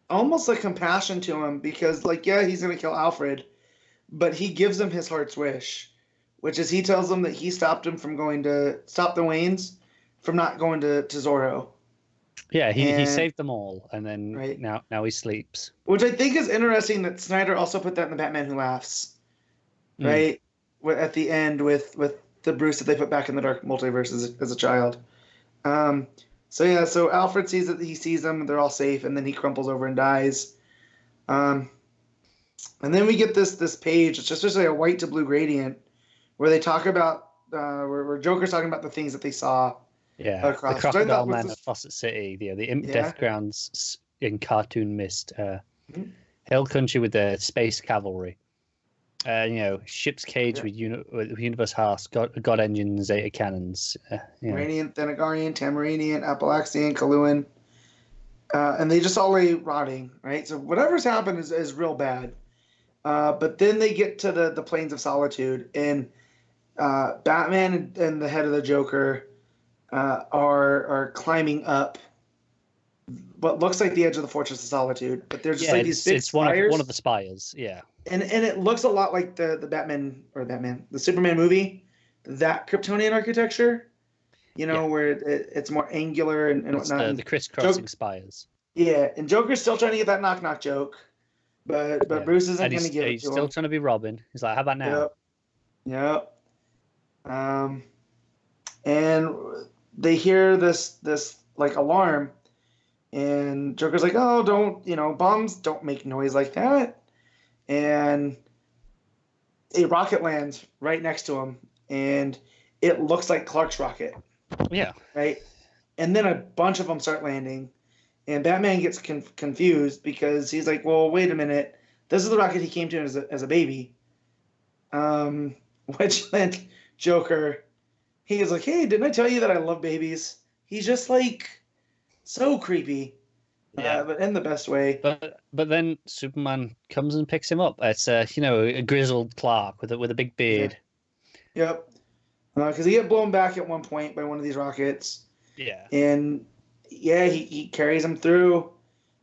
almost a compassion to him because, like, yeah, he's going to kill Alfred, but he gives him his heart's wish, which is he tells them that he stopped the Waynes from not going to Zorro. Yeah, he saved them all, and then now he sleeps. Which I think is interesting that Snyder also put that in the Batman Who Laughs, right? At the end with the Bruce that they put back in the Dark Multiverse as a child. So Alfred sees that he sees them, they're all safe, and then he crumples over and dies. And then we get this page. It's just like a white to blue gradient where they talk about where Joker's talking about the things that they saw. Yeah, across. The Crocodile Man at Fawcett City, the Imp Death Grounds in cartoon mist, Hill Country with the space cavalry, Ship's Cage with Universe Hearts, God Engine, Zeta Cannons, Radiant, Thanagarian, Tamaranian, Apalaxian, Kaluan, and they just all lay rotting, right? So whatever's happened is real bad. But then they get to the Plains of Solitude, and Batman and the head of the Joker are climbing up what looks like the edge of the Fortress of Solitude, but there's just these big spires. One of the spires, yeah. And it looks a lot like the Superman movie, that Kryptonian architecture, where it's more angular and whatnot. The crisscrossing spires. Yeah, and Joker's still trying to get that knock-knock joke, but Bruce isn't going to give it to him. He's still trying to be Robin. He's like, how about now? Yep. And they hear this like alarm, and Joker's like, oh, don't, bombs don't make noise like that. And a rocket lands right next to him, and it looks like Clark's rocket. Yeah. Right? And then a bunch of them start landing, and Batman gets confused because he's like, well, wait a minute. This is the rocket he came to as a baby. Which meant Joker, he is like, hey, didn't I tell you that I love babies? He's just like so creepy. Yeah, but in the best way. But then Superman comes and picks him up. It's a grizzled Clark with a big beard. Yeah. Yep. Because he get blown back at one point by one of these rockets. Yeah. And he carries him through,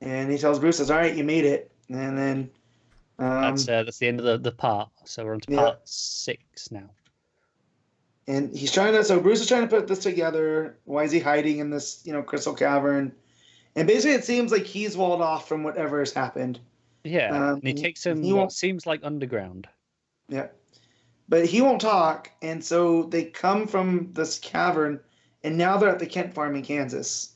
and he tells Bruce, "All right, you made it." And then that's the end of the part. So we're on to part 6 now. And so Bruce is trying to put this together. Why is he hiding in this crystal cavern? And basically, it seems like he's walled off from whatever has happened. Yeah, and he takes him what seems like underground. Yeah. But he won't talk, and so they come from this cavern, and now they're at the Kent farm in Kansas.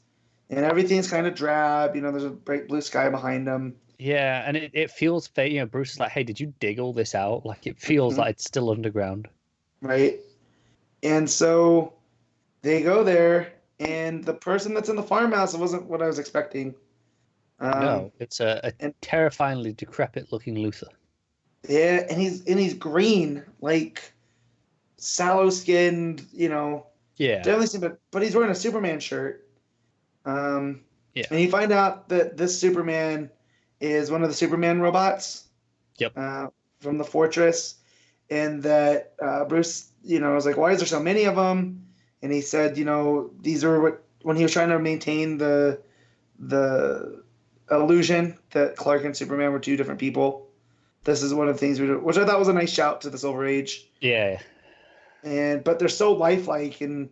And everything's kind of drab. There's a bright blue sky behind them. Yeah, and it feels fake. Bruce is like, hey, did you dig all this out? Like, it feels like it's still underground. Right. And so they go there, and the person that's in the farmhouse wasn't what I was expecting. No, it's a terrifyingly decrepit-looking Luthor. Yeah, and he's green, like sallow-skinned, Yeah. Definitely, but he's wearing a Superman shirt. Yeah. And you find out that this Superman is one of the Superman robots. Yep. From the Fortress, and that Bruce, was like, why is there so many of them? And he said, these are when he was trying to maintain the illusion that Clark and Superman were two different people. This is one of the things we do, which I thought was a nice shout to the Silver Age. Yeah. But they're so lifelike, and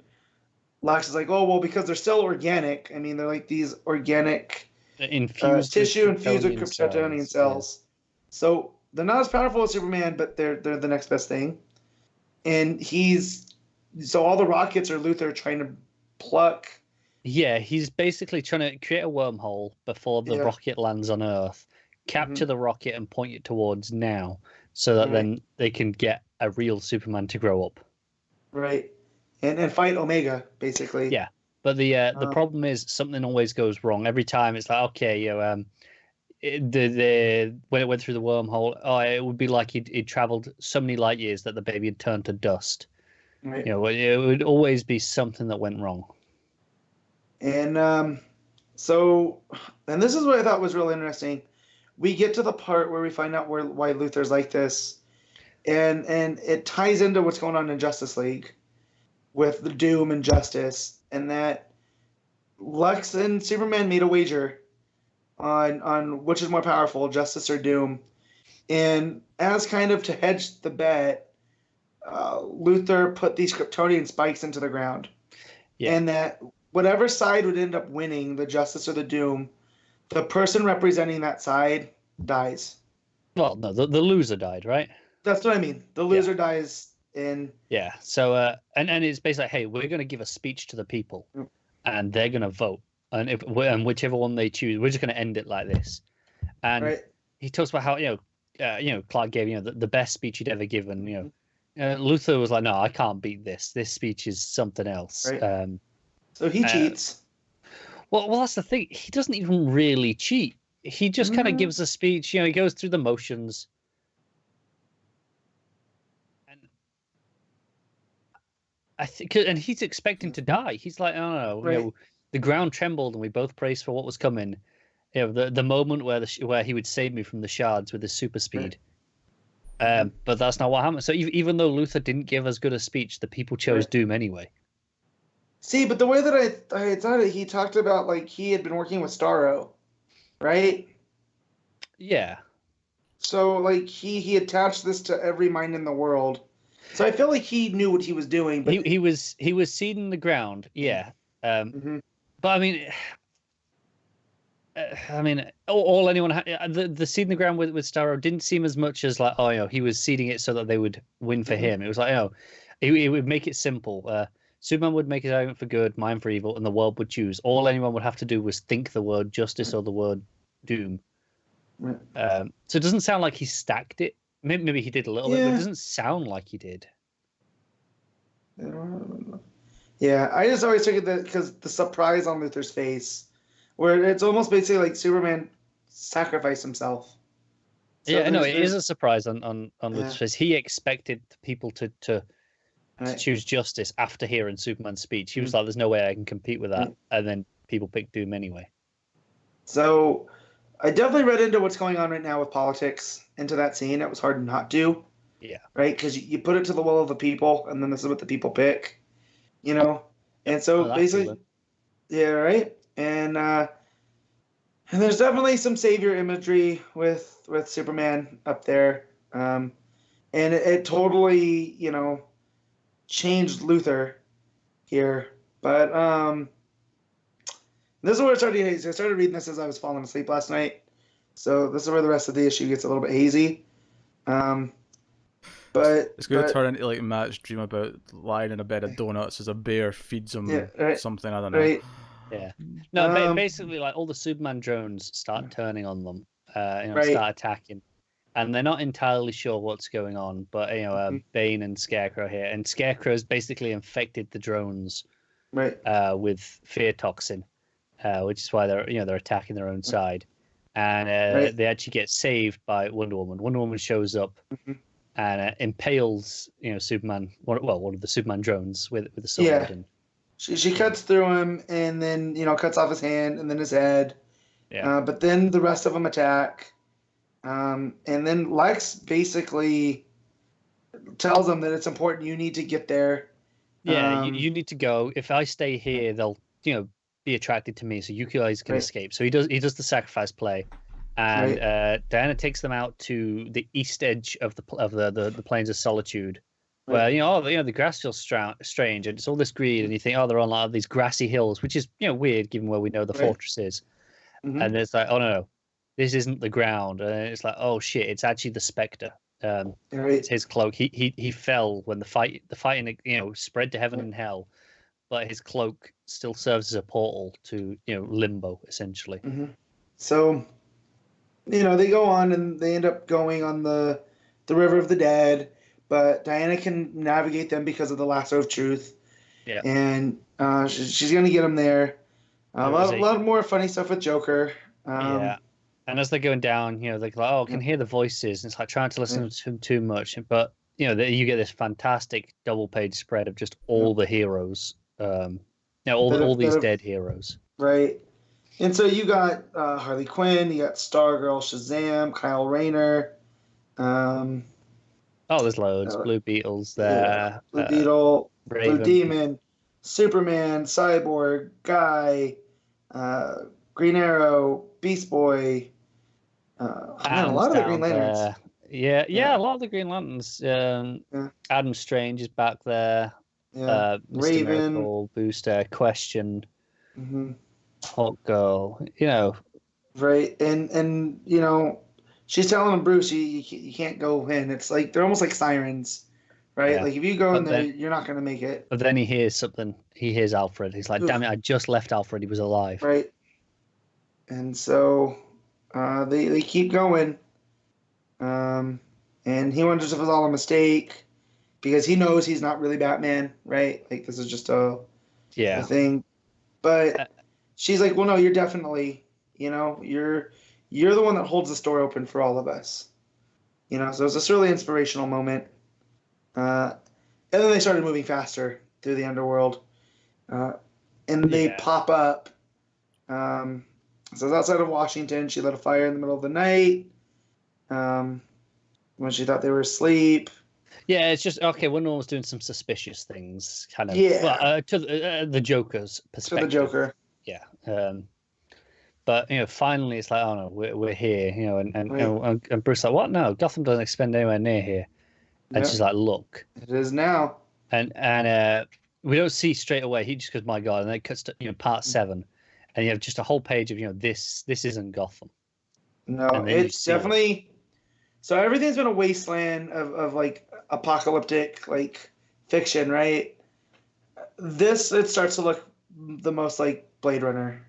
Lex is like, oh, well, because they're still organic. I mean, they're like these organic tissue infused with Kryptonian cells. Yeah. So they're not as powerful as Superman, but they're the next best thing. And so all the rockets are Luthor trying to pluck. Yeah, he's basically trying to create a wormhole before the rocket lands on Earth, capture the rocket and point it towards now, so that then they can get a real Superman to grow up. Right. And fight Omega, basically. Yeah. But the problem is something always goes wrong. Every time it's like, okay, when it went through the wormhole, it would be like he'd traveled so many light years that the baby had turned to dust. Right. It would always be something that went wrong. And So, and this is what I thought was really interesting. We get to the part where we find out why Luther's like this, and it ties into what's going on in Justice League with the Doom and Justice, and that Lex and Superman made a wager on which is more powerful, Justice or Doom, and as kind of to hedge the bet, Luther put these Kryptonian spikes into the ground, and that whatever side would end up winning, the Justice or the Doom, the person representing that side dies. Well, no, the loser died, right? That's what I mean. The loser dies in... Yeah. So, and it's basically like, hey, we're going to give a speech to the people, and they're going to vote, and whichever one they choose, we're just going to end it like this. And he talks about how Clark gave the best speech he'd ever given. Luther was like, no, I can't beat this. This speech is something else. Right. So he cheats. Well, that's the thing. He doesn't even really cheat. He just kind of gives a speech. He goes through the motions. And I think, and he's expecting to die. He's like, oh no, the ground trembled, and we both braced for what was coming. The moment where he would save me from the shards with his super speed. But that's not what happened. So even though Luther didn't give as good a speech, the people chose Doom anyway. See, but the way that I thought it, he talked about like he had been working with Starro, right? Yeah. So like he attached this to every mind in the world. So I feel like he knew what he was doing. But he was seeding the ground, yeah. But I mean, all anyone had, the seed in the ground with Starro didn't seem as much as like, he was seeding it so that they would win for him. It was like, he would make it simple. Superman would make his argument for good, mine for evil, and the world would choose. All anyone would have to do was think the word justice or the word doom. So it doesn't sound like he stacked it. Maybe he did a little bit, but it doesn't sound like he did. Yeah, I just always took it that because the surprise on Luther's face, where it's almost basically like Superman sacrificed himself. So it is a surprise on Luther's face. He expected people to choose justice after hearing Superman's speech. He was like, there's no way I can compete with that. And then people picked Doom anyway. So I definitely read into what's going on right now with politics into that scene. It was hard not to. Yeah. Right? Because you put it to the will of the people, and then this is what the people pick. And so basically... Yeah, right? And there's definitely some savior imagery with Superman up there. And it totally, changed Luther here. But this is where it started getting hazy. I started reading this as I was falling asleep last night. So this is where the rest of the issue gets a little bit hazy. But it's going to turn into like Matt's dream about lying in a bed of donuts as a bear feeds him something, I don't know. Right. Yeah. No, basically like all the Superman drones start turning on them, start attacking. And they're not entirely sure what's going on, but Bane and Scarecrow here, and Scarecrow's basically infected the drones, with fear toxin, which is why they're attacking their own side, and they actually get saved by Wonder Woman. Wonder Woman shows up and impales Superman, one of the Superman drones with a sword. Yeah. And she cuts through him and then cuts off his hand and then his head. Yeah. But then the rest of them attack. And then Lex basically tells them that it's important. You need to get there. Yeah, you need to go. If I stay here, they'll be attracted to me, so you guys can escape. So he does the sacrifice play, and Diana takes them out to the east edge of the Plains of Solitude, where the grass feels strange, and it's all this green, and you think, they're on like these grassy hills, which is weird given where we know the fortress is, and it's like, oh no. This isn't the ground, and it's like, oh shit! It's actually the Spectre. It's his cloak. He fell when the fighting spread to heaven and hell, but his cloak still serves as a portal to limbo essentially. So, they go on and they end up going on the River of the Dead, but Diana can navigate them because of the lasso of truth. Yeah, and she's gonna get them there. A lot more funny stuff with Joker. Yeah. And as they're going down, they're like, I can hear the voices. And it's like trying to listen to them too much. But, you get this fantastic double-page spread of just all the heroes. All these dead heroes. Right. And so you got Harley Quinn, you got Stargirl, Shazam, Kyle Rayner, um, there's loads. Blue Beetles there. Blue Beetle, Blue Raven. Demon, Superman, Cyborg, Guy, Green Arrow, Beast Boy. Man, a lot of the Green Lanterns. There. Yeah, a lot of the Green Lanterns. Adam Strange is back there. Yeah. Mr. Raven. Miracle, Booster, Question, Mm-hmm. Hot Girl. You know. Right, and you know, she's telling him, Bruce, you can't go in. It's like they're almost like sirens, right? Yeah. Like if you go in But there, then- you're not gonna make it. But then he hears something. He hears Alfred. He's like, "Damn it! I just left Alfred. He was alive." Right. And so they keep going. And he wonders if it was all a mistake because he knows he's not really Batman, right? Like this is just a thing. But she's like, well, no, you're definitely, you know, you're the one that holds the store open for all of us. You know, so it's this really inspirational moment. And then they started moving faster through the underworld. And they pop up. So it's outside of Washington. She lit a fire in the middle of the night. When she thought they were asleep. Yeah, it's just okay. When no one was doing some suspicious things, kind of. Yeah. Well, to the Joker's perspective. To the Joker. Yeah. But you know, finally, it's like, oh no, we're here. You know, and Bruce's like, what? No, Gotham doesn't expend anywhere near here. And she's like, look, it is now. And we don't see straight away. He just goes, my God, and then it cuts to part 7, and you have just a whole page of this isn't Gotham. No, it's definitely. So everything's been a wasteland of like apocalyptic like fiction, right? It starts to look the most like Blade Runner.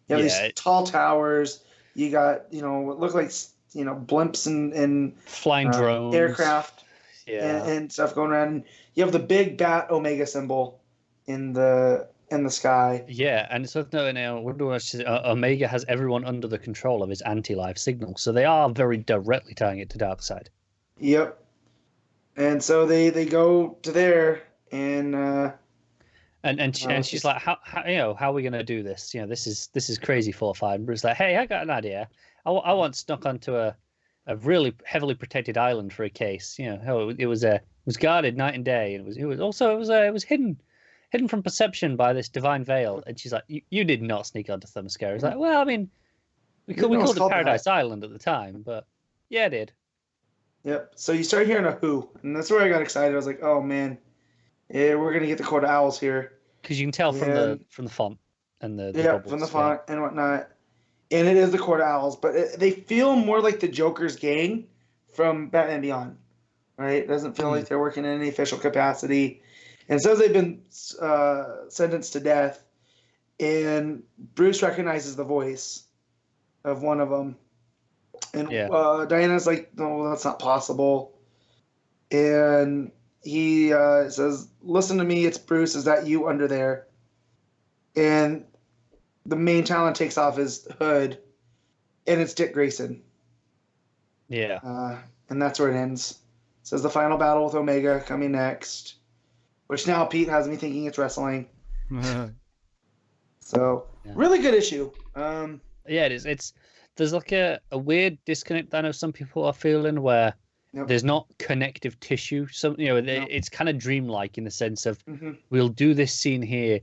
You have these tall towers. You got what look like blimps and flying drones, aircraft, and stuff going around. And you have the big bat Omega symbol in the sky. Yeah, and so Omega has everyone under the control of his anti-life signal, so they are very directly tying it to Darkseid. Yep. And so they go to there and she's like, how are we gonna do this? This is crazy 4-5. And Bruce's like, hey, I got an idea. I want snuck onto a really heavily protected island for a case. It was guarded night and day, and it was hidden from perception by this divine veil. And she's like, you did not sneak onto Themyscira. It's like, well, I mean, we called it Paradise Island at the time, but yeah, I did. Yep. So you start hearing a who, and that's where I got excited. I was like, oh man, yeah, we're gonna get the Court of Owls here. Because you can tell from the font and the bubbles, from the font and whatnot. And it is the Court of Owls, but they feel more like the Joker's gang from Batman Beyond, right? It doesn't feel like they're working in any official capacity. And says they've been sentenced to death, and Bruce recognizes the voice of one of them. And Diana's like, no, that's not possible. And he says, listen to me, it's Bruce, is that you under there? And the main talent takes off his hood, and it's Dick Grayson. Yeah. And that's where it ends. It says the final battle with Omega coming next. Which now Pete has me thinking it's wrestling. So really good issue. Yeah, it is. There's like a weird disconnect I know some people are feeling where there's not connective tissue. It's kind of dreamlike in the sense of we'll do this scene here,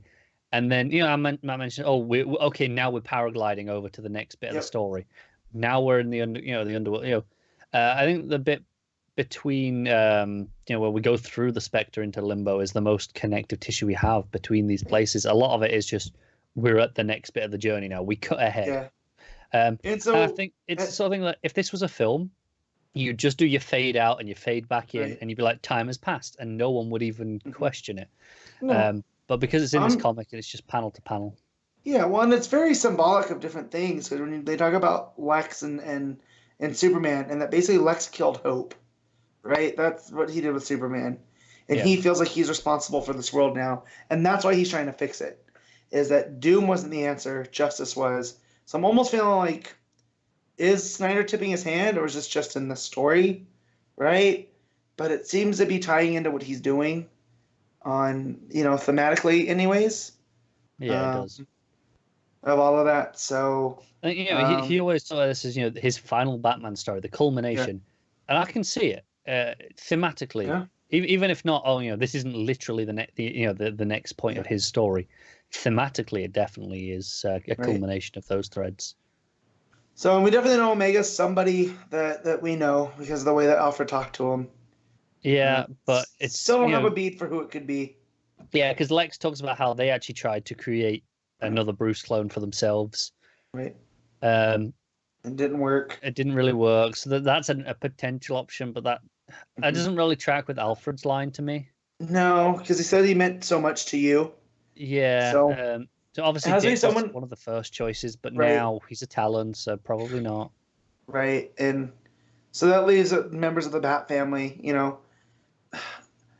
and then I mentioned now we're paragliding over to the next bit of the story. Now we're in the underworld. I think the bit between where we go through the Spectre into Limbo is the most connective tissue we have between these places. A lot of it is just we're at the next bit of the journey now. We cut ahead. And I think it's the sort of thing that if this was a film, you just do your fade out and you fade back in, and you'd be like, time has passed, and no one would even question it. No. But because it's in this comic and it's just panel to panel. Yeah, well, and it's very symbolic of different things. Because when they talk about Lex and Superman, and that basically Lex killed Hope. Right? That's what he did with Superman. And he feels like he's responsible for this world now. And that's why he's trying to fix it. Is that Doom wasn't the answer, Justice was. So I'm almost feeling like, is Snyder tipping his hand, or is this just in the story? Right? But it seems to be tying into what he's doing on, thematically anyways. Yeah, it does. of all of that. So You know, he always saw this as, you know, his final Batman story, the culmination, and I can see it thematically. Yeah. Even if not, you know, this isn't literally the next point of his story. Thematically, it definitely is a culmination of those threads. So we definitely know Omega's somebody that we know because of the way that Alfred talked to him. Yeah, but it's still don't have a beat for who it could be. Yeah, because Lex talks about how they actually tried to create another Bruce clone for themselves. Right. It didn't work. It didn't really work. So that's a potential option, but that doesn't really track with Alfred's line to me. No, because he said he meant so much to you. Yeah. So obviously, Dick was one of the first choices, but now he's a Talon, so probably not. Right, and so that leaves members of the Bat family. You know,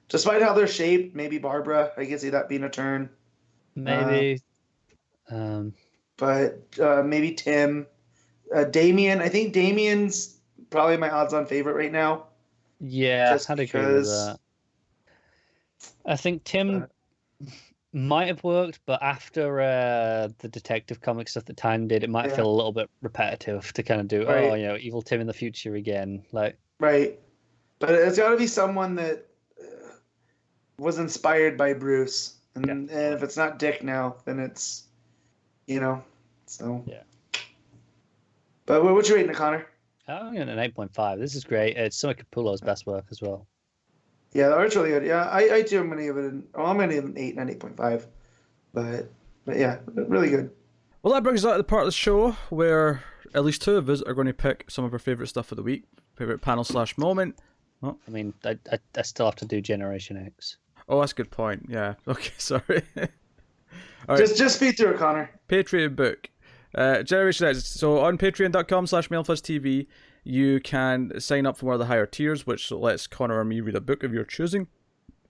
despite how they're shaped, maybe Barbara. I can see that being a turn. Maybe. But maybe Tim. Damien. I think Damien's probably my odds-on favorite right now. Yeah, I'd agree with that. I think Tim might have worked, but after the Detective Comics stuff that Time did, it might feel a little bit repetitive to kind of do, you know, evil Tim in the future again. Like, right. But it's got to be someone that was inspired by Bruce. And if it's not Dick now, then it's, you know, so. Yeah. But what's your rating, Connor? I'm going an 8.5. This is great. It's some of Capullo's best work as well. Yeah, the art's really good. Yeah, I too am going to give it I'm going to give it an 8, not 8.5. But yeah, really good. Well, that brings us to the part of the show where at least two of us are going to pick some of our favourite stuff of the week. Favourite panel/moment. Oh. I mean, I still have to do Generation X. Oh, that's a good point. Yeah. Okay, sorry. All right. Just speed through it, Connor. Patreon book. Generation X. So on patreon.com/MailFuzzTV, you can sign up for one of the higher tiers, which lets Connor or me read a book of your choosing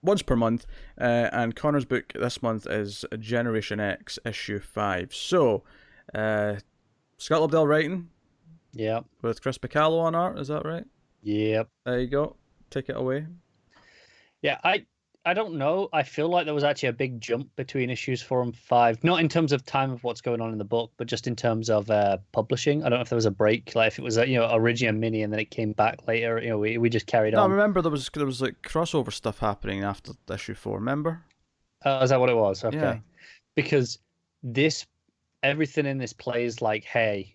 once per month. And Connor's book this month is Generation X issue 5. So, Scott Lobdell writing. Yep. With Chris Bacallo on art, is that right? Yep. There you go. Take it away. Yeah, I don't know. I feel like there was actually a big jump between issues 4 and 5. Not in terms of time of what's going on in the book, but just in terms of publishing. I don't know if there was a break, like if it was originally a mini and then it came back later. You know, we just carried on. No, I remember there was like crossover stuff happening after issue 4. Remember? Is that what it was? Okay. Yeah. Because everything in this plays like, hey,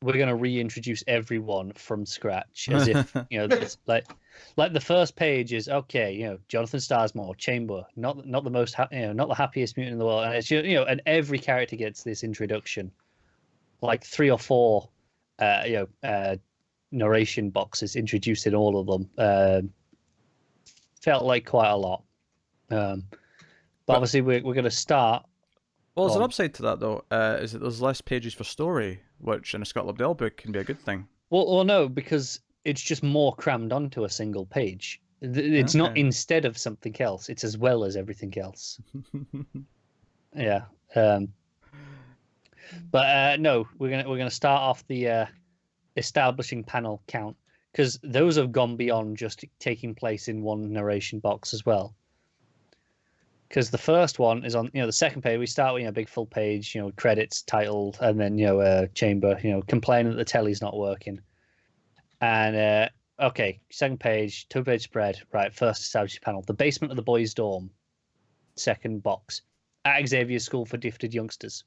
we're going to reintroduce everyone from scratch, as if it's like the first page is okay. Jonathan Starsmore, Chamber, not the most not the happiest mutant in the world, and it's and every character gets this introduction, like 3 or 4, narration boxes introduced in all of them. Felt like quite a lot, but obviously we're going to start. Well, there's an upside to that, though, is that there's less pages for story, which in a Scott Lobdell book can be a good thing. Well, no, because it's just more crammed onto a single page. It's not instead of something else. It's as well as everything else. Yeah. But no, we're gonna start off the establishing panel count, because those have gone beyond just taking place in one narration box as well. Because the first one is on, the second page. We start with a big full page, credits, titled, and then Chamber, complaining that the telly's not working. And second page, 2-page spread. Right, first established panel: the basement of the boys' dorm. Second box: at Xavier's School for Gifted Youngsters.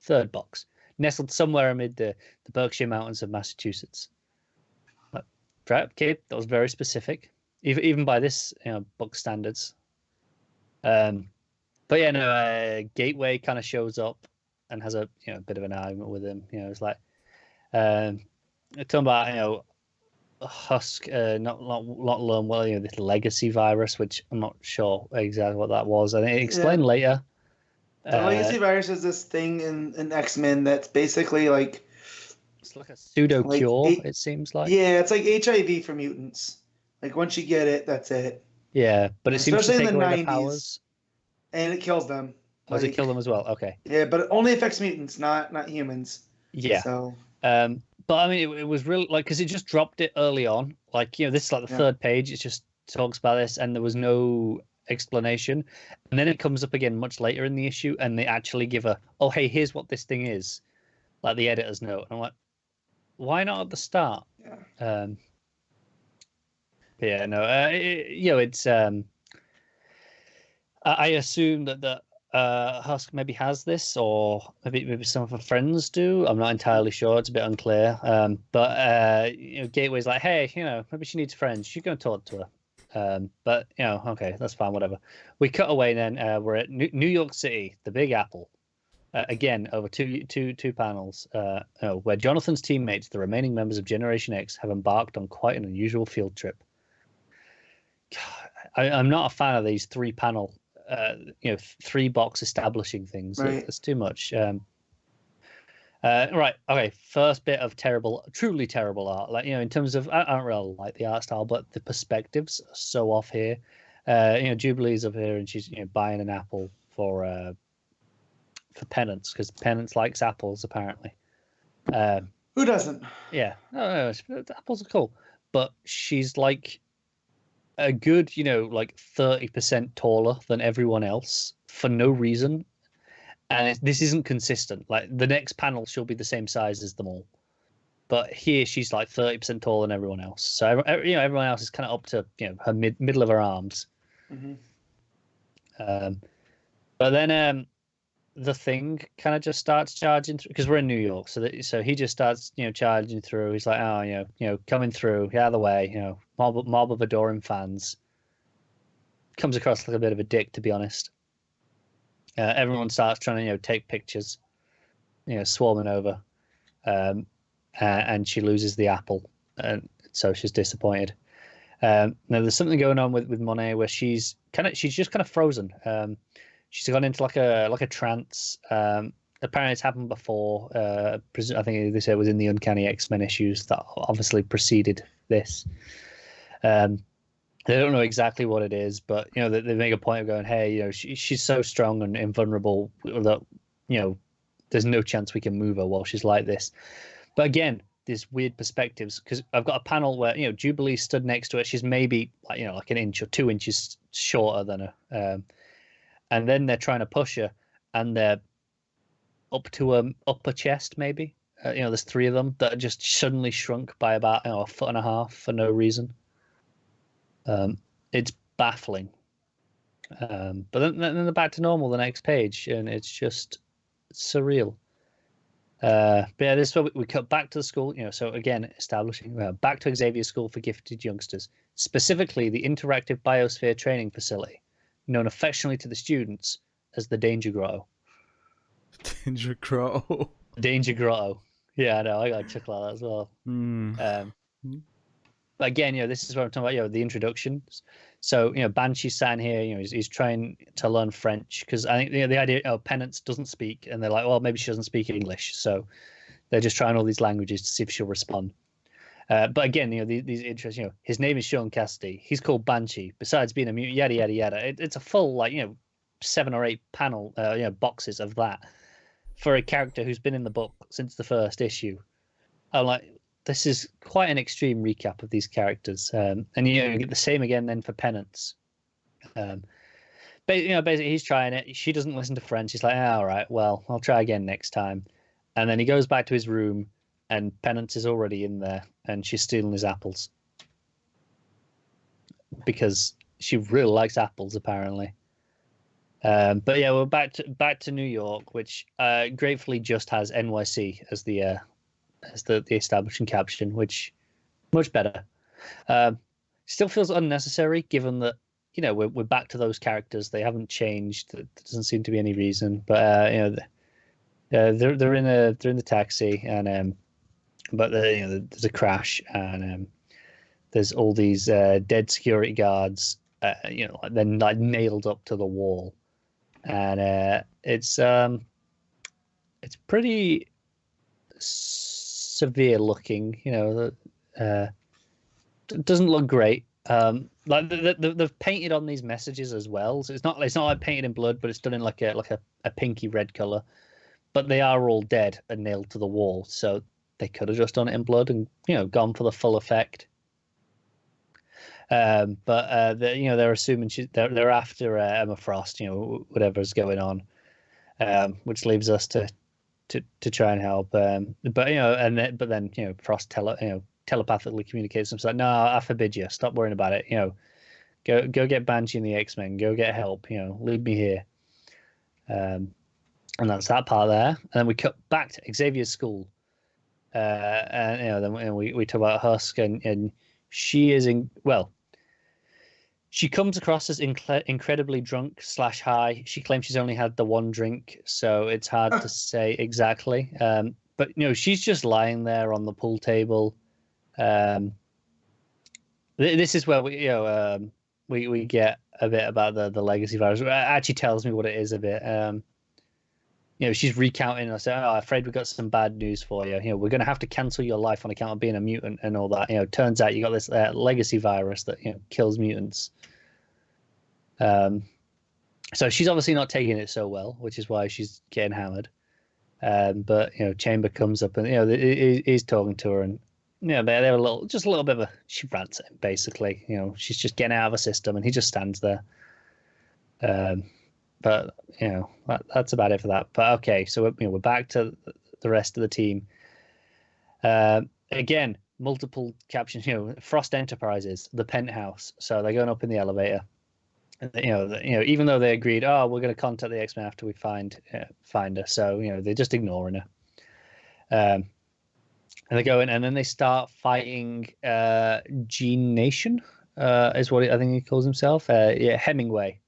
Third box: nestled somewhere amid the Berkshire Mountains of Massachusetts. Right, okay, that was very specific, even by this book standards. But yeah, no, Gateway kind of shows up and has a bit of an argument with him. It's like talking about Husk not learn well this legacy virus, which I'm not sure exactly what that was. I think explained later. The legacy virus is this thing in X-Men that's basically like it's like a pseudo cure. It seems like it's like HIV for mutants. Like once you get it, that's it. Yeah, but it seems to take in the away 90s, the powers. And it kills them. Does it kill them as well? Okay. Yeah, but it only affects mutants, not humans. Yeah. So. But I mean, it was really because it just dropped it early on. Like this is like the third page. It just talks about this, and there was no explanation, and then it comes up again much later in the issue, and they actually give a, oh hey, here's what this thing is, like the editor's note. And I'm like, why not at the start? Yeah. Yeah, no, it's I assume that Husk maybe has this, or maybe some of her friends do. I'm not entirely sure. It's a bit unclear. But Gateway's like, hey, maybe she needs friends. You go and talk to her. But okay, that's fine. Whatever. We cut away. Then we're at New York City, the Big Apple. Again, over two panels, where Jonathan's teammates, the remaining members of Generation X, have embarked on quite an unusual field trip. I'm not a fan of these 3-panel. 3-box establishing things. Right. That's too much. Right. Okay. First bit of truly terrible art. Like, in terms of, I don't really like the art style, but the perspectives are so off here. Jubilee's up here and she's buying an apple for Penance, because Penance likes apples apparently. Who doesn't? Yeah. No, apples are cool, but she's like a good, like 30% taller than everyone else for no reason. And this isn't consistent. Like, the next panel, she'll be the same size as them all. But here, she's like 30% taller than everyone else. So, everyone else is kind of up to, her middle of her arms. Mm-hmm. But then the Thing kind of just starts charging through, because we're in New York. So he just starts, charging through. He's like, oh, coming through, out of the way, mob of adoring fans. Comes across like a bit of a dick, to be honest. Everyone starts trying to, take pictures, swarming over. And she loses the apple. And so she's disappointed. Now there's something going on with Monet where she's just kind of frozen. She's gone into like a trance. Apparently it's happened before. I think they said it was in the Uncanny X-Men issues that obviously preceded this. They don't know exactly what it is, but they make a point of going, hey, she's so strong and invulnerable that there's no chance we can move her while she's like this. But again, there's weird perspectives, because I've got a panel where Jubilee stood next to her. She's maybe like an inch or 2 inches shorter than her, and then they're trying to push her, and they're up to her upper chest maybe. There's 3 of them that are just suddenly shrunk by about 1.5 feet for no reason. It's baffling. But then they're back to normal the next page, and it's just surreal. But yeah, this is where we cut back to the school. So again, establishing back to Xavier's School for Gifted Youngsters, specifically the Interactive Biosphere Training Facility, known affectionately to the students as the Danger Grotto. Danger Grotto. Danger Grotto. Yeah, I know. I got a chuckle at that as well. But again, this is what I'm talking about. The introductions. So Banshee's sat here. He's trying to learn French, because I think the idea Penance doesn't speak, and they're like, well, maybe she doesn't speak English, so they're just trying all these languages to see if she'll respond. But again, these interests. His name is Sean Cassidy. He's called Banshee. Besides being a mutant, yada yada yada. It's a full 7 or 8 panel boxes of that for a character who's been in the book since the first issue. I'm like, this is quite an extreme recap of these characters, and you get the same again then for Penance. But basically he's trying it. She doesn't listen to friends. She's like, all right, well, I'll try again next time. And then he goes back to his room, and Penance is already in there, and she's stealing his apples because she really likes apples, apparently. But yeah, we're back to New York, which gratefully just has NYC as the establishing caption, which much better. Still feels unnecessary, given that we're back to those characters. They haven't changed. There doesn't seem to be any reason. But they're in the taxi, and but there's a crash, and there's all these dead security guards, then nailed up to the wall, and it's pretty severe looking. It doesn't look great. Like they've painted on these messages as well, so it's not like painted in blood, but it's done in like a pinky red color. But they are all dead and nailed to the wall, so they could have just done it in blood and gone for the full effect. But they're assuming they're after Emma Frost, whatever's going on, which leaves us to try and help. But then Frost telepathically communicates and like, no, I forbid you. Stop worrying about it. Go get Banshee and the X-Men. Go get help. Leave me here. And that's that part there. And then we cut back to Xavier's school. And then we talk about Husk, and she is she comes across as incredibly drunk / high. She claims she's only had the one drink, so it's hard to say exactly. But she's just lying there on the pool table. This is where we get a bit about the legacy virus. It actually tells me what it is a bit. She's recounting. I say, "Oh, afraid we got some bad news for you. We're going to have to cancel your life on account of being a mutant and all that. Turns out you got this legacy virus that kills mutants." So she's obviously not taking it so well, which is why she's getting hammered. But Chamber comes up and he's talking to her, and they're a little bit of she rants at him basically. She's just getting out of her system, and he just stands there. But that's about it for that. But okay, so we're back to the rest of the team. Again, multiple captions. Frost Enterprises, the penthouse. So they're going up in the elevator. And even though they agreed, we're going to contact the X-Men after we find her. So they're just ignoring her. And they go in, and then they start fighting Gene Nation, is what I think he calls himself. Hemingway.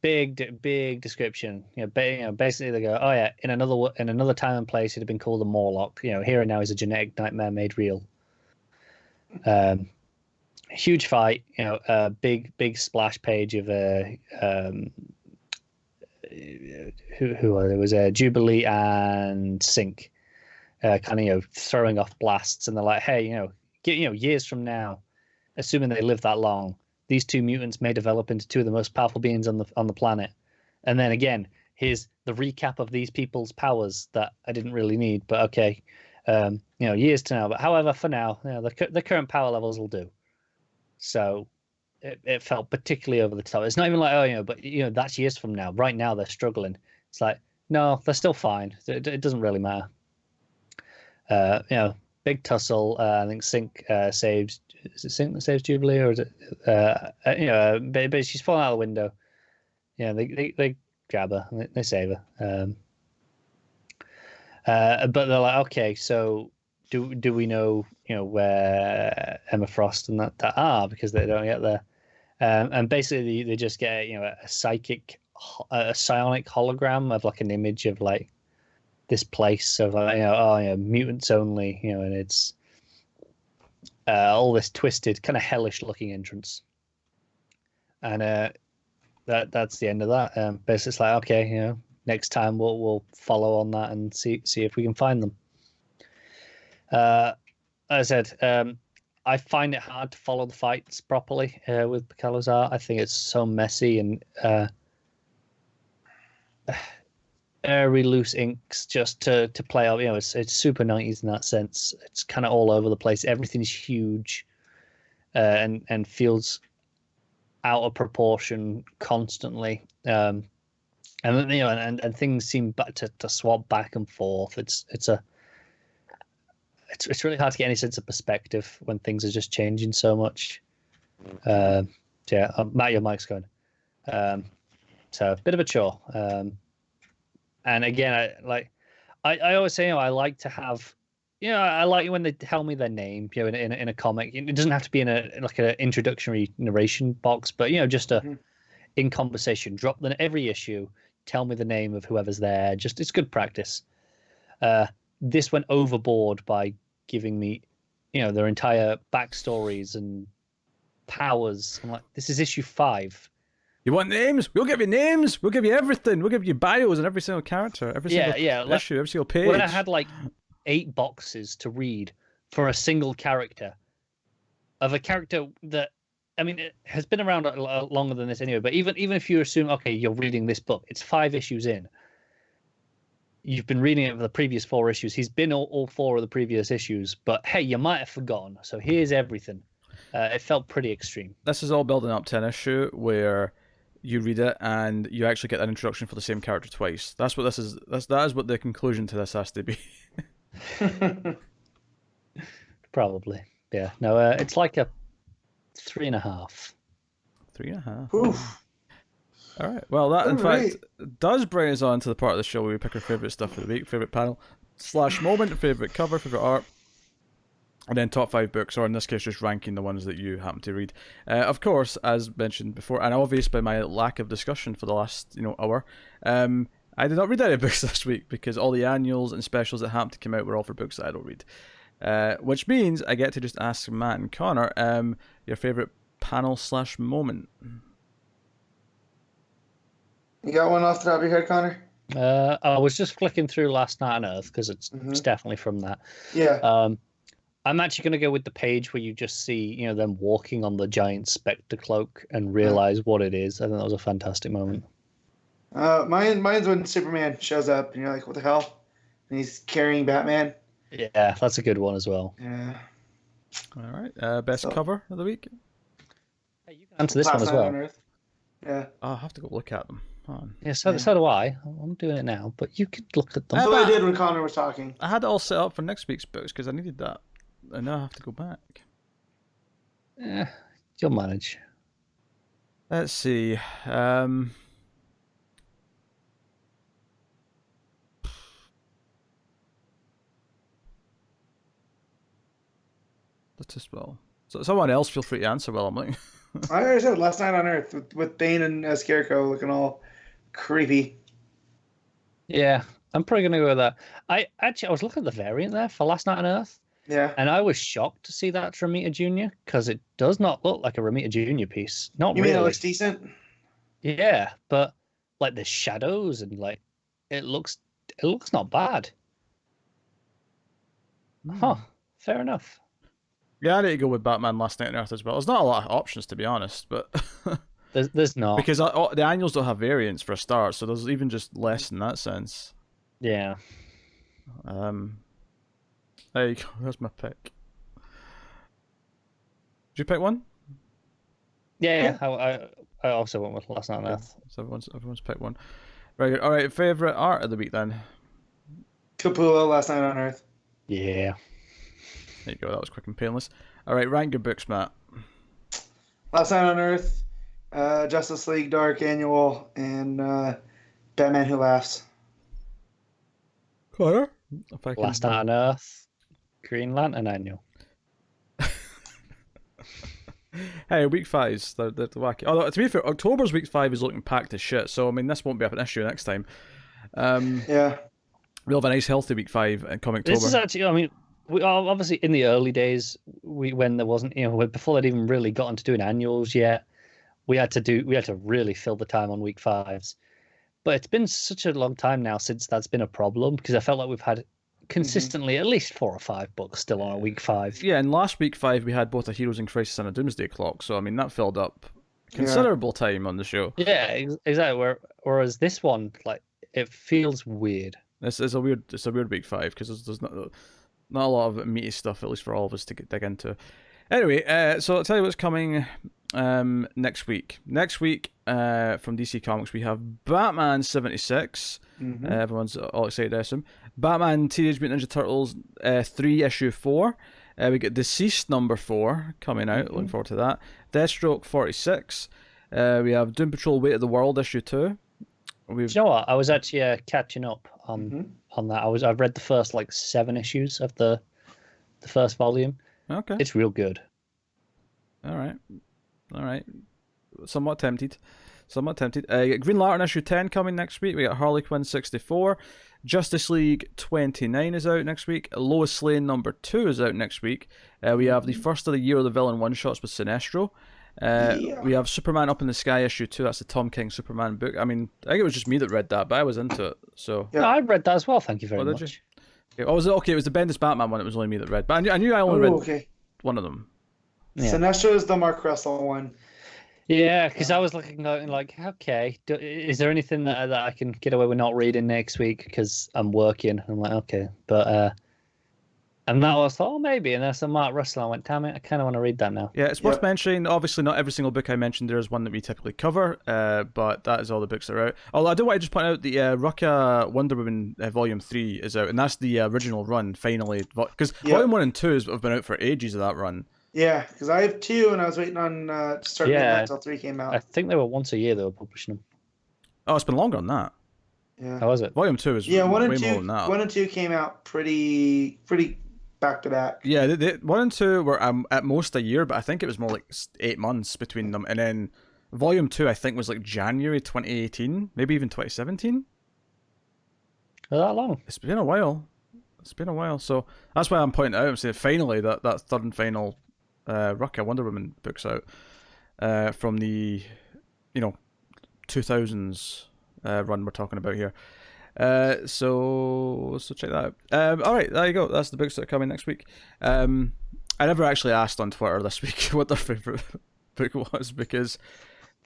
Big description. Basically they go, in another time and place, he'd have been called a Morlock. Here and now is a genetic nightmare made real. Huge fight. A big splash page of who there was Jubilee and Sync, kind of throwing off blasts, and they're like, hey, years from now, assuming they live that long, these two mutants may develop into two of the most powerful beings on the planet. And then again, here's the recap of these people's powers that I didn't really need, but okay, years to now. But however, for now, the current power levels will do. So it felt particularly over the top. It's not even like, but that's years from now. Right now they're struggling. It's like, no, they're still fine. It doesn't really matter. Big tussle. I think Sync saves. Is it Sync that saves Jubilee, or is it? But she's falling out of the window. They grab her. And they save her. But they're like, okay, so do we know where Emma Frost and that are, because they don't get there. And basically they just get a psionic hologram of like an image of like this place of mutants only, and it's all this twisted kind of hellish looking entrance. And that's the end of that. Basically it's like, okay, next time we'll follow on that and see if we can find them. As I said, I find it hard to follow the fights properly with Picolo's art. I think it's so messy and airy, loose inks just to play out. It's super 90s in that sense. It's kind of all over the place. Everything's huge and feels out of proportion constantly. And things seem to swap back and forth. It's really hard to get any sense of perspective when things are just changing so much. Matt, your mic's going. So a bit of a chore. And again, I always say, I like to have, I like when they tell me their name, in a comic. It doesn't have to be in an introductory narration box, but just in conversation, drop them every issue. Tell me the name of whoever's there. Just it's good practice. This went overboard by giving me, their entire backstories and powers. I'm like, this is issue 5. You want names? We'll give you names. We'll give you everything. We'll give you bios on every single character, every single issue, every single page. When I had 8 boxes to read for a single character, of a character that, it has been around longer than this anyway. But even if you assume, okay, you're reading this book, it's 5 issues in. You've been reading it for the previous 4 issues. He's been all 4 of the previous issues, but hey, you might have forgotten. So here's everything. It felt pretty extreme. This is all building up to an issue where you read it and you actually get an introduction for the same character twice. That's what this is. That is what the conclusion to this has to be. Probably. Yeah. No, it's like a 3.5. 3.5. Oof. All right. Well, that in All fact does bring us on to the part of the show where we pick our favorite stuff for the week, favorite panel / moment, favorite cover, favorite art, and then top 5 books, or in this case, just ranking the ones that you happen to read. Of course, as mentioned before, and obvious by my lack of discussion for the last hour, I did not read any books this week because all the annuals and specials that happened to come out were all for books that I don't read. Which means I get to just ask Matt and Connor your favorite panel / moment. You got one off the top of your head, Connor? I was just flicking through Last Night on Earth because it's definitely from that. Yeah. I'm actually going to go with the page where you just see, them walking on the giant spectre cloak and realize what it is. I think that was a fantastic moment. Mine's when Superman shows up and you're like, what the hell? And he's carrying Batman. Yeah, that's a good one as well. Yeah. All right. Best cover of the week? Hey, you can answer this Last one as Night well. on Earth. Yeah. I'll have to go look at them. Hold on. Yeah, so do I. I'm doing it now, but you could look at them. That's what I did when Connor was talking. I had it all set up for next week's books because I needed that. And now I have to go back. Yeah, you'll manage. Let's see. Let's just So someone else, feel free to answer while I'm looking. I already said Last Night on Earth with Bane and Scarecrow looking all creepy. Yeah, I'm probably going to go with that. I was looking at the variant there for Last Night on Earth. Yeah. And I was shocked to see that Romita Jr. because it does not look like a Romita Jr. piece. Not you really. mean it looks decent? Yeah, but like the shadows and like it looks not bad. Huh. Fair enough. Yeah, I need to go with Batman Last Night on Earth as well. There's not a lot of options, to be honest, but there's not, because the annuals don't have variants for a start, so there's even just less in that sense. Yeah. There you go. There's my pick. Did you pick one? Yeah. I also went with Last Night on Earth. So everyone's picked one. Very good. All right, favorite art of the week then. Capullo, Last Night on Earth. Yeah. There you go. That was quick and painless. All right, rank your books, Matt. Last Night on Earth, Justice League Dark Annual, and Batman Who Laughs. Connor? Last Night on Earth, Green Lantern Annual. Hey, week 5's the wacky. Although to be fair, October's week 5 is looking packed as shit. So I mean, this won't be an issue next time. Yeah. We'll have a nice healthy week 5 and coming October. This is actually, I mean, we are obviously in the early days. When there wasn't, before they'd even really gotten to doing annuals yet, we had to really fill the time on week 5s. But it's been such a long time now since that's been a problem because I felt like we've had consistently at least 4 or 5 books still on a week 5. Yeah, and last week 5 we had both a Heroes in Crisis and a Doomsday Clock, so I mean that filled up considerable time on the show. Yeah, exactly. Whereas this one, like, it feels weird. It's a weird week 5 because there's not a lot of meaty stuff, at least for all of us to dig into. Anyway, so I'll tell you what's coming next week. Next week, from DC Comics, we have Batman 76. Everyone's all excited, I assume. Batman Teenage Mutant Ninja Turtles 3 issue 4. We get Deceased number 4 coming out. Looking forward to that. Deathstroke 46. We have Doom Patrol Weight of the World issue 2. Do you know what? I was actually catching up on that. I've read the first 7 issues of the first volume. Okay. It's real good. All right. Somewhat tempted. Green Lantern issue 10 coming next week. We got Harley Quinn 64. Justice League 29 is out next week. Lois Lane number 2 is out next week. We have the first of the Year of the Villain one-shots with Sinestro. We have Superman Up in the Sky issue 2. That's the Tom King Superman book. I mean, I think it was just me that read that, but I was into it. So yeah, I read that as well. Thank you very much. Did you? Okay, was it okay? It was the Bendis Batman one. It was only me that read, but I knew I only read one of them. Yeah. Sinestro is the Mark Russell one. Yeah, because I was looking like, okay, is there anything that I can get away with not reading next week because I'm working? I'm like, okay, but And that was, oh, maybe. And then I saw Mark Russell. I went, damn it, I kind of want to read that now. Yeah, it's worth mentioning. Obviously, not every single book I mentioned there is one that we typically cover, but that is all the books that are out. Although I do want to just point out the Rucka Wonder Woman Volume 3 is out, and that's the original run, finally. Because Volume 1 and 2 have been out for ages of that run. Yeah, because I have 2, and I was waiting on to start reading that until 3 came out. I think they were once a year they were publishing them. Oh, it's been longer than that. Yeah. How was it? Volume 2 is way more than that. 1 and 2 came out pretty back to back. Yeah, 1 and 2 were at most a year, but I think it was more like 8 months between them. And then Volume 2, I think, was like January 2018, maybe even 2017. That long? It's been a while. So that's why I'm pointing out. I'm saying finally that third and final Rucka Wonder Woman book's out from the 2000s run we're talking about here. So check that out. All right, there you go. That's the books that are coming next week. I never actually asked on Twitter this week what their favorite book was because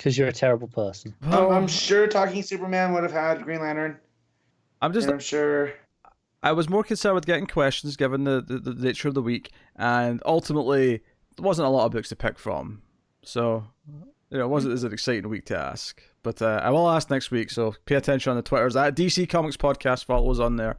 you're a terrible person. I'm sure Talking Superman would have had Green Lantern. I'm sure. I was more concerned with getting questions given the nature of the week, and ultimately there wasn't a lot of books to pick from, so it wasn't as an exciting week to ask. But I will ask next week, so pay attention on the Twitters. At DC Comics Podcast, follow us on there.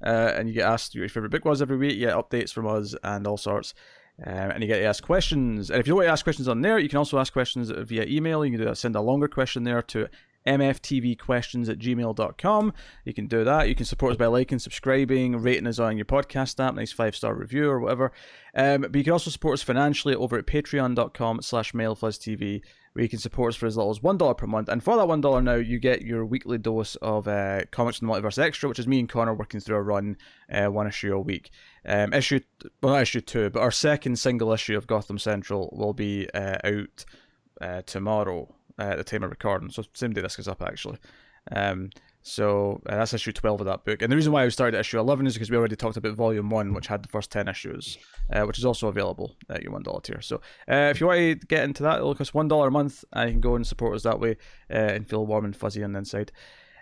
And you get asked what your favourite book was every week. You get updates from us and all sorts. And you get to ask questions. And if you don't want to ask questions on there, you can also ask questions via email. You can send a longer question there to mftvquestions@gmail.com. You can do that. You can support us by liking, subscribing, rating us on your podcast app, nice 5-star review or whatever. But you can also support us financially over at patreon.com/MailFuzzTV, where you can support us for as little as $1 per month. And for that $1 now, you get your weekly dose of Comics in the Multiverse Extra, which is me and Connor working through a run, one issue a week. Not issue 2, but our second single issue of Gotham Central will be out tomorrow at the time of recording. So same day this goes up, actually. So that's issue 12 of that book. And the reason why we started at issue 11 is because we already talked about Volume 1, which had the first 10 issues, which is also available at your $1 tier. So if you want to get into that, it'll cost $1 a month, and you can go and support us that way and feel warm and fuzzy on the inside.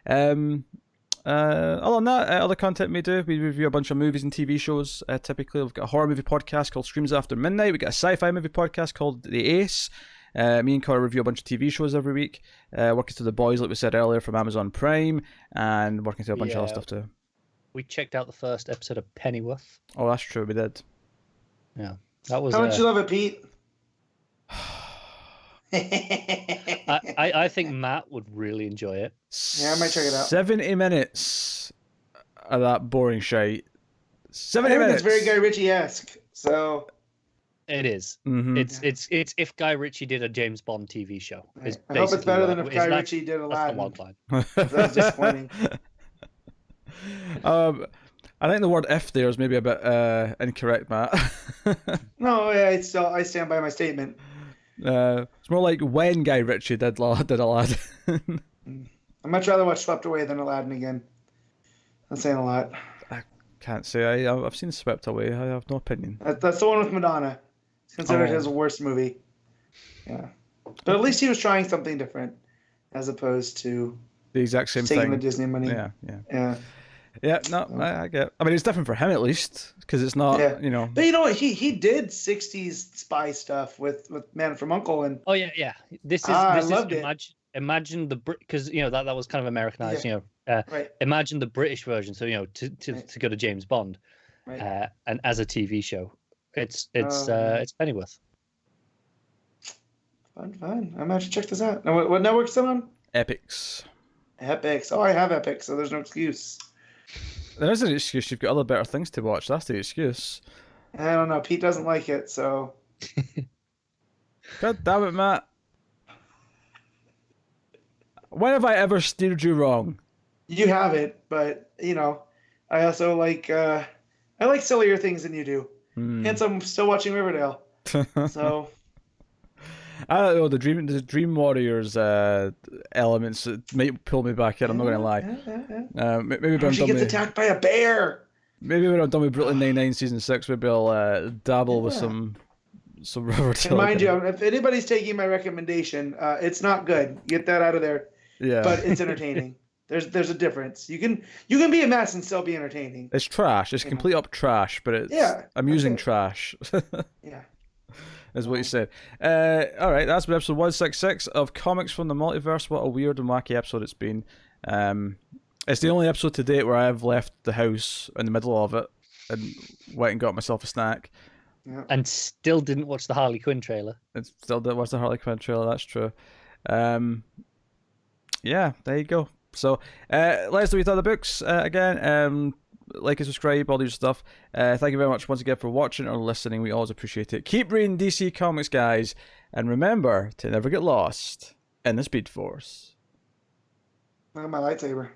Other than that, other content we do, we review a bunch of movies and TV shows. Typically, we've got a horror movie podcast called Streams After Midnight. We've got a sci-fi movie podcast called The Ace. Me and Connor review a bunch of TV shows every week. Working through The Boys, like we said earlier, from Amazon Prime, and working through a bunch of other stuff too. We checked out the first episode of Pennyworth. Oh, that's true, we did. Yeah, that was. How much you love it, Pete? I think Matt would really enjoy it. Yeah, I might check it out. 70 minutes of that boring shite. 70 minutes. It's very Guy Ritchie-esque, so. It is. Mm-hmm. It's if Guy Ritchie did a James Bond TV show. I hope it's better than if Guy Ritchie did Aladdin. That's disappointing. I think the word "if" there is maybe a bit incorrect, Matt. No, yeah, I stand by my statement. It's more like when Guy Ritchie did Aladdin. I'd much rather watch Swept Away than Aladdin again. That's saying a lot. I can't say. I've seen Swept Away. I have no opinion. That's the one with Madonna. It's considered his worst movie. Yeah, but at least he was trying something different, as opposed to the exact same taking thing. the Disney money. Yeah. No, So. I get. I mean, it's different for him at least because it's not. Yeah. You know. But you know what? He did '60s spy stuff with Man from U.N.C.L.E. and. Oh yeah. I loved it. Imagine the because that was kind of Americanized. Yeah. Right. Imagine the British version. So to go to James Bond, Right. and as a TV show, it's Pennyworth. Fun. I might have to check this out. Now, what network's it on? Epics. Epics. Oh, I have Epics, so there's no excuse. There is an excuse. You've got other better things to watch. That's the excuse. I don't know. Pete doesn't like it, so. God damn it, Matt. When have I ever steered you wrong? You have it, but I also like sillier things than you do. Hence, I'm still watching Riverdale. So. I don't know, the Dream Warriors elements might pull me back in. I'm not going to lie. Maybe when she gets attacked by a bear. Maybe when I'm done with Brooklyn Nine-Nine season 6, maybe I'll dabble with some Riverdale. And mind you, if anybody's taking my recommendation, it's not good. Get that out of there. Yeah. But it's entertaining. There's a difference. You can be a mess and still be entertaining. It's trash. It's complete up trash, but it's amusing trash. Yeah. Is what you said. All right, that's been episode 166 of Comics from the Multiverse. What a weird and wacky episode it's been. It's the only episode to date where I've left the house in the middle of it and went and got myself a snack. Yeah. And still didn't watch the Harley Quinn trailer. And still didn't watch the Harley Quinn trailer, that's true. Yeah, there you go. So, let us know what you thought of the books. Again, like and subscribe, all these stuff. Thank you very much once again for watching or listening. We always appreciate it. Keep reading DC Comics, guys. And remember to never get lost in the Speed Force. Look at my lightsaber.